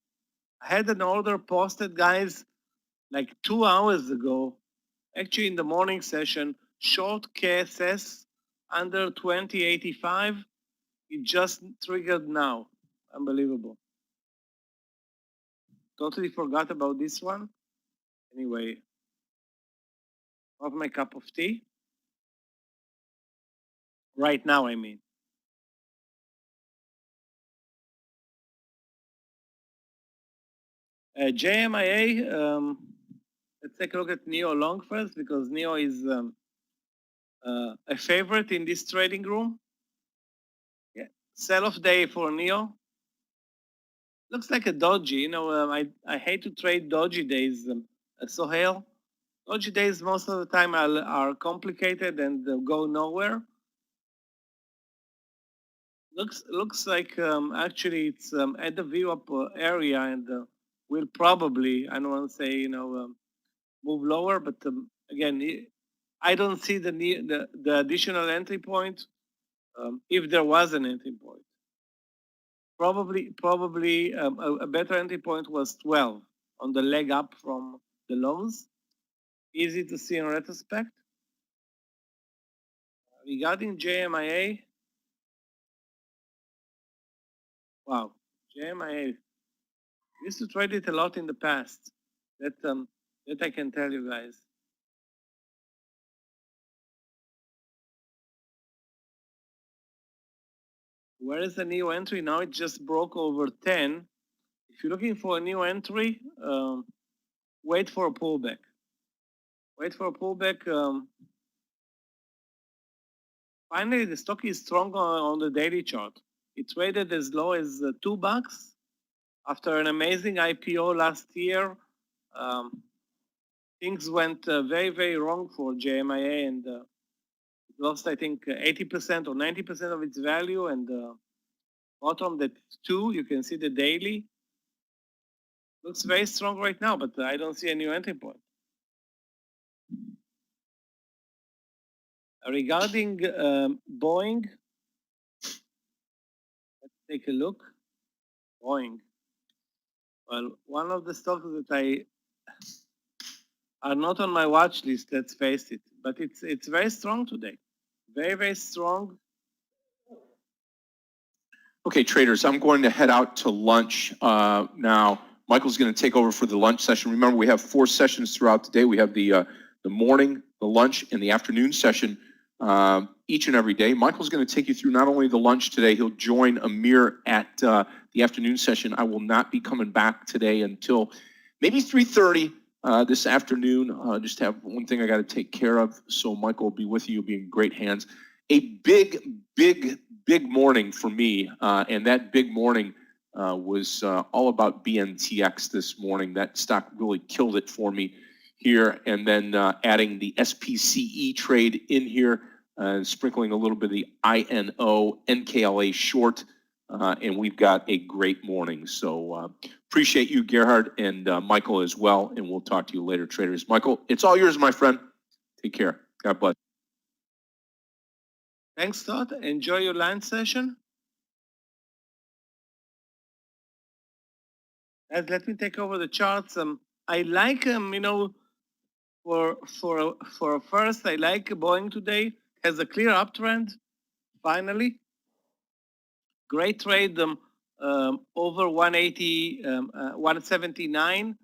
I had an order posted, guys, like 2 hours ago, actually in the morning session, short KSS under 2085. It just triggered now. Unbelievable. Totally forgot about this one. Anyway, not my cup of tea. Right now, I mean. JMIA, let's take a look at NEO long first because NEO is a favorite in this trading room. Yeah, sell-off day for NEO. Looks like a dodgy. You know, I hate to trade dodgy days, Sohail. Dodgy days most of the time are complicated and go nowhere. Looks like actually it's at the VWAP area and will probably, I don't want to say, you know, move lower, but again, I don't see the additional entry point if there was an entry point. Probably a better entry point was 12 on the leg up from the lows. Easy to see in retrospect. Regarding JMIA, wow, JMIA used to trade it a lot in the past. That I can tell you guys. Where is the new entry? Now it just broke over 10. If you're looking for a new entry, wait for a pullback. Wait for a pullback. Finally, the stock is strong on the daily chart. It traded as low as $2 after an amazing IPO last year. Things went very, very wrong for JMIA and lost, I think, 80% or 90% of its value, and bottom that 2, you can see the daily. Looks very strong right now, but I don't see a new entry point. Regarding Boeing, let's take a look. Boeing. Well, one of the stocks that are not on my watch list, let's face it, but it's very strong today. Very, very strong. Okay, traders, I'm going to head out to lunch now. Michael's going to take over for the lunch session. Remember, we have 4 sessions throughout the day. We have the morning, the lunch, and the afternoon session each and every day. Michael's going to take you through not only the lunch today, he'll join Meir at the afternoon session. I will not be coming back today until maybe 3:30 this afternoon. Just have one thing I got to take care of. So Michael will be with you. You'll be in great hands. A big morning for me, and that big morning was all about BNTX this morning. That stock really killed it for me here, and then adding the SPCE trade in here, sprinkling a little bit of the INO, NKLA short, and we've got a great morning. So appreciate you, Gerhard, and Michael as well, and we'll talk to you later, traders. Michael, it's all yours, my friend. Take care. God bless. Thanks, Todd. Enjoy your lunch session. Let me take over the charts. I like for first, I like Boeing today. Has a clear uptrend. Finally, great trade. Over 180, 179.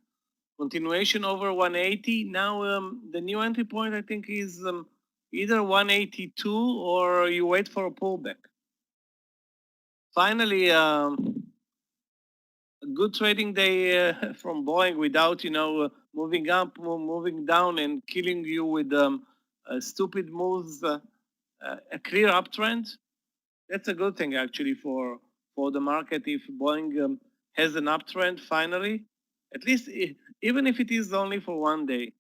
Continuation over 180. Now the new entry point, I think, is either 182 or you wait for a pullback. Finally, a good trading day from Boeing without, moving up, moving down, and killing you with stupid moves. A clear uptrend. That's a good thing actually for the market if Boeing has an uptrend finally. At least, even if it is only for one day.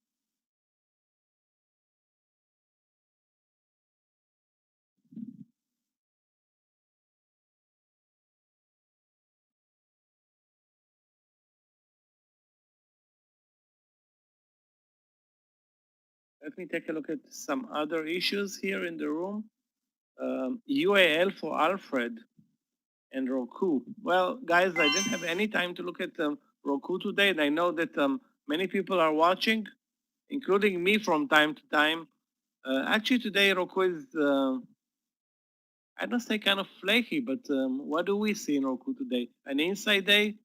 Let me take a look at some other issues here in the room. UAL for Alfred and Roku. Well, guys, I didn't have any time to look at Roku today, and I know that many people are watching, including me from time to time. Actually, today Roku is, I don't say kind of flaky, but what do we see in Roku today? An inside day?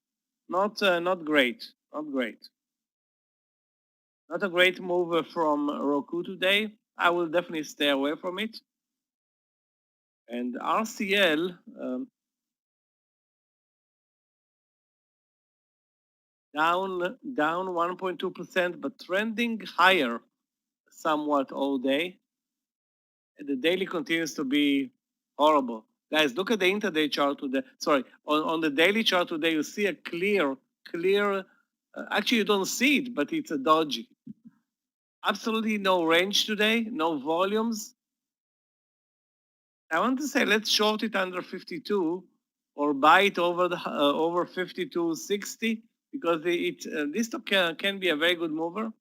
Not great. Not great. Not a great move from Roku today. I will definitely stay away from it. And RCL, down 1.2%, but trending higher somewhat all day. And the daily continues to be horrible. Guys, look at the intraday chart today. Sorry, on the daily chart today, you see a clear, actually you don't see it, but it's a dodgy. Absolutely no range today, no volumes. I want to say let's short it under 52 or buy it over the over 52.60 because this stock can be a very good mover.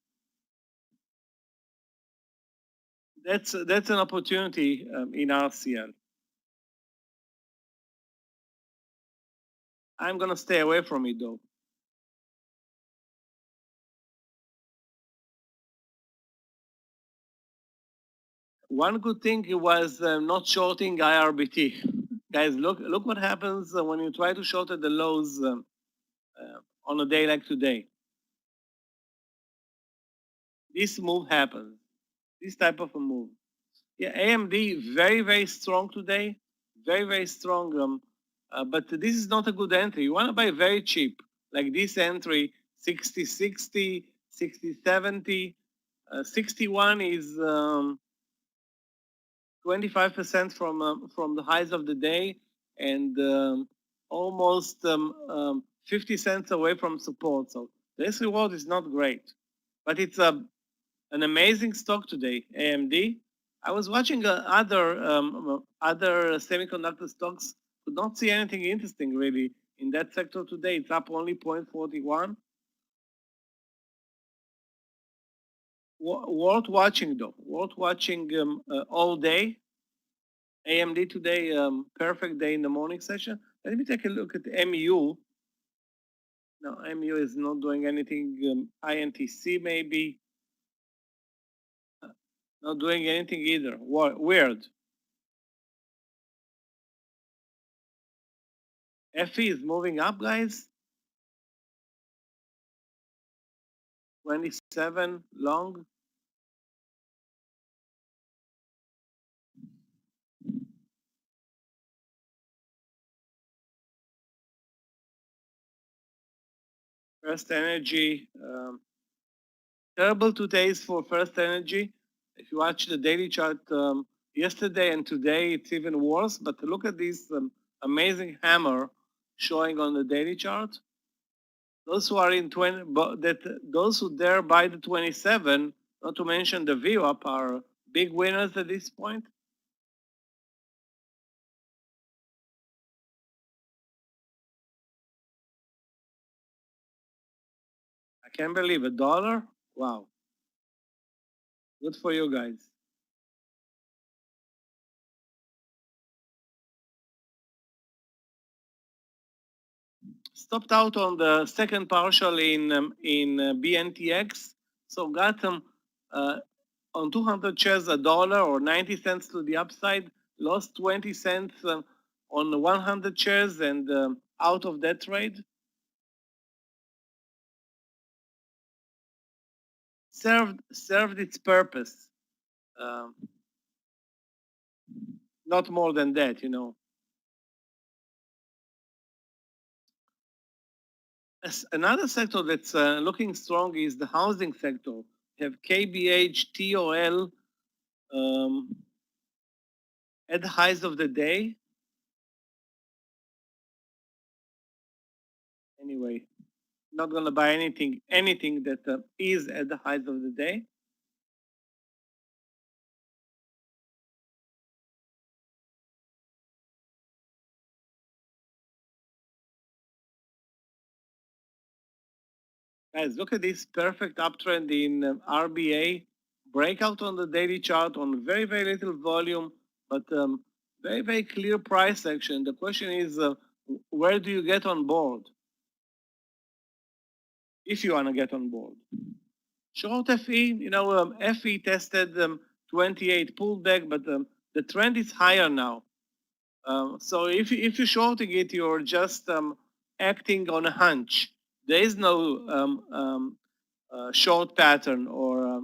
That's an opportunity in RCL. I'm gonna stay away from it though. One good thing was not shorting IRBT. Guys, look what happens when you try to short at the lows on a day like today. This move happens. This type of a move. Yeah, AMD very, very strong today. Very, very strong. But this is not a good entry. You want to buy very cheap, like this entry, 60.60, 60.70. 61 is 25% from the highs of the day and almost 50 cents away from support. So this reward is not great, but it's an amazing stock today, AMD. I was watching other semiconductor stocks. Could not see anything interesting really in that sector today. It's up only 0.41. Worth watching though. Worth watching all day. AMD today, perfect day in the morning session. Let me take a look at MU. No, MU is not doing anything. INTC maybe. Not doing anything either. Weird. FE is moving up, guys. 27 long. First Energy. Terrible 2 days for First Energy. If you watch the daily chart yesterday and today, it's even worse. But look at this amazing hammer showing on the daily chart. Those who are in 20, those who dare buy the 27, not to mention the VWAP, are big winners at this point. I can't believe $1. Wow. Good for you guys. Stopped out on the second partial in BNTX. So got them on 200 shares $1 or 90 cents to the upside. Lost 20 cents on 100 shares and out of that trade. Served its purpose. Not more than that, you know. Another sector that's looking strong is the housing sector. We have KBH, TOL at the highs of the day. Anyway, not going to buy anything that is at the highs of the day. Guys, look at this perfect uptrend in RBA. Breakout on the daily chart on very, very little volume, but very, very clear price action. The question is, where do you get on board? If you want to get on board. Short FE, you know, FE tested 28 pullback, but the trend is higher now. So if you're shorting it, you're just acting on a hunch. There is no short pattern or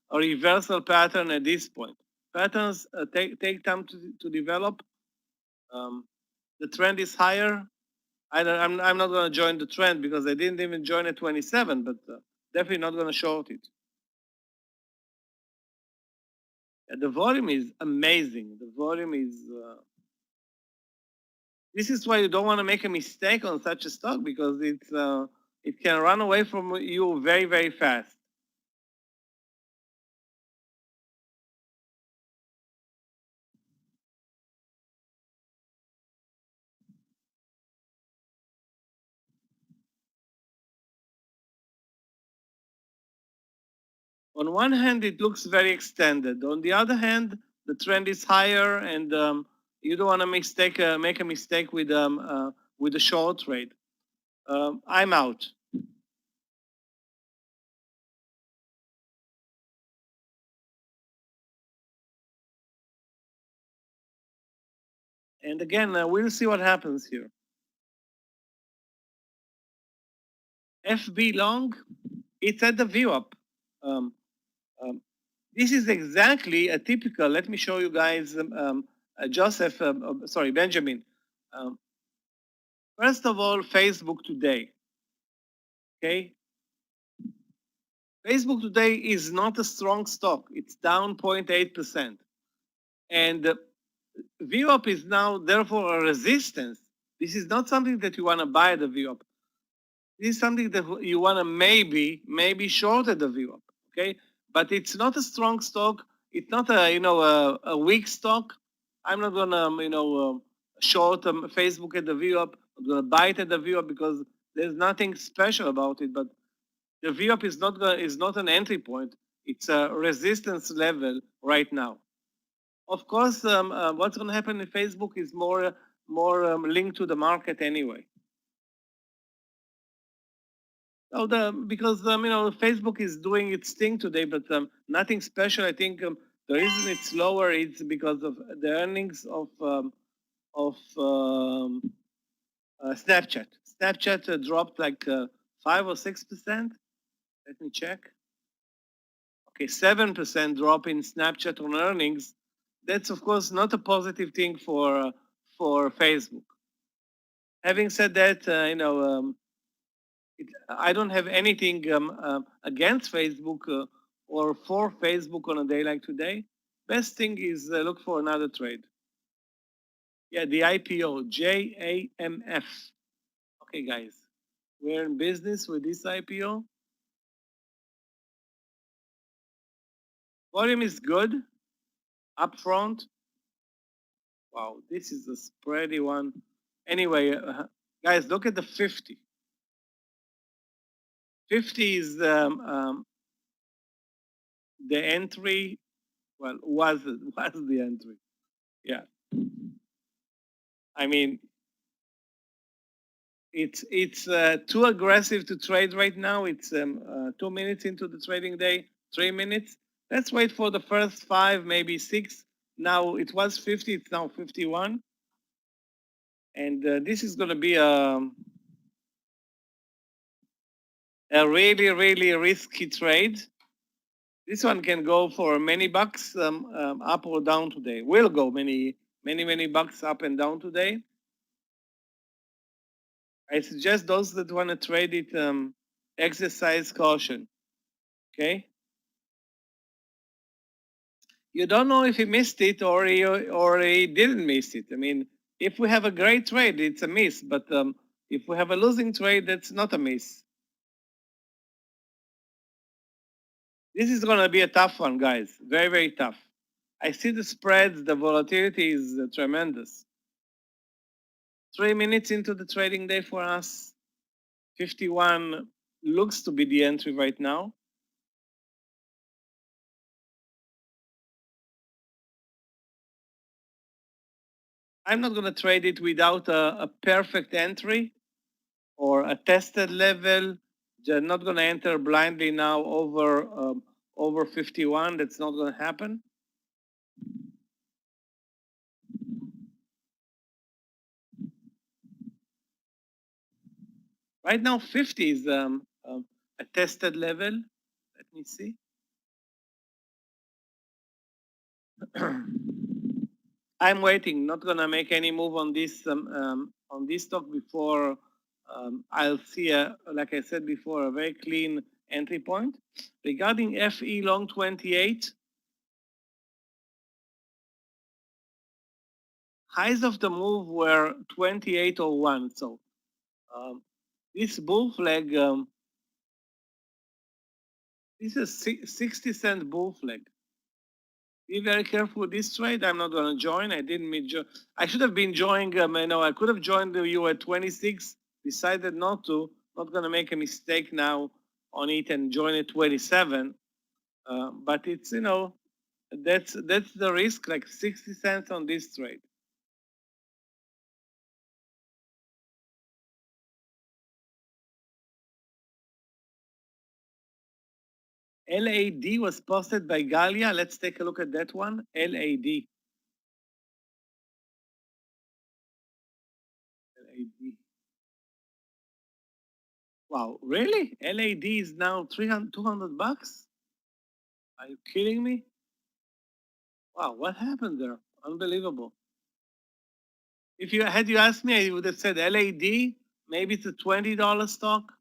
a reversal pattern at this point. Patterns take time to develop. The trend is higher. I'm not going to join the trend because I didn't even join at 27, but definitely not going to short it. The volume is amazing. The volume is. This is why you don't want to make a mistake on such a stock because it can run away from you very, very fast. On one hand, it looks very extended. On the other hand, the trend is higher, and you don't want to make a mistake with a short trade. I'm out. And again, we'll see what happens here. FB long, it's at the VWAP. This is exactly a typical, let me show you guys, Benjamin. First of all, Facebook today, okay? Facebook today is not a strong stock. It's down 0.8%. And VWAP is now therefore a resistance. This is not something that you want to buy at the VWAP. This is something that you want to maybe short at the VWAP, okay? But it's not a strong stock. it's not a weak stock. I'm not gonna short Facebook at the VWAP. I'm gonna buy it at the VWAP because there's nothing special about it. But the VWAP is not an entry point. It's a resistance level right now. Of course, what's going to happen in Facebook is more linked to the market anyway. So because Facebook is doing its thing today, but nothing special. I think the reason it's lower is because of the earnings of Snapchat. Snapchat dropped like 5 or 6%. Let me check. Okay, 7% drop in Snapchat on earnings. That's of course not a positive thing for Facebook. Having said that, I don't have anything against Facebook or for Facebook on a day like today. Best thing is look for another trade. Yeah, the IPO, JAMF. Okay, guys, we're in business with this IPO. Volume is good, upfront. Wow, this is a spready one. Anyway, guys, look at the 50. 50 is the entry. Well, was the entry? Yeah. I mean, it's too aggressive to trade right now. It's 2 minutes into the trading day, 3 minutes. Let's wait for the first 5, maybe 6. Now it was 50. It's now 51. And this is going to be a really, really risky trade. This one can go for many bucks up or down today. Will go many bucks up and down today. I suggest those that want to trade it exercise caution. Okay. You don't know if he missed it or he didn't miss it. I mean, if we have a great trade, it's a miss. But if we have a losing trade, that's not a miss. This is going to be a tough one, guys. Very, very tough. I see the spreads. The volatility is tremendous. 3 minutes into the trading day for us. 51 looks to be the entry right now. I'm not going to trade it without a perfect entry or a tested level. They're not going to enter blindly now over 51. That's not going to happen. Right now, 50 is a tested level. Let me see. I'm waiting. Not going to make any move on this stock before I'll see like I said before, a very clean entry point. Regarding FE long 28, highs of the move were 28.01. So this bull flag, this is a 60-cent bull flag. Be very careful with this trade. I'm not going to join. I didn't mean I should have been joining. I could have joined you at 26. Decided not to. Not going to make a mistake now on it and join at 27. But it's that's the risk. Like 60 cents on this trade. LAD was posted by Galia. Let's take a look at that one. LAD. LAD. Wow, really? LAD is now 200 bucks? Are you kidding me? Wow, what happened there? Unbelievable. If you asked me, I would have said LAD. Maybe it's a $20 stock.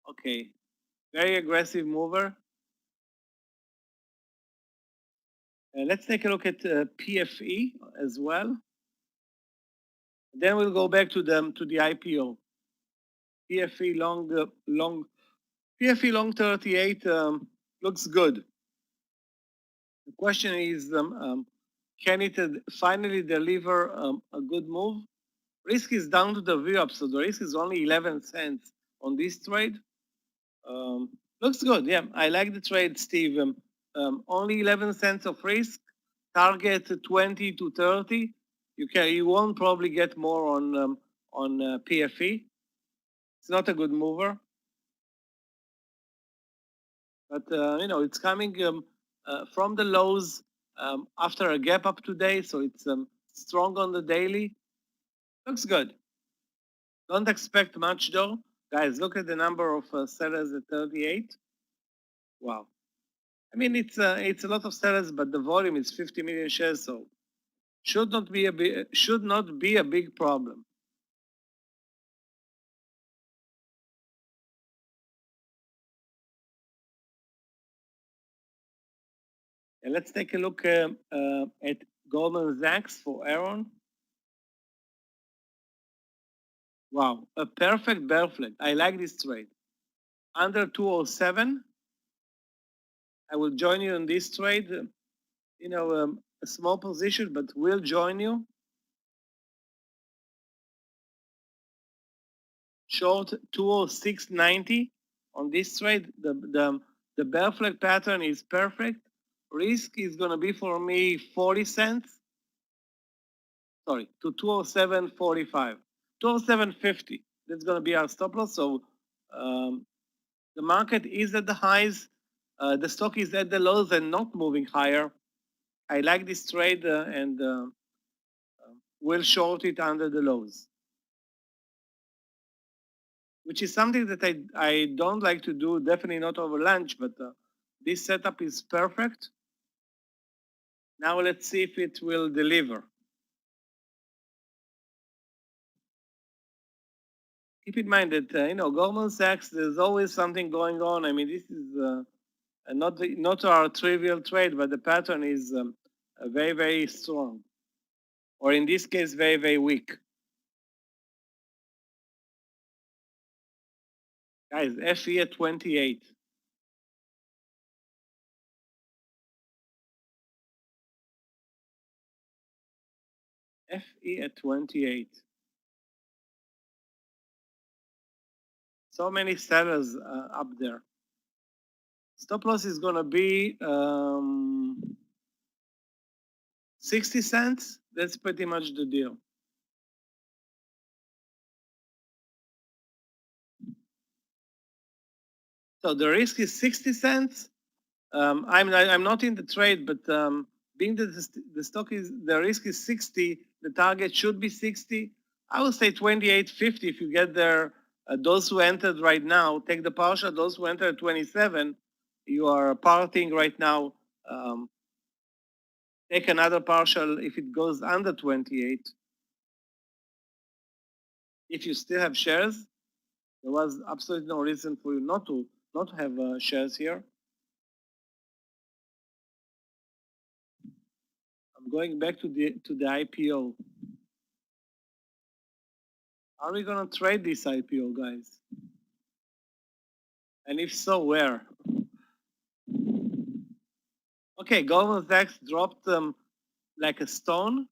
Okay, very aggressive mover. Let's take a look at PFE as well. Then we'll go back to the IPO. PFE long PFE long 38 looks good. The question is, can it finally deliver a good move? Risk is down to the VWAP, so the risk is only 11 cents on this trade. Looks good, yeah. I like the trade, Steve. Only 11 cents of risk, target 20 to 30. You won't probably get more on PFE. It's not a good mover, but it's coming from the lows after a gap up today, so it's strong on the daily. Looks good. Don't expect much though. Guys, look at the number of sellers at 38. Wow. I mean, it's a lot of sellers, but the volume is 50 million shares, so should not be a big problem. And let's take a look at Goldman Sachs for Aaron. Wow, a perfect bear flag. I like this trade. Under 207, I will join you in this trade. A small position, but we'll join you. Short 206.90 on this trade. The bear flag pattern is perfect. Risk is going to be for me 40 cents. Sorry, to 207.45. 207.50. That's going to be our stop loss. So the market is at the highs. The stock is at the lows and not moving higher. I like this trade and will short it under the lows, which is something that I don't like to do, definitely not over lunch, but this setup is perfect. Now let's see if it will deliver. Keep in mind that, Goldman Sachs, there's always something going on. I mean, this is not our trivial trade, but the pattern is very, very strong. Or in this case, very, very weak. Guys, FE at 28. FE at 28. So many sellers up there. Stop loss is going to be 60 cents. That's pretty much the deal. So the risk is 60 cents. I'm not in the trade, but being that the stock is, the risk is 60, the target should be 60. I would say 28.50 if you get there. Those who entered right now, take the partial. Those who entered at 27, you are parting right now. Take another partial if it goes under 28. If you still have shares, there was absolutely no reason for you not to have shares here. I'm going back to the IPO. Are we gonna trade this IPO, guys? And if so, where? Okay, Goldman Sachs dropped them like a stone.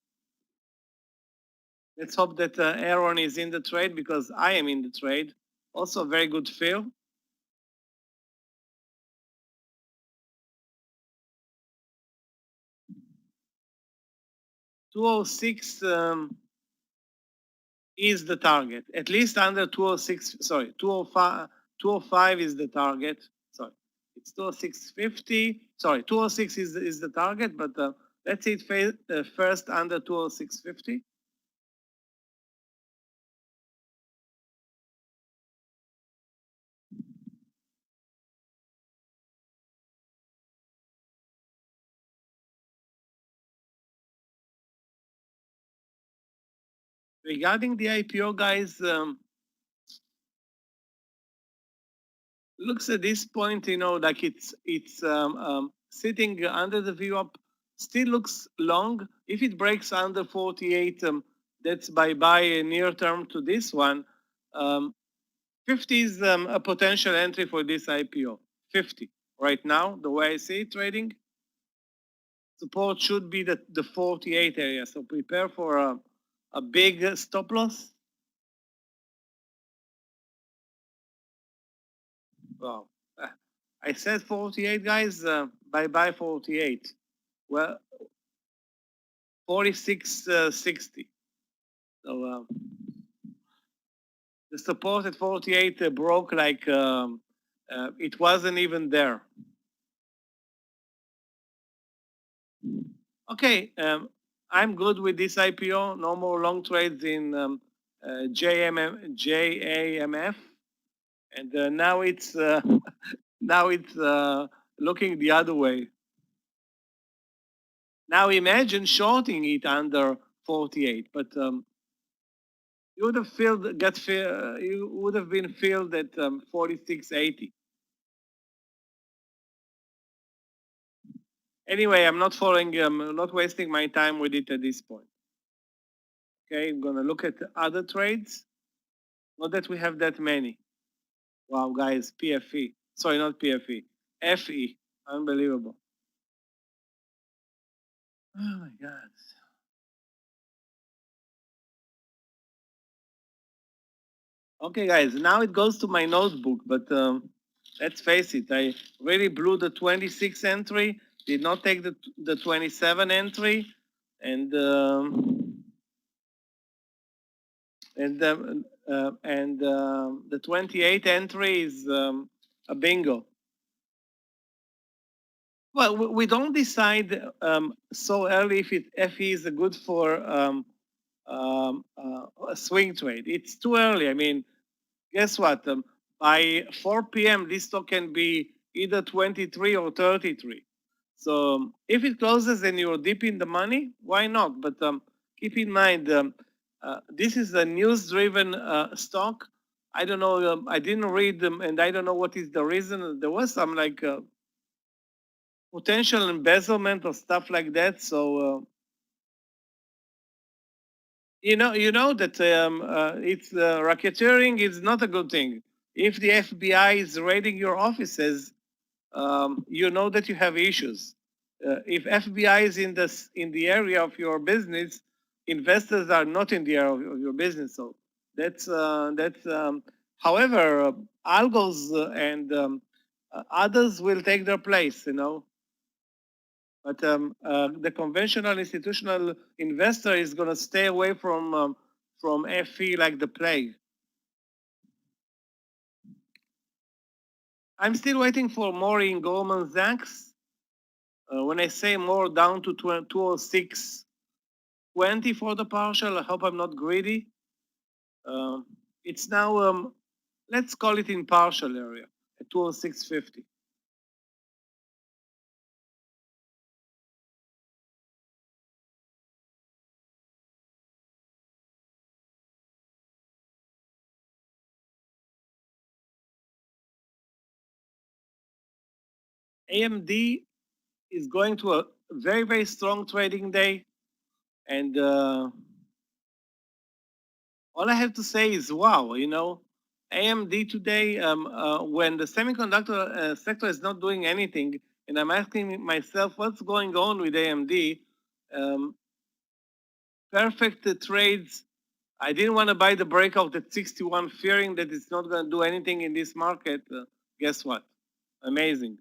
Let's hope that Aaron is in the trade because I am in the trade. Also, a very good feel. $206 is the target. At least under 206. Sorry, 205. 205 is the target. Sorry, it's 206.50. Sorry, 206 is the target, but let's see it first under 206.50. Regarding the IPO, guys, looks at this point, like it's sitting under the VWAP, still looks long. If it breaks under 48, that's bye-bye near term to this one. 50 is a potential entry for this IPO. 50 right now, the way I see it trading. support should be the 48 area. So prepare for a big stop loss. Wow. I said 48, guys. Bye-bye 48. Well, 46.60. So the support at 48 broke like it wasn't even there. Okay, I'm good with this IPO. No more long trades in JAMF, and now it's looking the other way. Now imagine shorting it under 48, but you would have you would have been filled at 46.80. Anyway, I'm not following. I'm not wasting my time with it at this point. Okay, I'm gonna look at other trades. Not that we have that many. Wow, guys, PFE. Sorry, not PFE. FE. Unbelievable. Oh my God. Okay, guys, now it goes to my notebook, but let's face it, I really blew the 26 entry, did not take the 27 entry, and the 28 entry is a bingo. Well, we don't decide so early if FE is good for a swing trade. It's too early. I mean, guess what? By 4 p.m., this stock can be either 23 or 33. So if it closes and you're deep in the money, why not? But keep in mind, this is a news-driven stock. I don't know. I didn't read them, and I don't know what is the reason. There was some like potential embezzlement or stuff like that. So you know that it's racketeering is not a good thing. If the FBI is raiding your offices, you know that you have issues. If FBI is in the area of your business, investors are not in the area of your business. So that's. However, algos and others will take their place. You know. But the conventional institutional investor is going to stay away from FE like the plague. I'm still waiting for more in Goldman Sachs. When I say more, down to 206.20 for the partial. I hope I'm not greedy. It's now, let's call it in partial area at 206.50. AMD is going to a very, very strong trading day. And all I have to say is, wow, you know, AMD today, when the semiconductor sector is not doing anything, and I'm asking myself, what's going on with AMD? Perfect trades. I didn't want to buy the breakout at 61, fearing that it's not going to do anything in this market. Guess what? Amazing.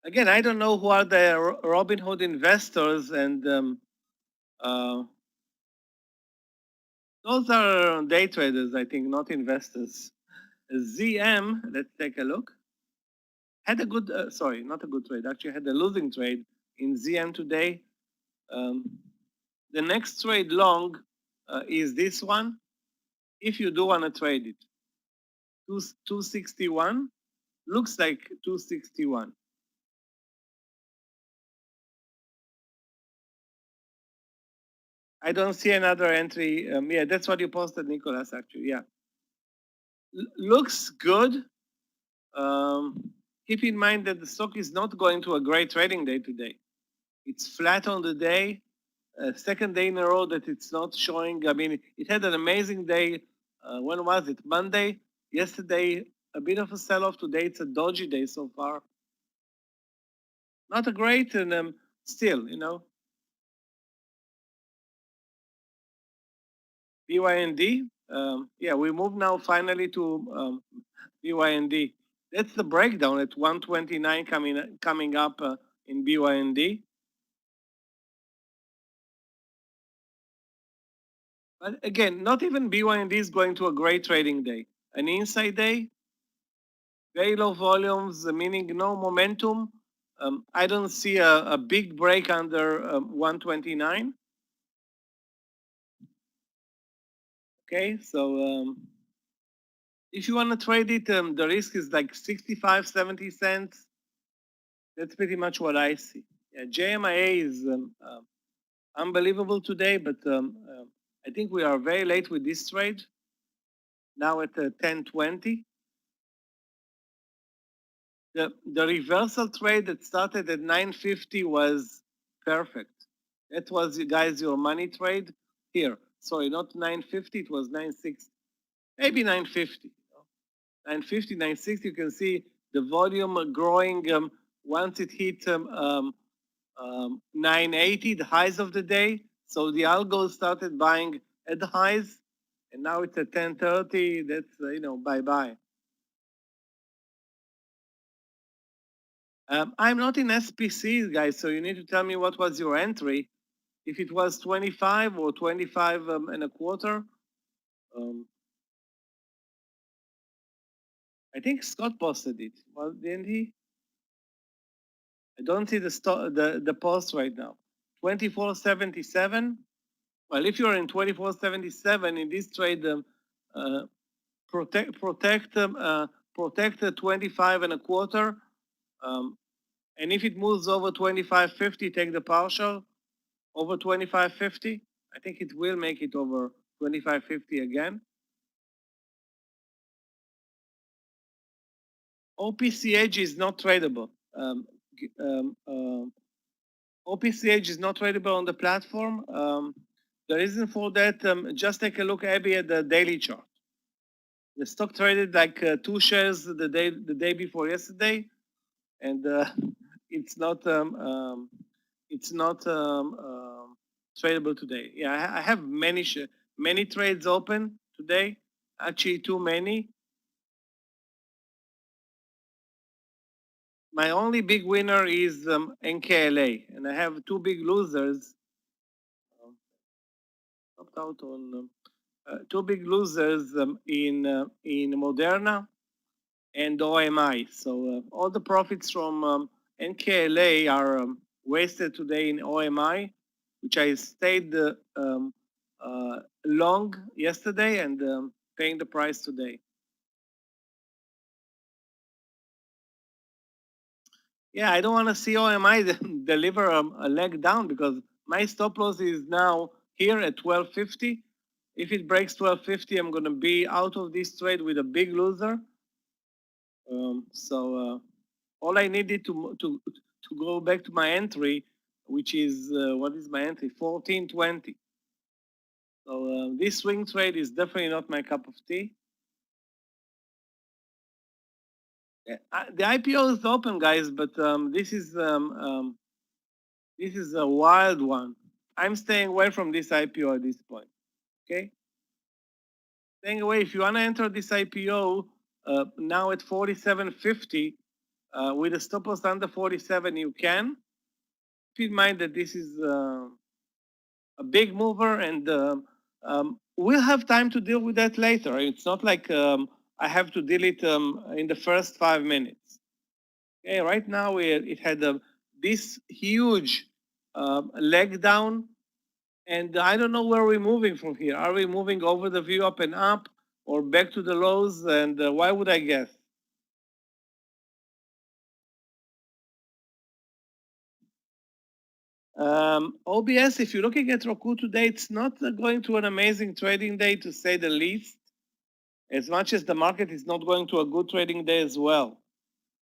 Again, I don't know who are the Robinhood investors, and those are day traders, I think, not investors. ZM, let's take a look. Had a good, sorry, not a good trade. Actually, had a losing trade in ZM today. The next trade long is this one. If you do want to trade it, 261 looks like 261. I don't see another entry. Yeah, that's what you posted, Nicholas. Actually, yeah, looks good. keep in mind that the stock is not going to a great trading day today. It's flat on the day. Second day in a row that it's not showing. I mean, it had an amazing day. When was it? Monday. Yesterday, a bit of a sell-off. Today, it's a dodgy day so far. Not a great, and still, you know. BYND. Yeah, we move now finally to BYND. That's the breakdown at 129 coming up in BYND. But again, not even BYND is going to a great trading day. An inside day, very low volumes, meaning no momentum. I don't see a big break under 129. Okay, so if you want to trade it, the risk is like 65, 70 cents. That's pretty much what I see. Yeah, JMIA is unbelievable today, but I think we are very late with this trade. Now at 10:20. The reversal trade that started at 950 was perfect. That was, you guys, your money trade here. Sorry, not 950, it was 960. Maybe 950. 950, 960, you can see the volume growing once it hit 980, the highs of the day. So the algo started buying at the highs, and now it's at 1030. That's, bye-bye. I'm not in SPC, guys, so you need to tell me what was your entry. If it was 25 or 25 and a quarter. I think Scott posted it. Well, didn't he? I don't see the post right now. 2477. Well, if you're in 2477 in this trade, protect the 25 and a quarter. And if it moves over 2550, take the partial. Over 2550, I think it will make it over 2550 again. OPCH is not tradable. OPCH is not tradable on the platform. The reason for that, just take a look, Abby, at the daily chart. The stock traded like 2 shares the day before yesterday, and it's not tradable today. Yeah, I have many trades open today. Actually, too many. My only big winner is NKLA, and I have 2 big losers. Stopped out on 2 big losers in Moderna and OMI. So all the profits from NKLA are wasted today in OMI, which I stayed long yesterday and paying the price today. Yeah, I don't want to see OMI deliver a leg down because my stop loss is now here at 1250. If it breaks 1250, I'm going to be out of this trade with a big loser. So all I needed to go back to my entry, which is what is my entry? 1420. So this swing trade is definitely not my cup of tea. The IPO is open, guys, but this is a wild one. I'm staying away from this IPO at this point. Okay, staying away. If you want to enter this IPO now at 47.50 with a stop loss under 47, you can. Keep in mind that this is a big mover, and we'll have time to deal with that later. It's not like I have to deal it in the first 5 minutes. Okay, right now it had this huge leg down, and I don't know where we're moving from here. Are we moving over the view up and up, or back to the lows? And why would I guess? OBS, if you're looking at Roku today, it's not going to an amazing trading day, to say the least, as much as the market is not going to a good trading day as well.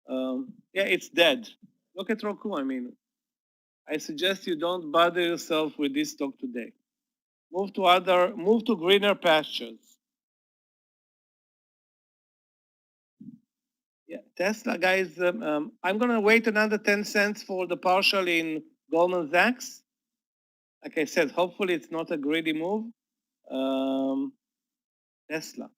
Yeah, it's dead. Look at Roku. I mean, I suggest you don't bother yourself with this stock today. Move to greener pastures. Yeah, Tesla, guys. I'm gonna wait another 10 cents for the partial in Goldman Sachs. Like I said, hopefully it's not a greedy move. Tesla.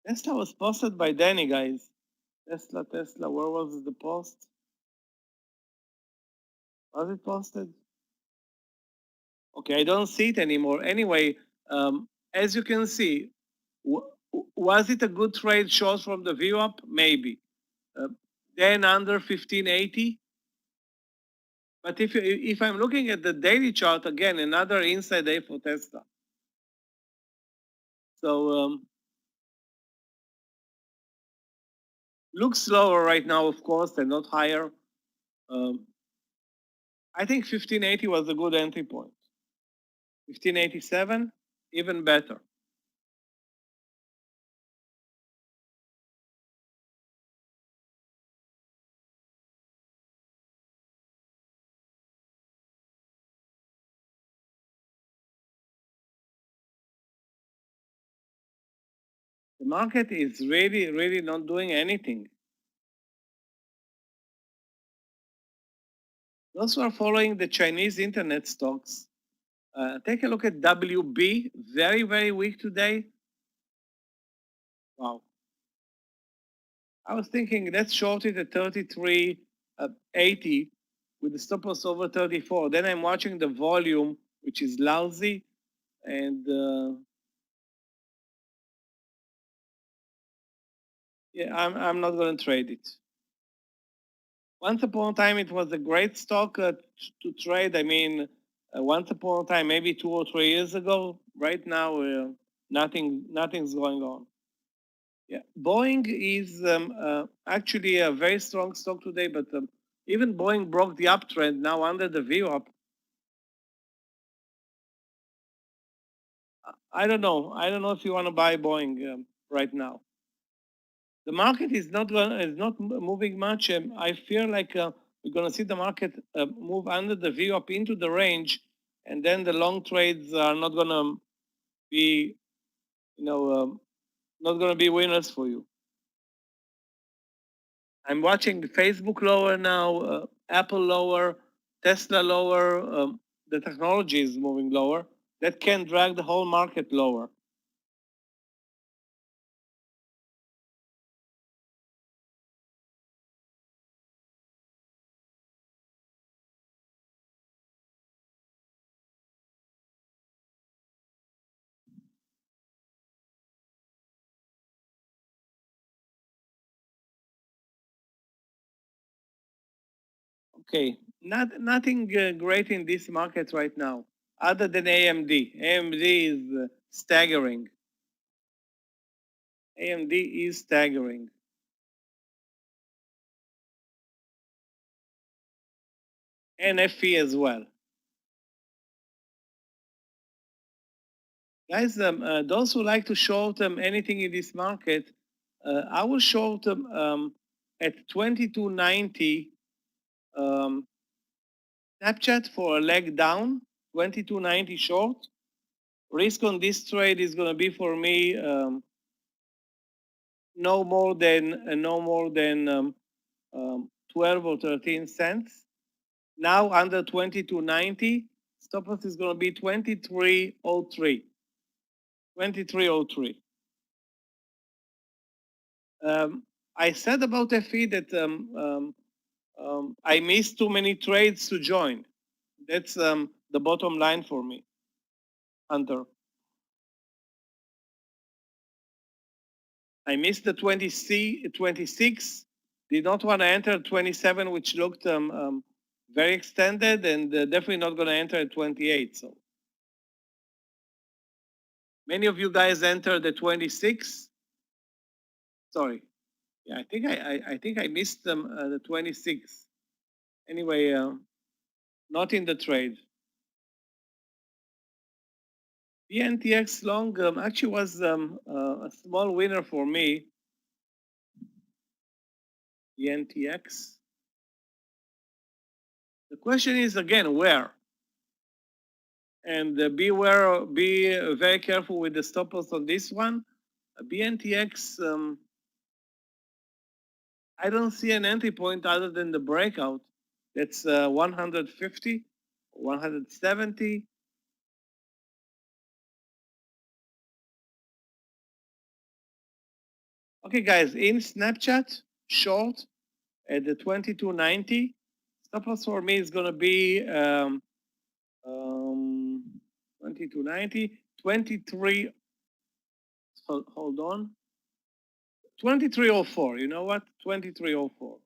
Tesla was posted by Danny, guys. Tesla, where was the post? Was it posted? Okay, I don't see it anymore. Anyway, as you can see, was it a good trade short from the view up? Maybe. Then under 1580. But if I'm looking at the daily chart, again, another inside day for Tesla. So looks lower right now, of course, and not higher. I think 1580 was a good entry point. 1587, even better. The market is really, really not doing anything. Those who are following the Chinese internet stocks, take a look at WB, very, very weak today. Wow. I was thinking let's short it at 33.80 with the stop loss over 34. Then I'm watching the volume, which is lousy, and yeah, I'm not going to trade it. Once upon a time, it was a great stock to trade. I mean, once upon a time, maybe 2 or 3 years ago. Right now, nothing's going on. Yeah, Boeing is actually a very strong stock today, but even Boeing broke the uptrend now under the view up. I don't know. I don't know if you want to buy Boeing right now. The market is not moving much. I feel like we're going to see the market move under the view up into the range, and then the long trades are not going to be, not going to be winners for you. I'm watching Facebook lower now, Apple lower, Tesla lower. The technology is moving lower. That can drag the whole market lower. Okay, nothing great in this market right now, other than AMD. AMD is staggering. AMD is staggering. And FE as well. Guys, those who like to short anything in this market, I will short them at 2290 Snapchat for a leg down, 2290 short. Risk on this trade is going to be for me no more than 12 or 13 cents. Now under 2290, stop loss is going to be 2303. 2303. I said about FE that I missed too many trades to join. That's the bottom line for me, Hunter. I missed the 26, did not want to enter 27, which looked very extended, and definitely not going to enter at 28. So many of you guys entered the 26. Sorry, yeah, I think I missed them the 26. Anyway, not in the trade. BNTX long actually was a small winner for me. BNTX. The question is again where, and be very careful with the stop loss on this one. BNTX. I don't see an entry point other than the breakout. That's 150, 170. Okay, guys, in Snapchat, short at the 2290. Stop loss for me is going to be 2290, 23. Hold on. 2304. You know what? 2304.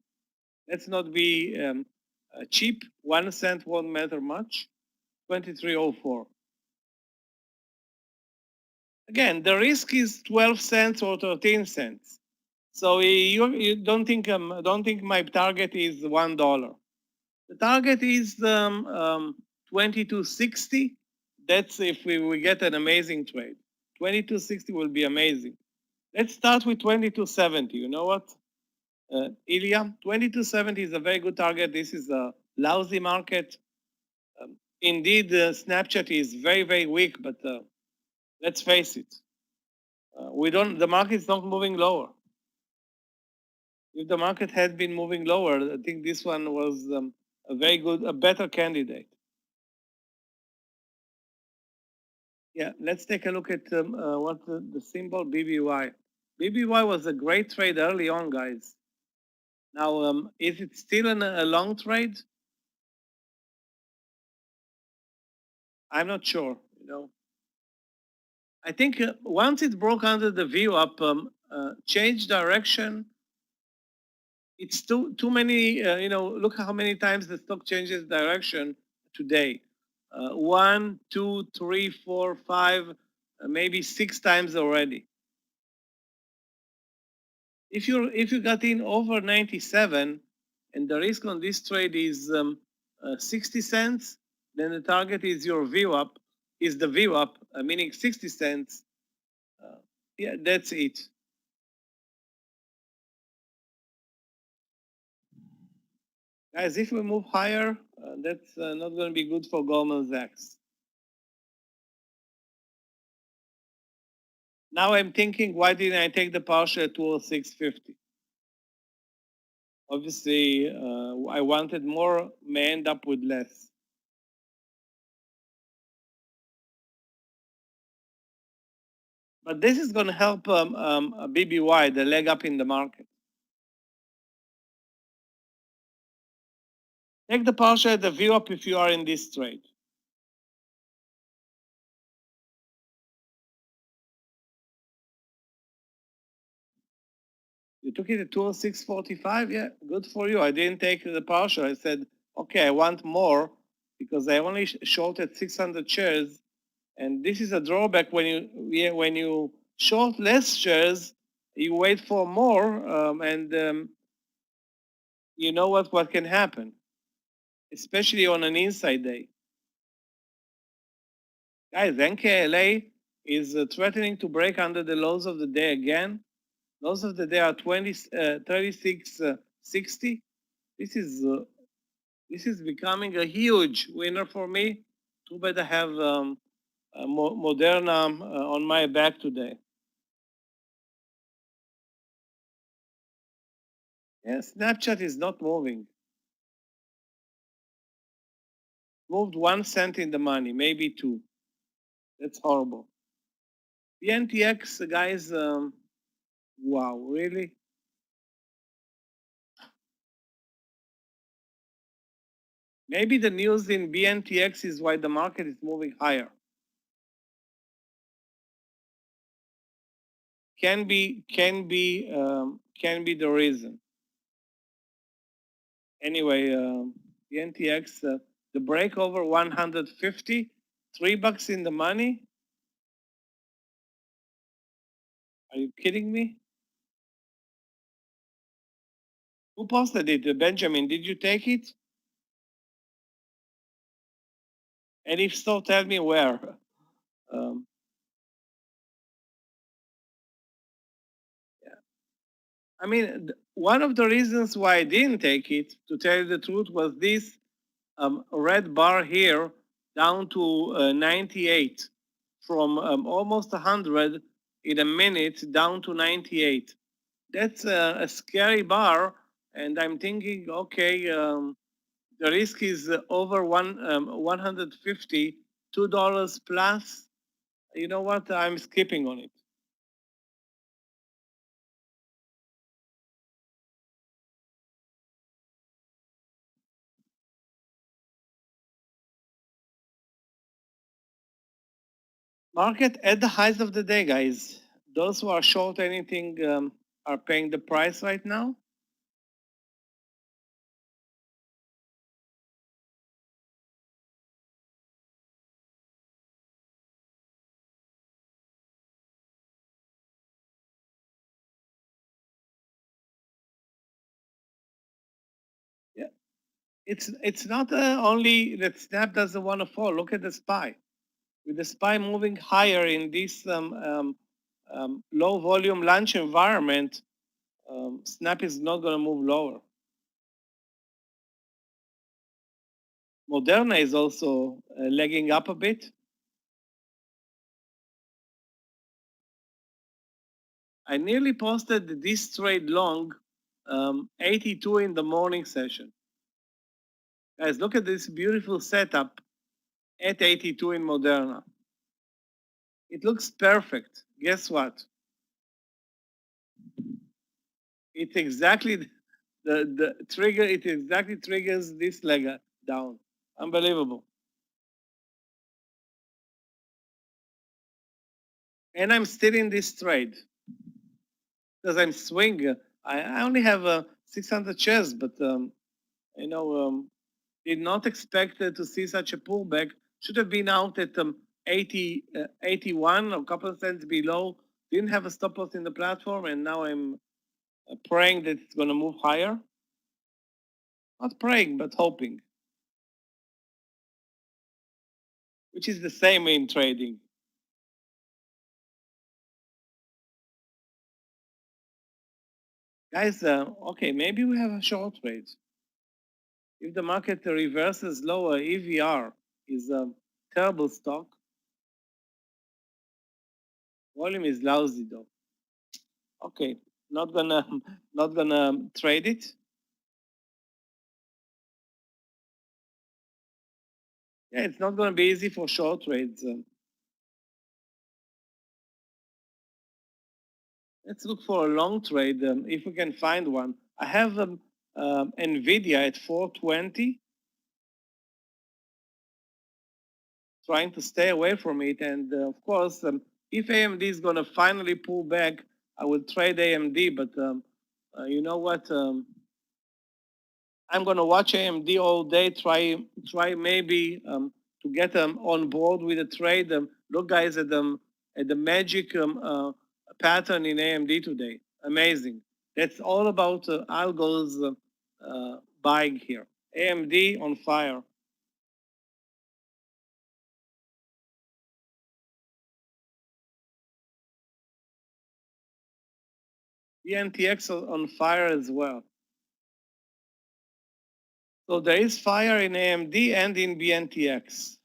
Let's not be cheap. 1 cent won't matter much. 2304. Again, the risk is 12 cents or 13 cents. So you don't think my target is $1. The target is 2260. That's if we get an amazing trade. 2260 will be amazing. Let's start with 2270. You know what, Ilya? 2270 is a very good target. This is a lousy market. Indeed, Snapchat is very, very weak, but let's face it. The market is not moving lower. If the market had been moving lower, I think this one was a better candidate. Yeah, let's take a look at what the symbol BBY. BBY was a great trade early on, guys. Now, is it still a long trade? I'm not sure. You know, I think once it broke under the view up, change direction. It's too many. You know, look how many times the stock changes direction today. 1, 2, 3, 4, 5, maybe 6 times already. If you got in over 97 and the risk on this trade is 60 cents, then the target is your view up, meaning 60 cents. Yeah, that's it. Guys, if we move higher, that's not going to be good for Goldman Sachs. Now I'm thinking, why didn't I take the partial at 206.50? Obviously, I wanted more, may end up with less. But this is going to help BBY, the leg up in the market. Take the partial at the view up if you are in this trade. You took it at 206.45? Yeah, good for you. I didn't take the partial. I said, okay, I want more because I only shorted 600 shares. And this is a drawback when you short less shares, you wait for more, and you know what can happen, especially on an inside day. Guys, NKLA is threatening to break under the lows of the day again. Lows of the day are 36.60. This is becoming a huge winner for me. Too bad I have Moderna on my back today. Yeah, Snapchat is not moving. Moved 1 cent in the money, maybe 2. That's horrible. BNTX, guys, wow, really? Maybe the news in BNTX is why the market is moving higher. Can be the reason. Anyway, BNTX, the break over 150, $3 in the money. Are you kidding me? Who posted it? Benjamin, did you take it? And if so, tell me where. I mean, one of the reasons why I didn't take it, to tell you the truth, was this red bar here down to 98, from almost 100 in a minute down to 98. That's a scary bar, and I'm thinking, okay, the risk is over 150, $2 plus. You know what? I'm skipping on it. Market at the highs of the day, guys. Those who are short anything are paying the price right now. Yeah, it's not only that Snap doesn't want to fall. Look at the SPY. With the SPY moving higher in this low volume launch environment, Snap is not going to move lower. Moderna is also lagging up a bit. I nearly posted this trade long, 82 in the morning session. Guys, look at this beautiful setup at 82 in Moderna. It looks perfect. Guess what? It exactly the trigger. It exactly triggers this leg down. Unbelievable. And I'm still in this trade because I'm swing. I only have 600 shares, but you know, did not expect to see such a pullback. Should have been out at 81, a couple of cents below. Didn't have a stop loss in the platform, and now I'm praying that it's going to move higher. Not praying, but hoping, which is the same in trading. Guys, okay, maybe we have a short trade. If the market reverses lower, EVR is a terrible stock. Volume is lousy though. Okay, not gonna trade it. Yeah, it's not gonna be easy for short trades. Let's look for a long trade if we can find one. I have NVIDIA at 420. Trying to stay away from it. And of course, if AMD is going to finally pull back, I will trade AMD. But you know what? I'm going to watch AMD all day. Try maybe to get them on board with the trade. Look, guys, at the magic pattern in AMD today. Amazing. That's all about algos buying here. AMD on fire. BNTX on fire as well. So there is fire in AMD and in BNTX.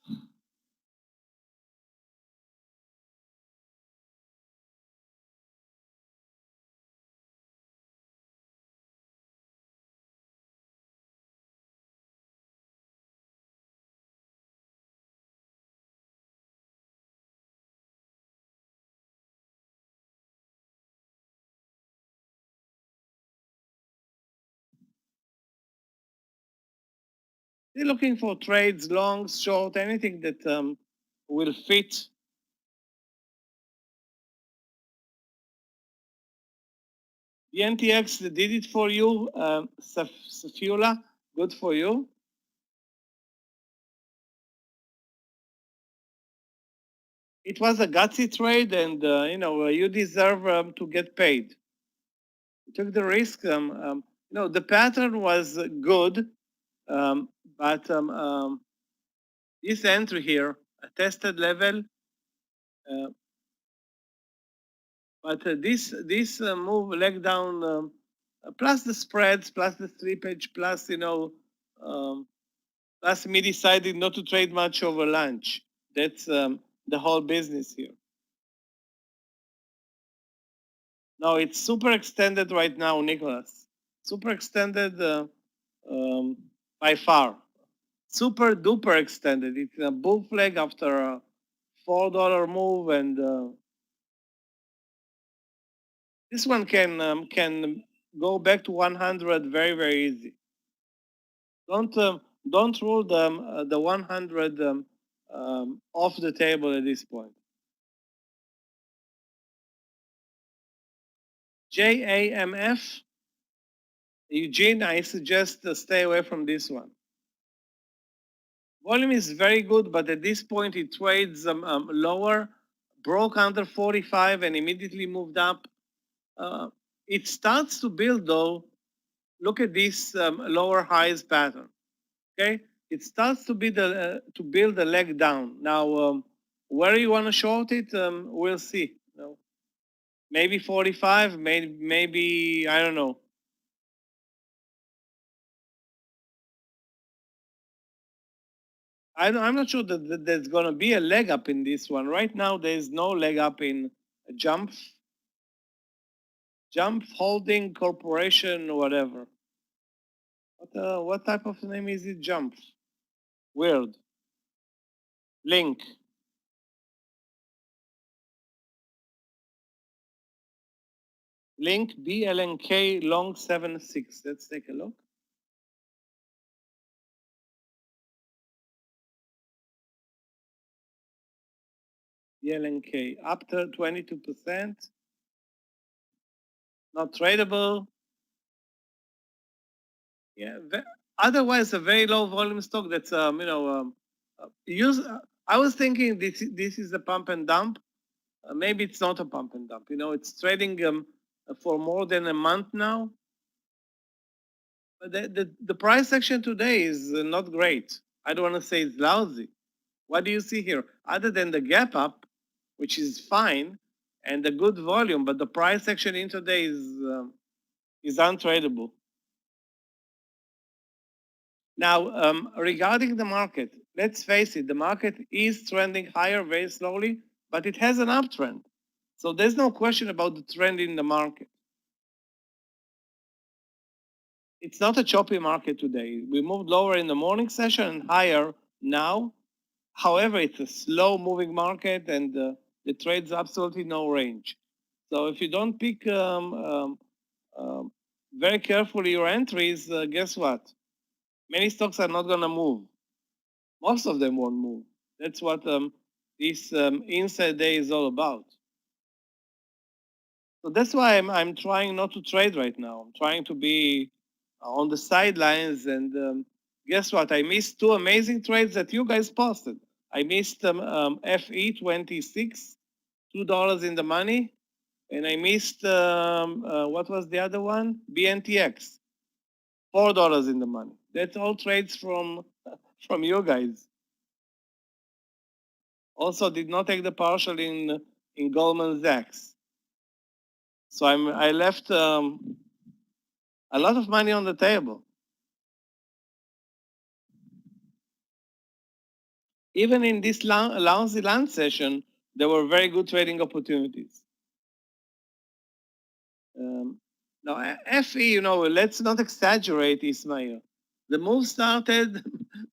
They're looking for trades, long, short, anything that will fit. BNTX did it for you, Safula, good for you. It was a gutsy trade, and you know you deserve to get paid. You took the risk. You know the pattern was good, but this entry here, a tested level, but this move leg down plus the spreads, plus the slippage, plus, plus me decided not to trade much over lunch. That's the whole business here. No, it's super extended right now, Nicholas. Super extended by far. Super duper extended. It's a bull flag after a $4 move, and this one can go back to 100 very, very easy. Don't rule the 100 off the table at this point. JAMF, Eugene, I suggest stay away from this one. Volume is very good, but at this point it trades lower, broke under 45 and immediately moved up. It starts to build though. Look at this lower highs pattern. Okay, it starts to be to build a leg down. Now, where you want to short it, we'll see. Maybe 45, maybe I don't know. I'm not sure that there's going to be a leg up in this one. Right now, there's no leg up in Jump Holding Corporation or whatever. What type of name is it? Jump. Weird. Link. Link BLNK long 76. Let's take a look. BLNK up to 22%. Not tradable. Yeah. Otherwise, a very low volume stock that's I was thinking this is a pump and dump. Maybe it's not a pump and dump. It's trading for more than a month now. But the price action today is not great. I don't want to say it's lousy. What do you see here? Other than the gap up, which is fine, and the good volume, but the price action intraday is untradeable. Now, regarding the market, let's face it, the market is trending higher very slowly, but it has an uptrend. So there's no question about the trend in the market. It's not a choppy market today. We moved lower in the morning session and higher now. However, it's a slow moving market and the trade's absolutely no range. So if you don't pick very carefully your entries, guess what? Many stocks are not going to move. Most of them won't move. That's what this inside day is all about. So that's why I'm trying not to trade right now. I'm trying to be on the sidelines. And guess what? I missed two amazing trades that you guys posted. I missed FE26, $2 in the money. And I missed, what was the other one? BNTX, $4 in the money. That's all trades from you guys. Also did not take the partial in Goldman Sachs. So I left a lot of money on the table. Even in this lousy land session, there were very good trading opportunities. Now, FE, let's not exaggerate, Ismail. The move started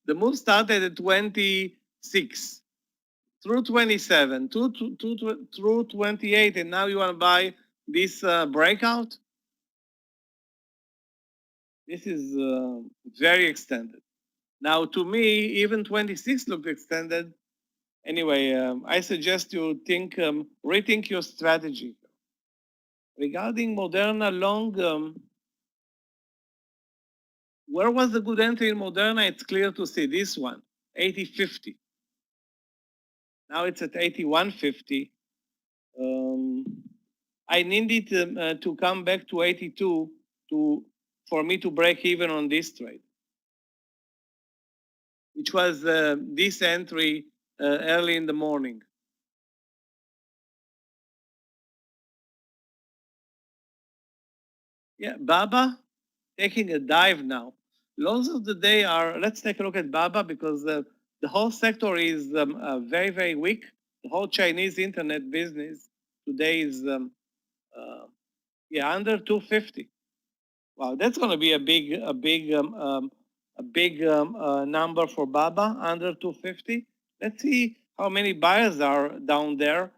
at 26 through 27, through 28, and now you want to buy this breakout? This is very extended. Now, to me, even 26 looked extended. Anyway, I suggest you rethink your strategy. Regarding Moderna long, where was the good entry in Moderna? It's clear to see this one, 80.50. Now it's at 81.50. I needed to come back to 82 for me to break even on this trade, which was this entry early in the morning. Yeah, Baba taking a dive now. Lows of the day are, let's take a look at Baba because the whole sector is very, very weak. The whole Chinese internet business today is under 250. Wow, that's going to be a big number for Baba, under 250. Let's see how many buyers are down there.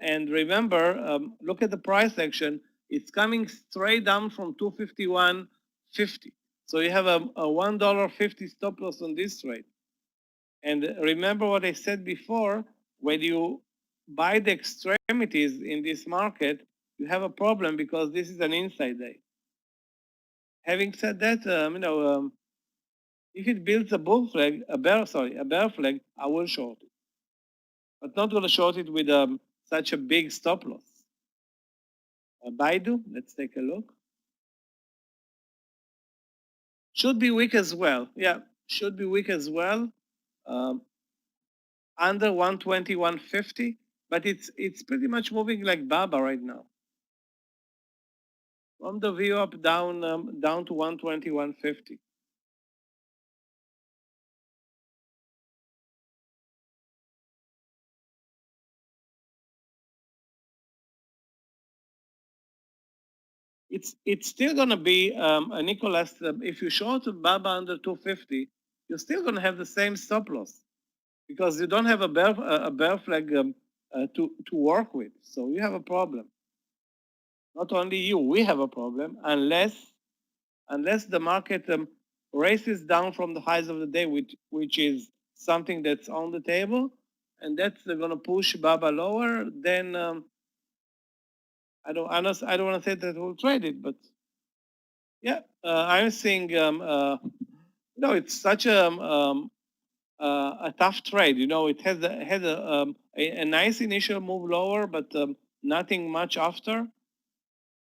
And remember, look at the price action. It's coming straight down from 251.50. So you have a $1.50 stop loss on this trade. And remember what I said before, when you buy the extremities in this market, you have a problem because this is an inside day. Having said that, if it builds a bull flag, a bear flag, I will short it, but not going to short it with such a big stop loss. Baidu, let's take a look. Should be weak as well. Yeah, should be weak as well. Under 120, 150, but it's pretty much moving like Baba right now. From the view up down to 120, 150. It's still going to be Nicholas. If you short Baba under 250, you're still going to have the same stop loss because you don't have a bear flag to work with. So you have a problem. Not only you, we have a problem unless the market races down from the highs of the day, which is something that's on the table, and that's going to push Baba lower. Then I don't want to say that we'll trade it, but yeah, I'm seeing. It's such a tough trade. It has a nice initial move lower, but nothing much after.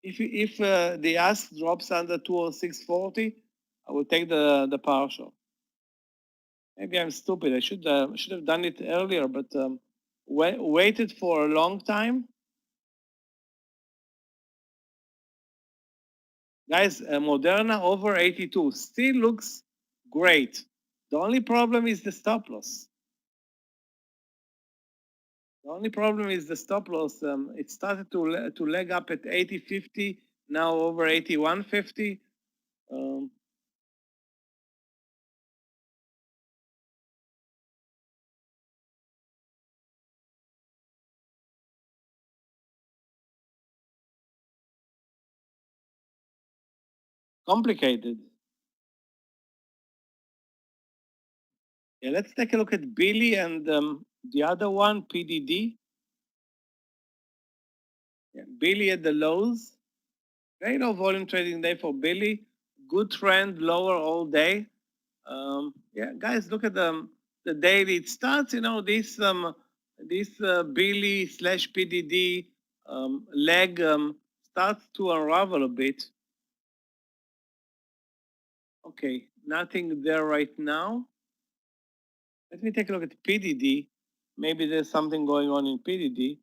If the ask drops under 206.40, I will take the partial. Maybe I'm stupid. I should have done it earlier, but waited for a long time. Guys, Moderna over 82 still looks great. The only problem is the stop loss. The only problem is the stop loss. It started to leg up at 80.50, now over 81.50. Complicated. Yeah, let's take a look at Billy and the other one, PDD. Yeah, Billy at the lows. Very low volume trading day for Billy. Good trend, lower all day. Yeah, guys, look at the daily. It starts, this Billy / PDD leg starts to unravel a bit. Okay, nothing there right now. Let me take a look at PDD. Maybe there's something going on in PDD.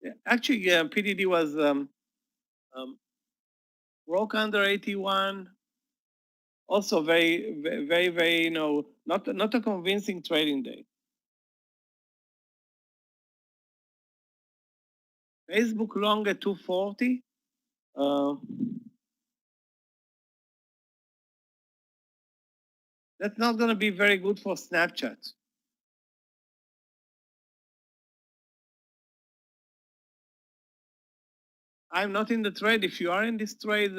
Yeah, actually, PDD was broke under 81. Also very, very, very, not a convincing trading day. Facebook long at 240. That's not going to be very good for Snapchat. I'm not in the trade. If you are in this trade,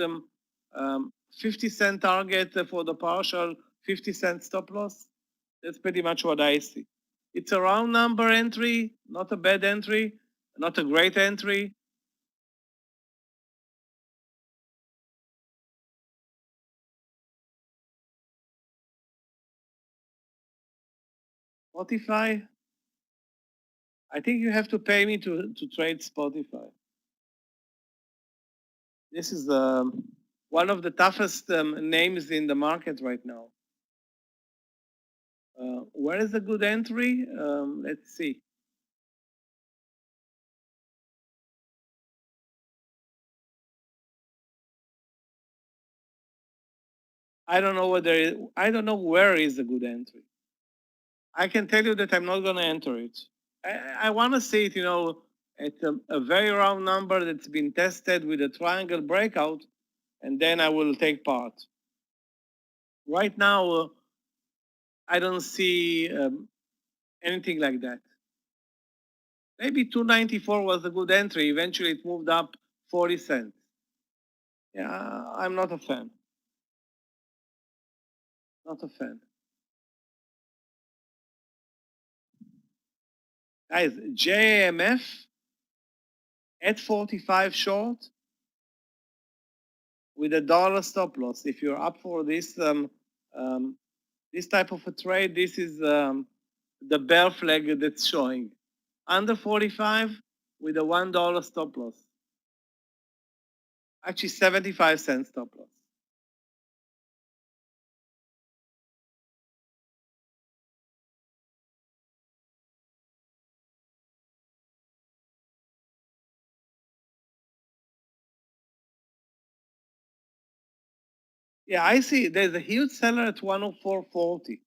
50-cent target for the partial, 50-cent stop loss. That's pretty much what I see. It's a round number entry, not a bad entry, not a great entry. Spotify. I think you have to pay me to trade Spotify. This is one of the toughest names in the market right now. Where is a good entry? Let's see. I don't know where is a good entry. I can tell you that I'm not going to enter it. I want to see it, at a very round number that's been tested with a triangle breakout, and then I will take part. Right now, I don't see anything like that. Maybe 294 was a good entry. Eventually, it moved up 40 cents. Yeah, I'm not a fan. Not a fan. Guys, JAMF at 45 short with a dollar stop loss. If you're up for this this type of a trade, this is the bear flag that's showing. Under 45 with a $1 stop loss. Actually, 75 cents stop loss. Yeah, I see. There's a huge seller at 104.40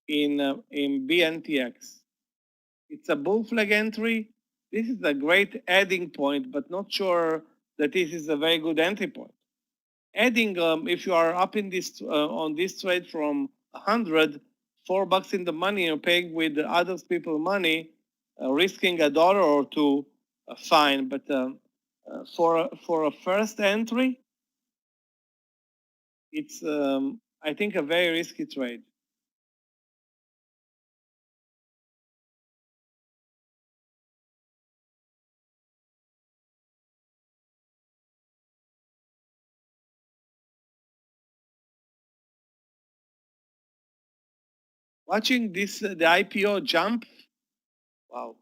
in BNTX. It's a bull flag entry. This is a great adding point, but not sure that this is a very good entry point. Adding, if you are up in this on this trade from 100, $4 in the money, you're paying with others people money, risking a dollar or two, fine. But for a first entry, it's I think a very risky trade. Watching this, the IPO jump, wow.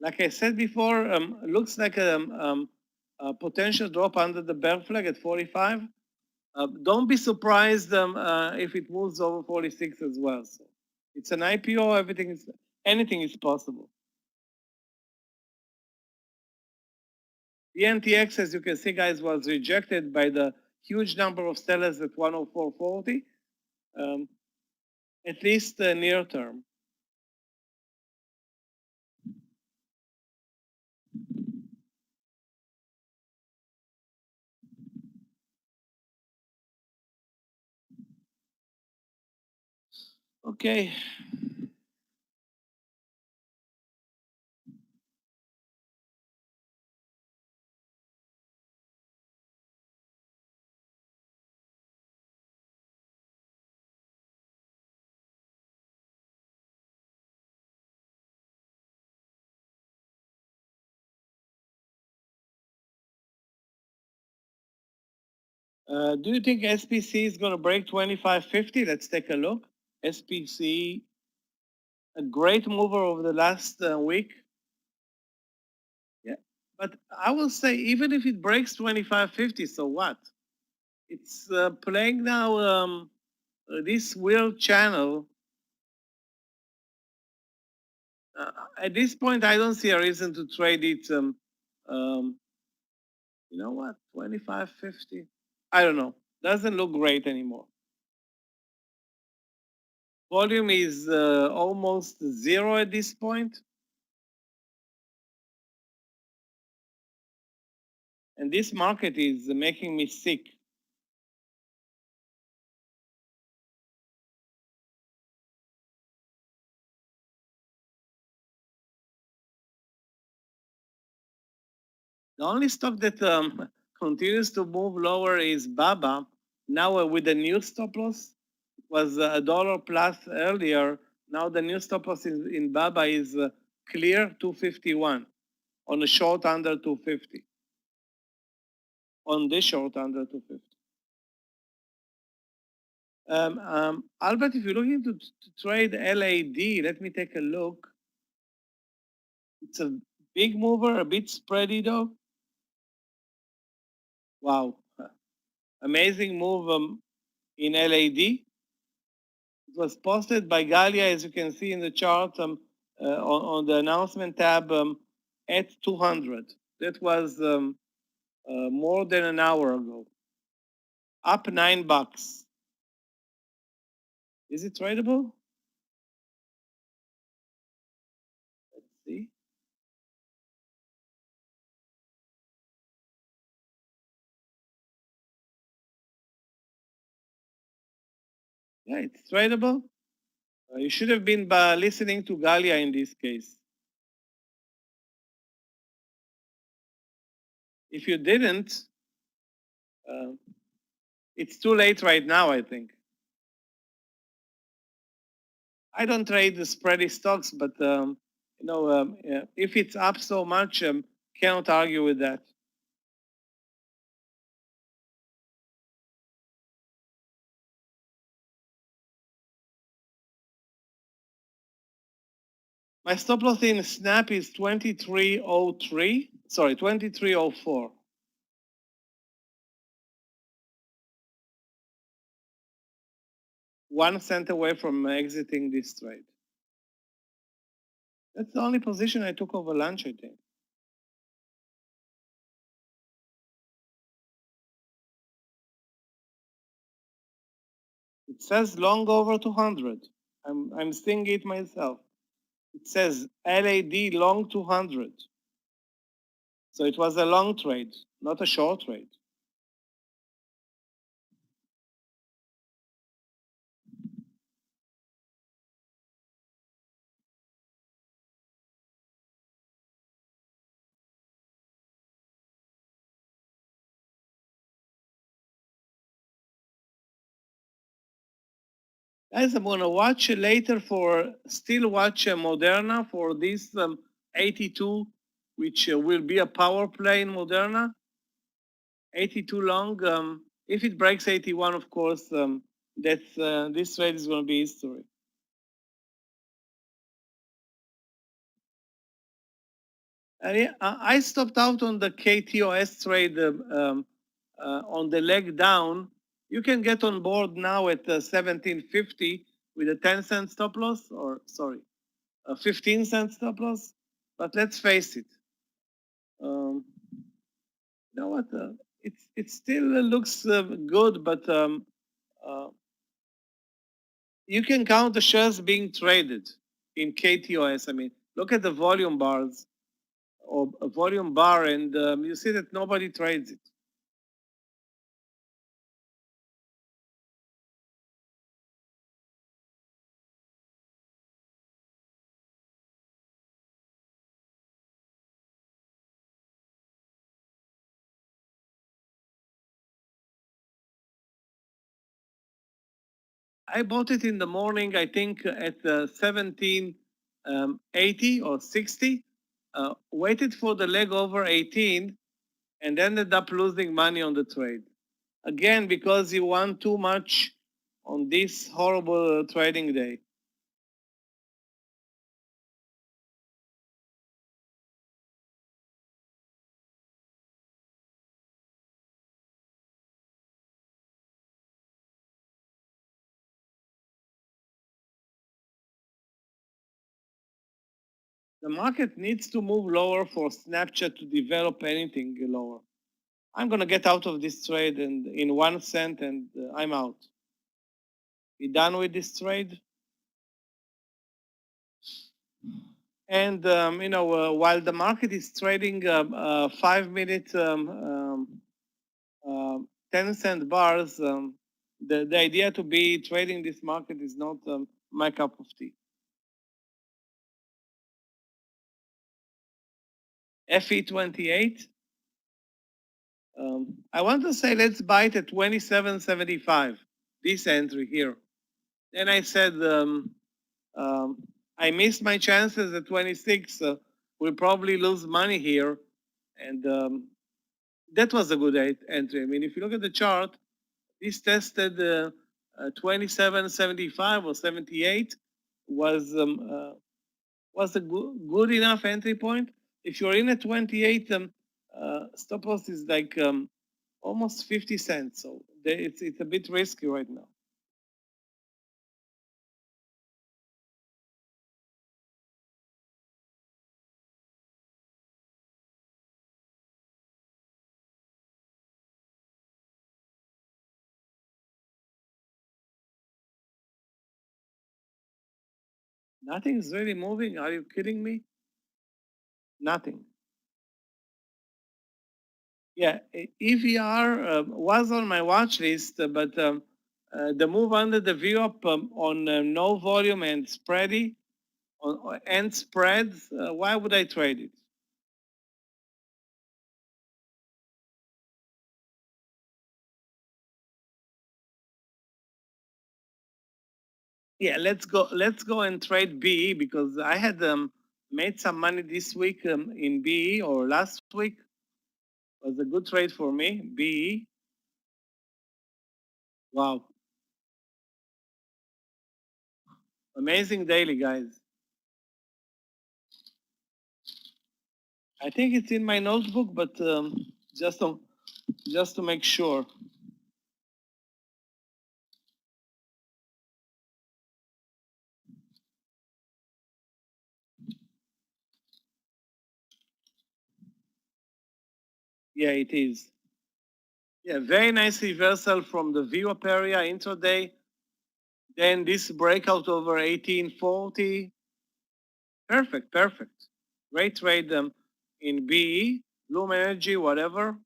Like I said before, looks like a potential drop under the bear flag at 45. Don't be surprised if it moves over 46 as well. So it's an IPO, anything is possible. The NTX, as you can see, guys, was rejected by the huge number of sellers at 104.40, at least near term. Okay. Do you think SPC is going to break 25.50? Let's take a look. SPC, a great mover over the last week. Yeah, but I will say even if it breaks 25.50, so what? It's playing now this weird channel. At this point, I don't see a reason to trade it. You know what? 25.50. I don't know. Doesn't look great anymore. Volume is almost zero at this point. And this market is making me sick. The only stock that continues to move lower is Baba. Now with the new stop loss, was a dollar plus earlier. Now the new stop loss in Baba is clear 251 on a short under 250. On this short under 250. Albert, if you're looking to trade LAD, let me take a look. It's a big mover, a bit spready though. Wow, amazing move in LAD. It was posted by Galia, as you can see in the chart on the announcement tab at 200. That was more than an hour ago. Up $9. Is it tradable? Let's see. Yeah, it's tradable. You should have been listening to Galia in this case. If you didn't, it's too late right now, I think. I don't trade the spready stocks, but if it's up so much, cannot argue with that. My stop loss in Snap is 2303. Sorry, 2304. 1 cent away from exiting this trade. That's the only position I took over lunch, I think. It says long over 200. I'm seeing it myself. It says LAD long 200. So it was a long trade, not a short trade. Guys, I'm gonna watch later still watch Moderna for this 82, which will be a power play in Moderna. 82 long. If it breaks 81, of course, this trade is gonna be history. And yeah, I stopped out on the KTOS trade on the leg down. You can get on board now at 1750 with a 10-cent stop loss, or sorry, a 15-cent stop loss. But let's face it, you know what? It still looks good, but you can count the shares being traded in KTOS. I mean, look at the volume bars or a volume bar, and you see that nobody trades it. I bought it in the morning, I think at 1780 or 60, waited for the leg over 18 and ended up losing money on the trade. Again, because you won too much on this horrible trading day. The market needs to move lower for Snapchat to develop anything lower. I'm going to get out of this trade and in 1 cent and I'm out. Be done with this trade. And while the market is trading 5-minute 10-cent bars, the idea to be trading this market is not my cup of tea. FE28. I want to say let's buy it at 27.75. This entry here. Then I said I missed my chances at 26. We'll probably lose money here, and that was a good entry. I mean, if you look at the chart, this tested 27.75 or 78 was a good enough entry point. If you're in at 28, stop loss is like almost 50 cents. So it's a bit risky right now. Nothing's really moving. Are you kidding me? Nothing. Yeah, EVR was on my watch list, but the move under the VWAP on no volume and spready and spreads, why would I trade it? Yeah, let's go and trade BE because I had made some money this week in BE or last week. It was a good trade for me, BE. Wow. Amazing daily, guys. I think it's in my notebook, but just to make sure. Yeah, it is. Yeah, very nice reversal from the VWAP area intraday. Then this breakout over 1840. Perfect, perfect. Great trade in BE, Bloom Energy, whatever.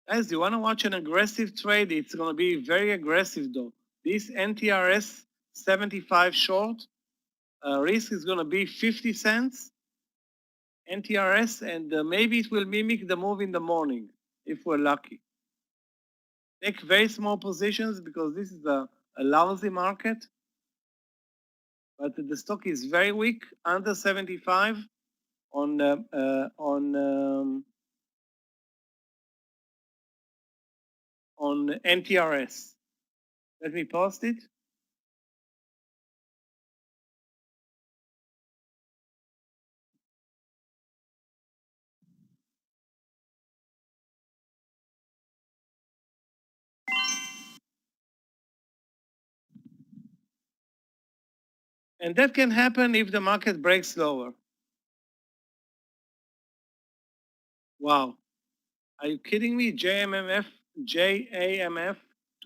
Guys, you want to watch an aggressive trade? It's going to be very aggressive though. This NTRS 75 short risk is going to be 50 cents NTRS, and maybe it will mimic the move in the morning if we're lucky. Take very small positions because this is a lousy market, but the stock is very weak, under 75 on NTRS. Let me post it. And that can happen if the market breaks lower. Wow. Are you kidding me? JAMF,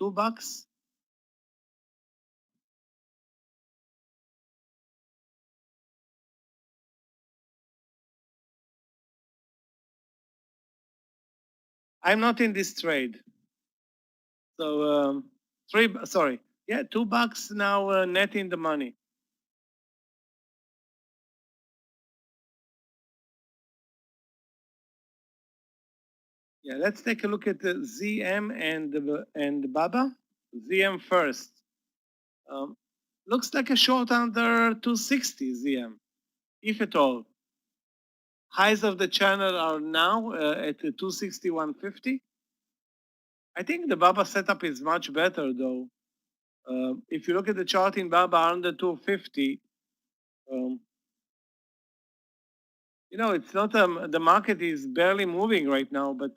$2. I'm not in this trade. So $2 now net in the money. Yeah, let's take a look at the ZM and BABA. ZM first. Looks like a short under 260 ZM, if at all. Highs of the channel are now at 261.50. I think the BABA setup is much better though. If you look at the chart in BABA under 250, you know, it's not, the market is barely moving right now, but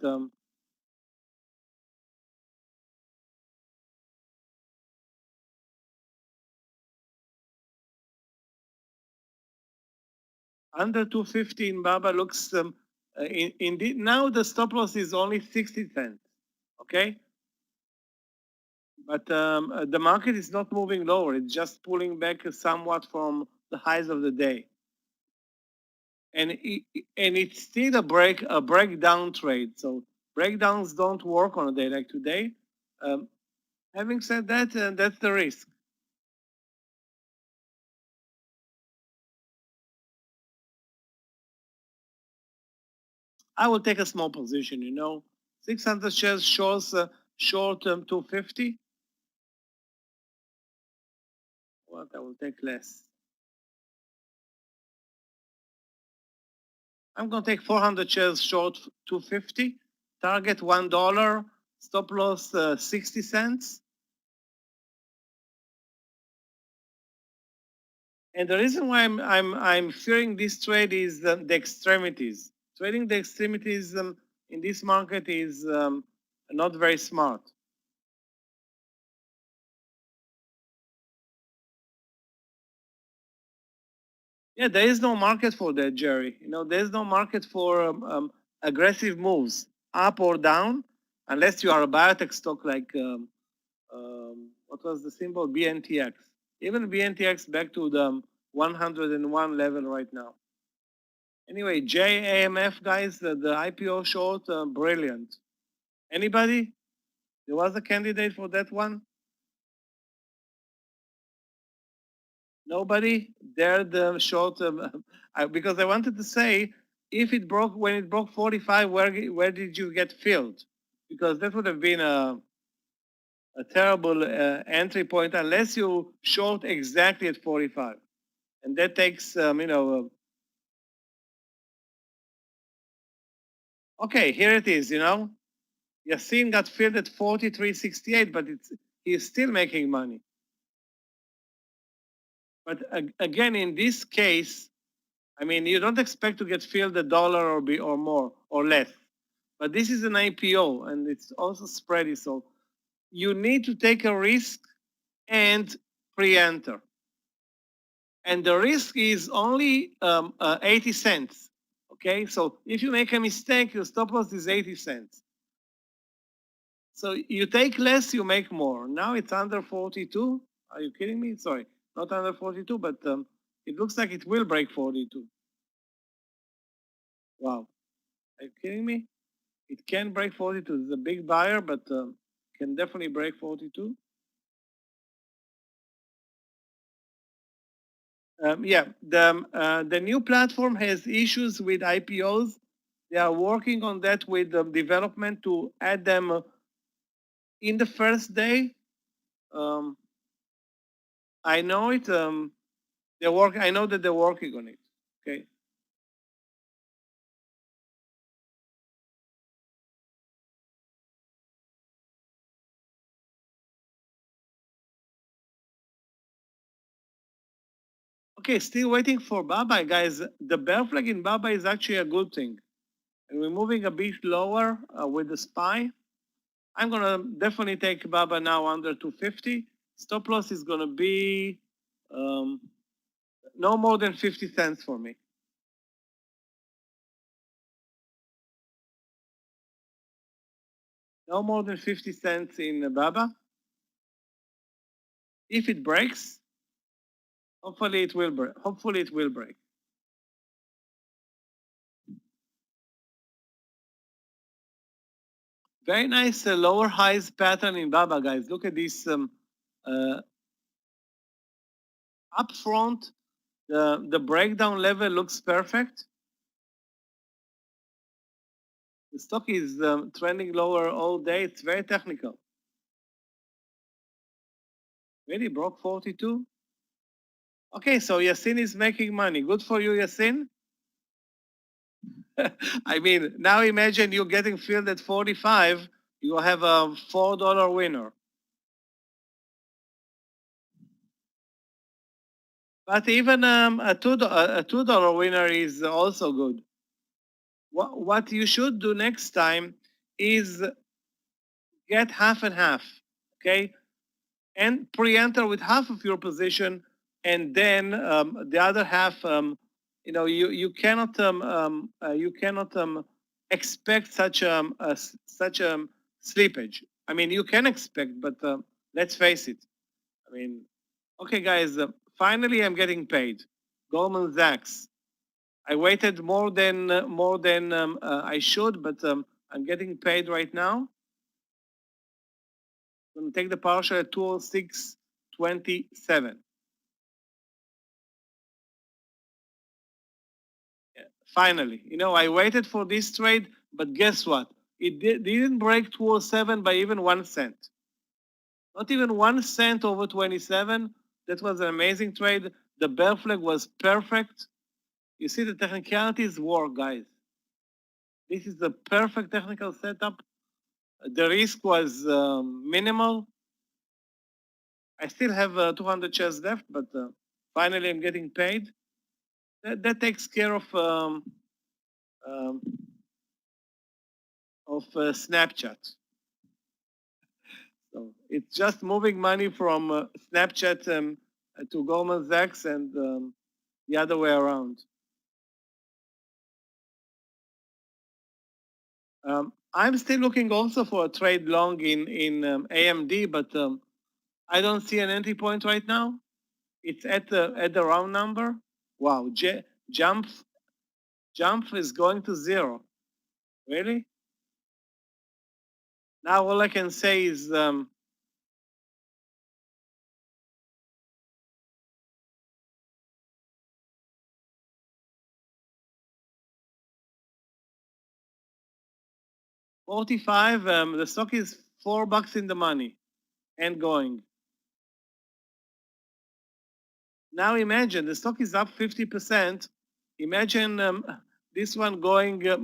under 250 in BABA looks, indeed, now the stop loss is only 60 cents, okay? But the market is not moving lower. It's just pulling back somewhat from the highs of the day. And it's still a breakdown trade. So breakdowns don't work on a day like today. Having said that, that's the risk. I will take a small position, you know, 600 shares short-term 250. What, I will take less. I'm going to take 400 shares short 250, target $1, stop loss 60 cents. And the reason why I'm fearing this trade is the extremities. Trading the extremities in this market is not very smart. Yeah, there is no market for that, Jerry. There's no market for aggressive moves, up or down, unless you are a biotech stock like, what was the symbol? BNTX. Even BNTX back to the 101 level right now. Anyway, JAMF, guys, the IPO short, brilliant. Anybody? There was a candidate for that one? Nobody dared the short, because I wanted to say, when it broke 45, where did you get filled? Because that would have been a terrible entry point unless you short exactly at 45. And that takes, okay, here it is, Yassin got filled at 43.68, but he's still making money. But again, in this case, I mean, you don't expect to get filled $1 or more or less. But this is an IPO and it's also spready. So you need to take a risk and pre-enter. And the risk is only 80 cents. Okay, so if you make a mistake, your stop loss is 80 cents. So you take less, you make more. Now it's under 42. Are you kidding me? Sorry, not under 42, but it looks like it will break 42. Wow, are you kidding me? It can break 42. It's a big buyer, but can definitely break 42. Yeah, the new platform has issues with IPOs. They are working on that with the development to add them in the first day. I know it. I know that they're working on it. Okay. Okay, still waiting for Baba, guys. The bear flag in Baba is actually a good thing. And we're moving a bit lower with the SPY. I'm gonna definitely take Baba now under 250. Stop loss is gonna be no more than 50 cents for me. No more than 50 cents in Baba. If it breaks, hopefully it will break. Hopefully it will break. Very nice lower highs pattern in Baba, guys. Look at this up front. The breakdown level looks perfect. The stock is trending lower all day. It's very technical. Really broke 42. Okay, so Yassin is making money. Good for you, Yassin. I mean, now imagine you getting filled at 45. You have a $4 winner. But even a $2 winner is also good. What you should do next time is get half and half, okay? And pre-enter with half of your position, and then the other half. You cannot expect such slippage. I mean, you can expect, but let's face it. I mean, okay, guys. Finally, I'm getting paid. Goldman Sachs. I waited more than I should, but I'm getting paid right now. I'm going to take the partial at 206.27. Finally, I waited for this trade, but guess what? It didn't break 207 by even 1 cent. Not even 1 cent over 27. That was an amazing trade. The bear flag was perfect. You see the technicalities work, guys. This is the perfect technical setup. The risk was minimal. I still have 200 shares left, but finally I'm getting paid. That takes care of Snapchat. So it's just moving money from Snapchat to Goldman Sachs, and the other way around. I'm still looking also for a trade long in AMD, but I don't see an entry point right now. It's at the round number. Wow, jump is going to 0. Really? Now all I can say is $45. The stock is $4 in the money and going. Now imagine the stock is up 50%. Imagine this one going up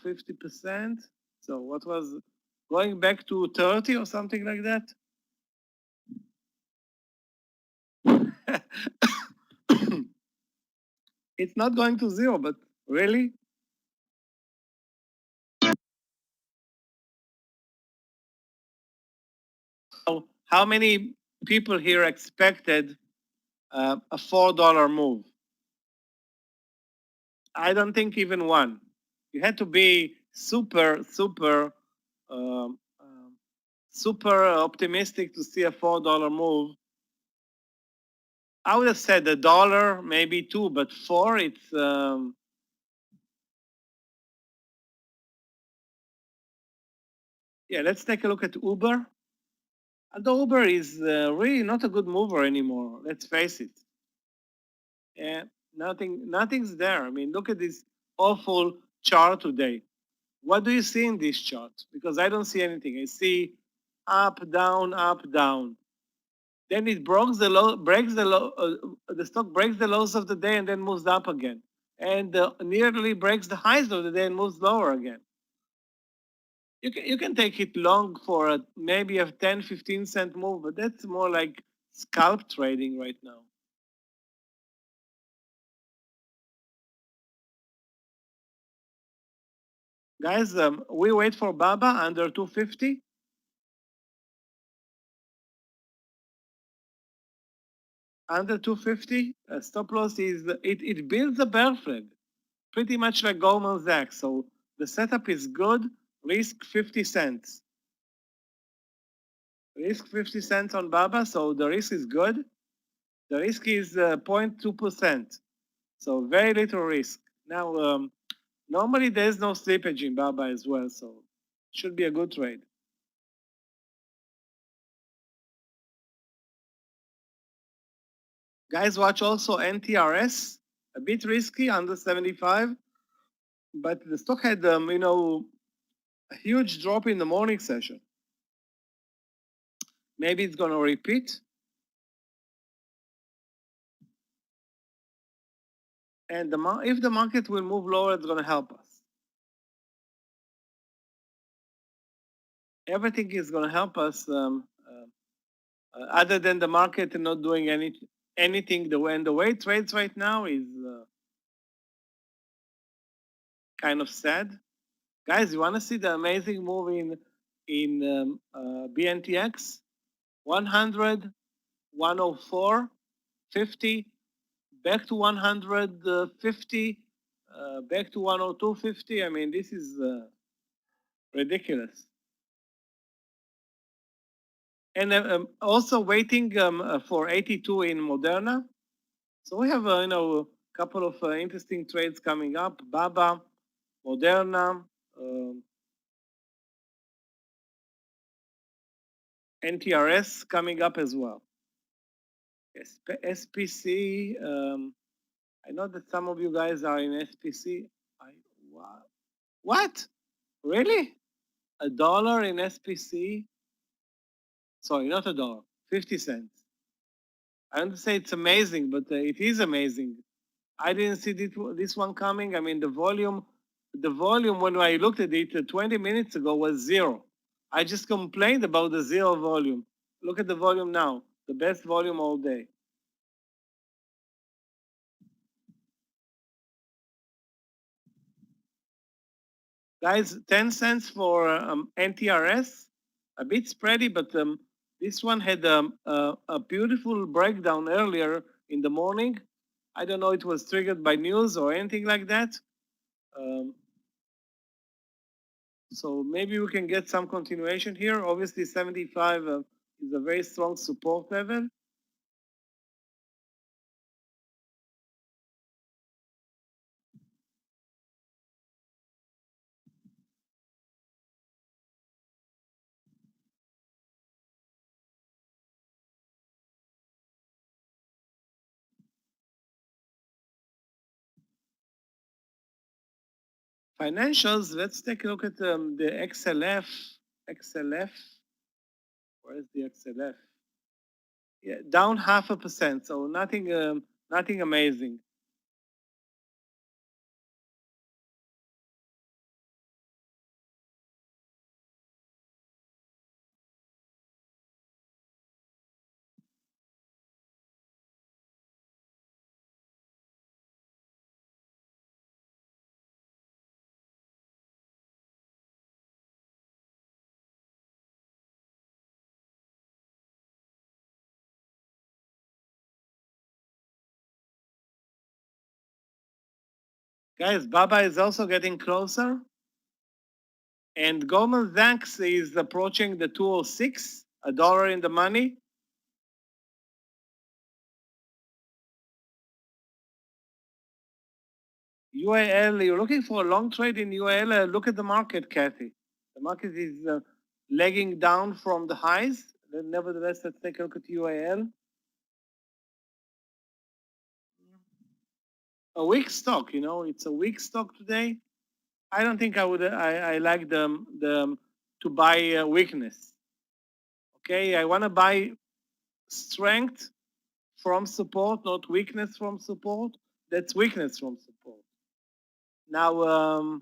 50%. So what was going back to 30 or something like that? It's not going to 0, but really? How many people here expected a $4 move? I don't think even one. You had to be super optimistic to see a $4 move. I would have said $1, maybe 2, but 4, it's yeah. Let's take a look at Uber. The Uber is really not a good mover anymore. Let's face it. And nothing's there. I mean, look at this awful chart today. What do you see in this chart? Because I don't see anything. I see up, down, up, down. Then it breaks the low, the stock breaks the lows of the day and then moves up again. And nearly breaks the highs of the day and moves lower again. You can take it long for maybe a 10, 15 cent move, but that's more like scalp trading right now. Guys, we wait for Baba under 250. Under 250, stop loss is, it builds a bear flag, pretty much like Goldman Sachs. So the setup is good, risk 50 cents. Risk 50 cents on Baba, so the risk is good. The risk is 0.2%, so very little risk. Now, normally there's no slippage in Baba as well, so should be a good trade. Guys, watch also NTRS, a bit risky, under 75, but the stock had, a huge drop in the morning session. Maybe it's going to repeat. And if the market will move lower, it's going to help us. Everything is going to help us other than the market not doing anything. The way it trades right now is kind of sad. Guys, you want to see the amazing move in BNTX? 100, 104, 50, back to 150, back to 102.50. I mean, this is ridiculous. And also waiting for 82 in Moderna. So we have a couple of interesting trades coming up. Baba, Moderna, NTRS coming up as well. SPC. I know that some of you guys are in SPC. What? Really? $1 in SPC? Sorry, not $1. 50 cents. I don't say it's amazing, but it is amazing. I didn't see this one coming. I mean, the volume when I looked at it 20 minutes ago was 0. I just complained about the 0 volume. Look at the volume now, the best volume all day. Guys, 10 cents for NTRS, a bit spready, but This one had a beautiful breakdown earlier in the morning. I don't know it was triggered by news or anything like that. So maybe we can get some continuation here. Obviously 75 is a very strong support level. Financials, let's take a look at the XLF. XLF, where is the XLF? Yeah, down 0.5%, so nothing amazing. Guys, Baba is also getting closer. And Goldman Sachs is approaching the 206, $1 in the money. UAL, you're looking for a long trade in UAL, look at the market, Kathy. The market is lagging down from the highs. Nevertheless, let's take a look at UAL. A weak stock, you know, it's a weak stock today. I don't think I like to buy weakness. Okay, I want to buy strength from support, not weakness from support. That's weakness from support. Now,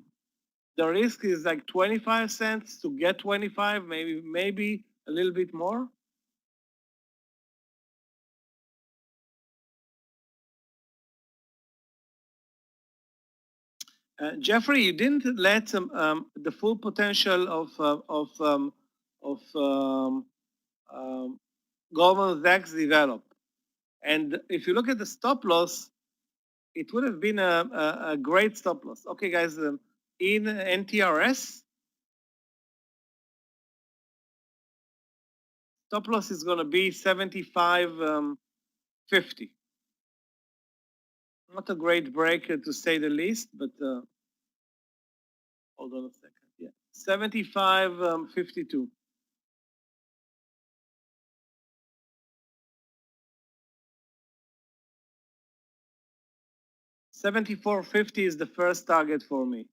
the risk is like 25 cents to get 25, maybe a little bit more. Jeffrey, you didn't let the full potential of Goldman Sachs develop. And if you look at the stop loss, it would have been a great stop loss. Okay, guys, in NTRS, stop loss is going to be 75.50. Not a great break to say the least, but hold on a second. Yeah, 75.52. $74.50 is the first target for me.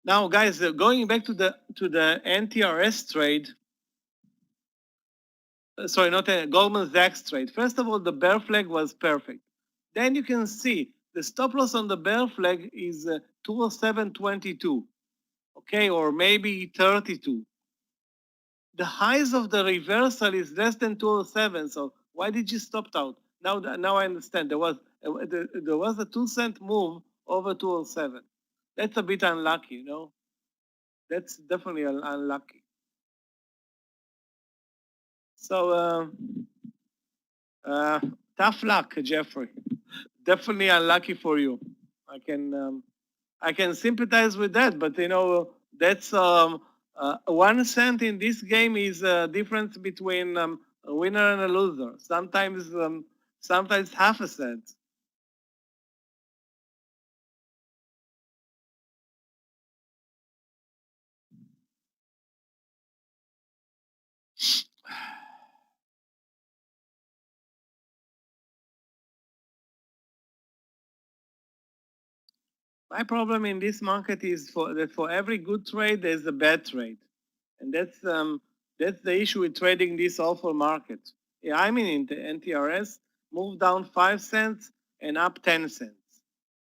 Now, guys, going back to the NTRS trade, sorry, not a Goldman Sachs trade. First of all, the bear flag was perfect. Then you can see the stop loss on the bear flag is 207.22, okay, or maybe 32. The highs of the reversal is less than 207. So why did you stop out? Now I understand. There was a 2-cent move over 207. That's a bit unlucky, you know. That's definitely unlucky. So tough luck, Jeffrey. Definitely unlucky for you. I can sympathize with that, but you know that's 1 cent in this game is a difference between a winner and a loser. Sometimes half a cent. My problem in this market is that for every good trade there's a bad trade, and that's the issue with trading this awful market. Yeah, I mean in the NTRS moved down 5 cents and up 10 cents.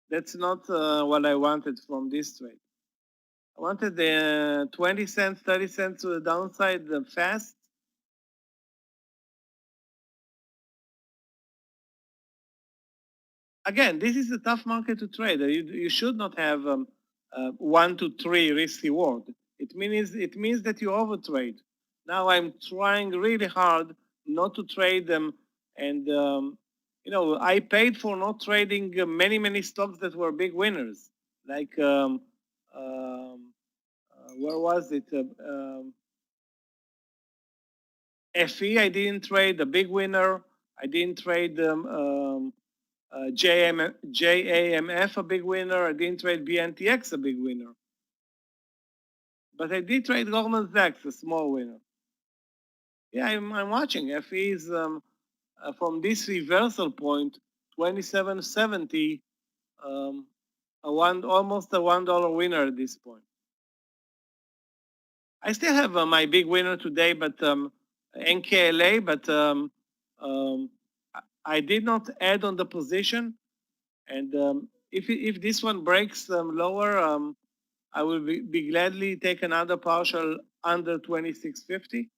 That's not what I wanted from this trade. I wanted the 20 cents, 30 cents to the downside fast. again, this is a tough market to trade. You should not have 1 to 3 risk reward. It means that you overtrade. Now I'm trying really hard not to trade them, and I paid for not trading many stocks that were big winners, like where was it? FE, I didn't trade, a big winner. I didn't trade JAMF, a big winner. I didn't trade BNTX, a big winner. But I did trade Goldman Sachs, a small winner. Yeah, I'm watching. FE is from this reversal point, 27.70, almost a $1 winner at this point. I still have my big winner today, but NKLA, but I did not add on the position. And if this one breaks lower, I will be gladly take another partial under 26.50.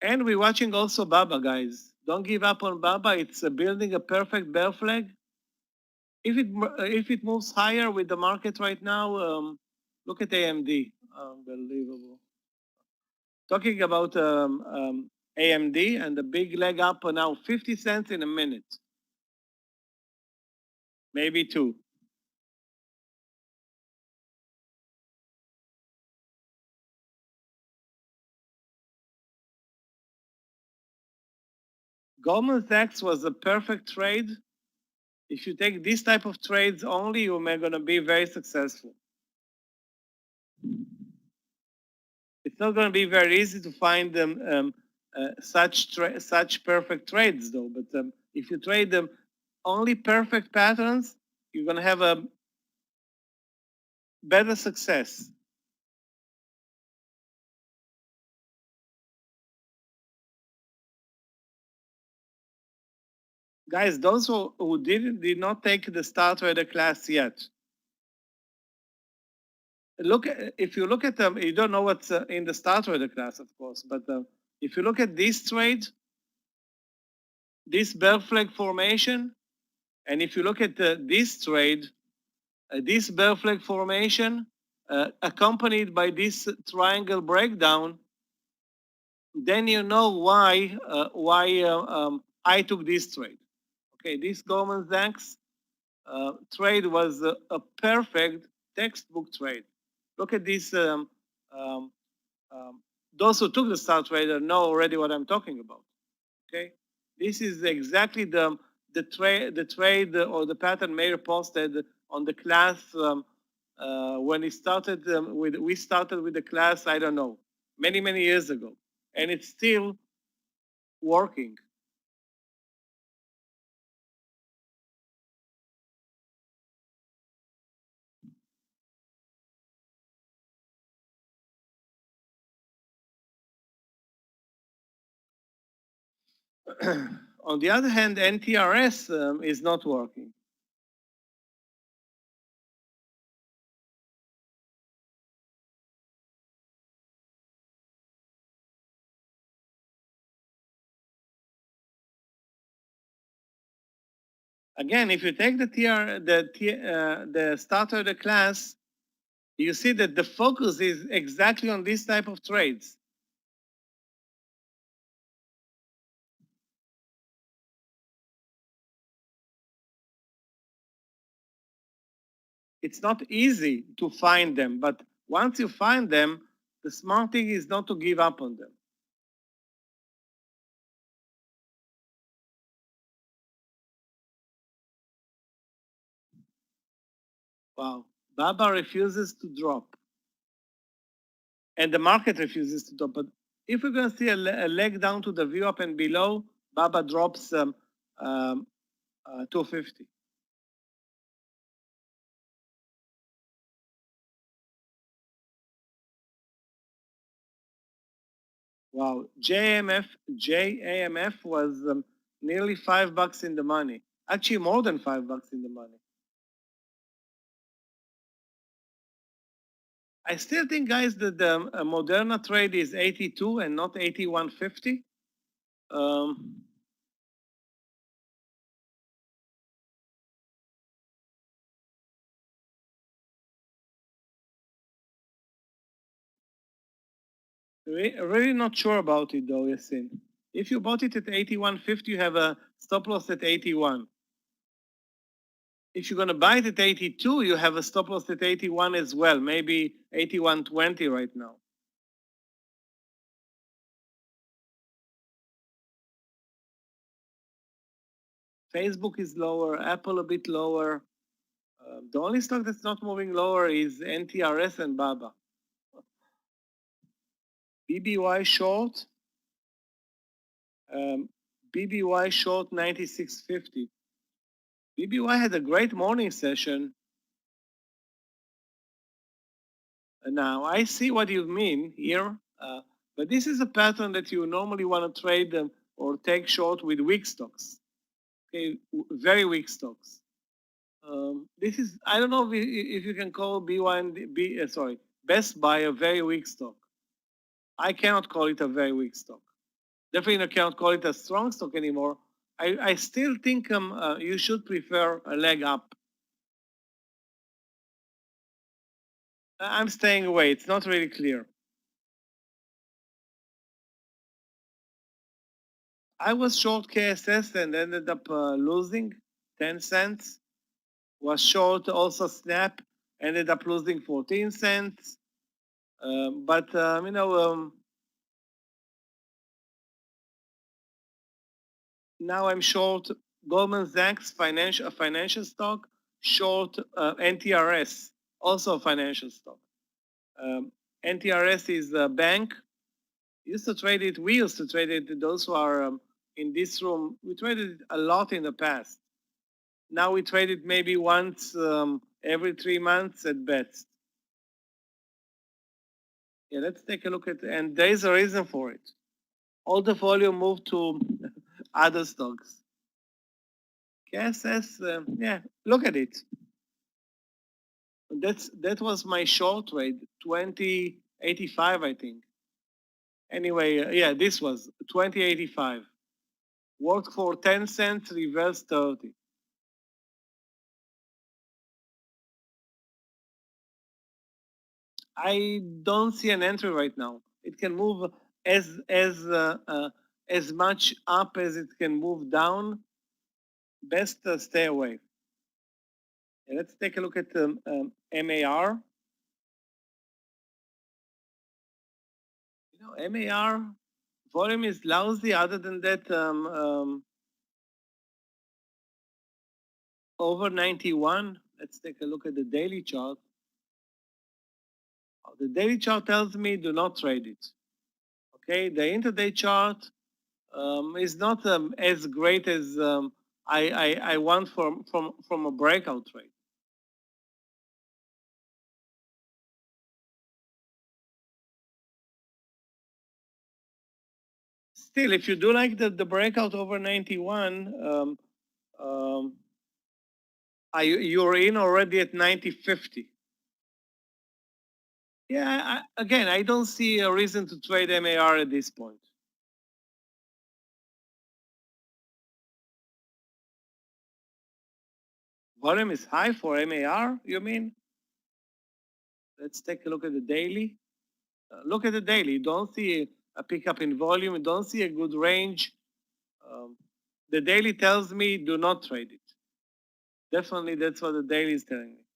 And we're watching also Baba, guys. Don't give up on Baba. It's building a perfect bear flag. If it moves higher with the market right now, look at AMD. Unbelievable. Talking about AMD and the big leg up now, 50 cents in a minute. Maybe 2. Goldman Sachs was a perfect trade. If you take this type of trades only, you're going to be very successful. It's not going to be very easy to find them such perfect trades, though. But if you trade them only perfect patterns, you're going to have a better success. Guys, those who did not take the Star Trader class yet, if you look at them, you don't know what's in the Star Trader class, of course, but if you look at this trade, this bear flag formation, and if you look at this trade, this bear flag formation, accompanied by this triangle breakdown, then you know why I took this trade. Okay, this Goldman Sachs trade was a perfect textbook trade. Look at this. Those who took the Star Trader know already what I'm talking about. Okay, this is exactly the trade or the pattern Meir posted on the class when he started we started with the class, I don't know, many years ago, and it's still working. On the other hand, NTRS is not working. Again, if you take the start of the class, you see that the focus is exactly on this type of trades. It's not easy to find them, but once you find them, the smart thing is not to give up on them. Wow, Baba refuses to drop. And the market refuses to drop. But if we're going to see a leg down to the view up and below, Baba drops 250. Wow, JAMF was nearly $5 in the money. Actually, more than $5 in the money. I still think, guys, that the Moderna trade is 82 and not 81.50. Really not sure about it though, Yasin. If you bought it at 81.50, you have a stop loss at 81. If you're going to buy it at 82, you have a stop loss at 81 as well, maybe 81.20 right now. Facebook is lower, Apple a bit lower. The only stock that's not moving lower is NTRS and BABA. BBY short, BBY short 96.50. BBY had a great morning session. Now, I see what you mean here, but this is a pattern that you normally want to trade them or take short with weak stocks. Okay, very weak stocks. This is, I don't know if you can call Best Buy a very weak stock. I cannot call it a very weak stock. Definitely cannot call it a strong stock anymore. I still think you should prefer a leg up. I'm staying away. It's not really clear. I was short KSS and ended up losing 10 cents. Was short also Snap, ended up losing 14 cents. Now I'm short Goldman Sachs financial stock, short NTRS, also a financial stock. NTRS is a bank. We used to trade it, those who are in this room, we traded it a lot in the past. Now we trade it maybe once every 3 months at best. Yeah, let's take a look at, and there's a reason for it. All the volume moved to other stocks. KSS, yeah, look at it. That was my short trade, 2085, I think. Anyway, yeah, this was 2085. Worked for 10 cents, reverse 30. I don't see an entry right now. It can move as much up as it can move down. Best stay away. And let's take a look at MAR. You know, MAR volume is lousy. Other than that, over 91. Let's take a look at the daily chart. The daily chart tells me do not trade it. Okay, the intraday chart is not as great as I want from a breakout trade. Still, if you do like the breakout over 91, you're in already at 90.50. Yeah, again, I don't see a reason to trade MAR at this point. Volume is high for MAR, you mean? Let's take a look at the daily. Look at the daily. You don't see a pickup in volume. You don't see a good range. The daily tells me do not trade it. Definitely, that's what the daily is telling me.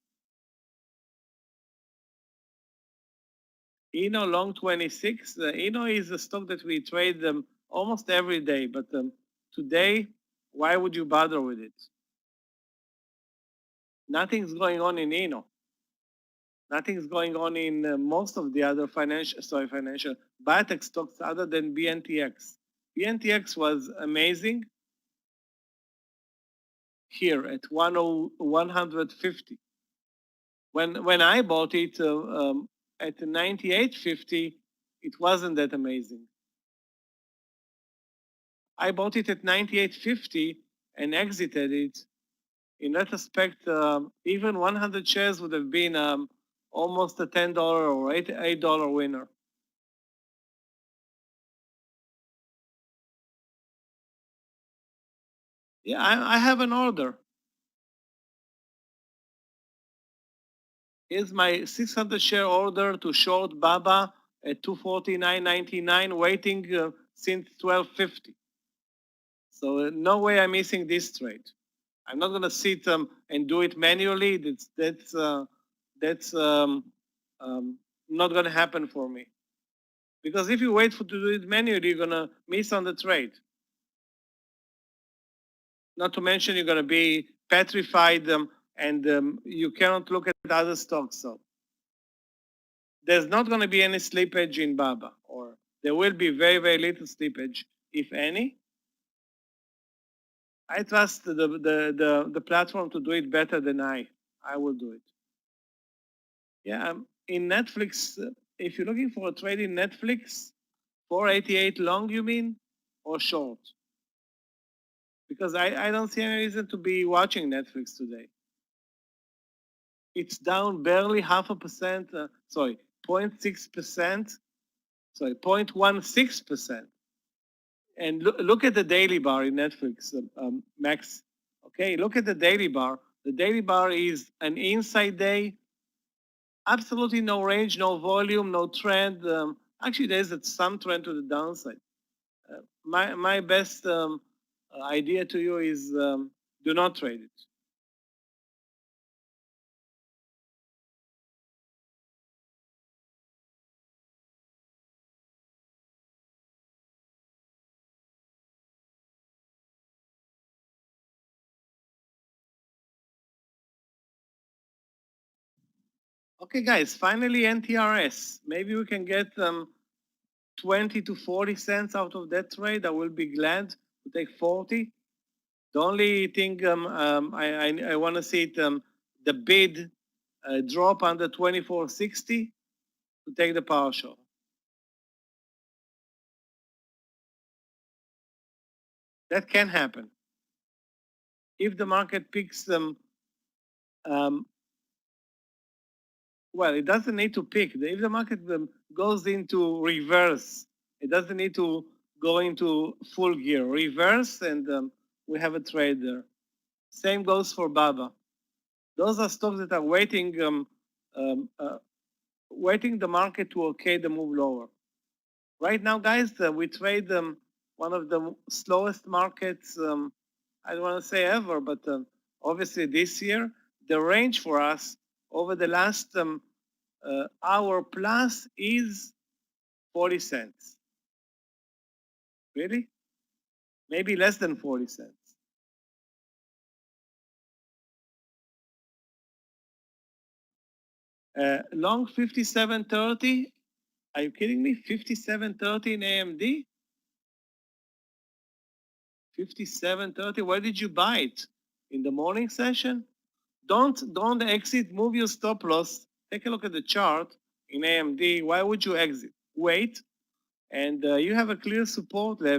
Eno long 26. Eno is a stock that we trade almost every day, but today, why would you bother with it? Nothing's going on in Eno. Nothing's going on in most of the other financial biotech stocks other than BNTX. BNTX was amazing here at 150. When I bought it at 98.50, it wasn't that amazing. I bought it at 98.50 and exited it. In retrospect, even 100 shares would have been almost a $10 or $8 winner. Yeah, I have an order. Here's my 600 share order to short Baba at 249.99, waiting since 12.50. So no way I'm missing this trade. I'm not going to sit and do it manually. That's not going to happen for me. Because if you wait to do it manually, you're going to miss on the trade. Not to mention you're going to be petrified and you cannot look at other stocks. So there's not going to be any slippage in Baba, or there will be very, very little slippage, if any. I trust the platform to do it better than I will do it. Yeah, in Netflix, if you're looking for a trade in Netflix, 488 long, you mean, or short? Because I don't see any reason to be watching Netflix today. It's down barely 0.5%, sorry, 0.6%, sorry, 0.16%. And look at the daily bar in Netflix, Max. Okay, look at the daily bar. The daily bar is an inside day, absolutely no range, no volume, no trend. Actually, there's some trend to the downside. My best idea to you is do not trade it. Okay, guys, finally NTRS. Maybe we can get 20 to 40 cents out of that trade. I will be glad to take 40. The only thing I want to see it, the bid drop under 24.60 to take the partial. That can happen. If the market picks them, well, it doesn't need to pick. If the market goes into reverse, it doesn't need to go into full gear. Reverse, and we have a trade there. Same goes for Baba. Those are stocks that are waiting, waiting the market to okay the move lower. Right now, guys, we trade one of the slowest markets, I don't want to say ever, but obviously this year. The range for us over the last hour plus is 40 cents. Really? Maybe less than 40 cents. Long 57.30. Are you kidding me? 57.30 in AMD? 57.30. Where did you buy it? In the morning session? Don't exit. Move your stop loss. Take a look at the chart in AMD. Why would you exit? Wait, and you have a clear support level.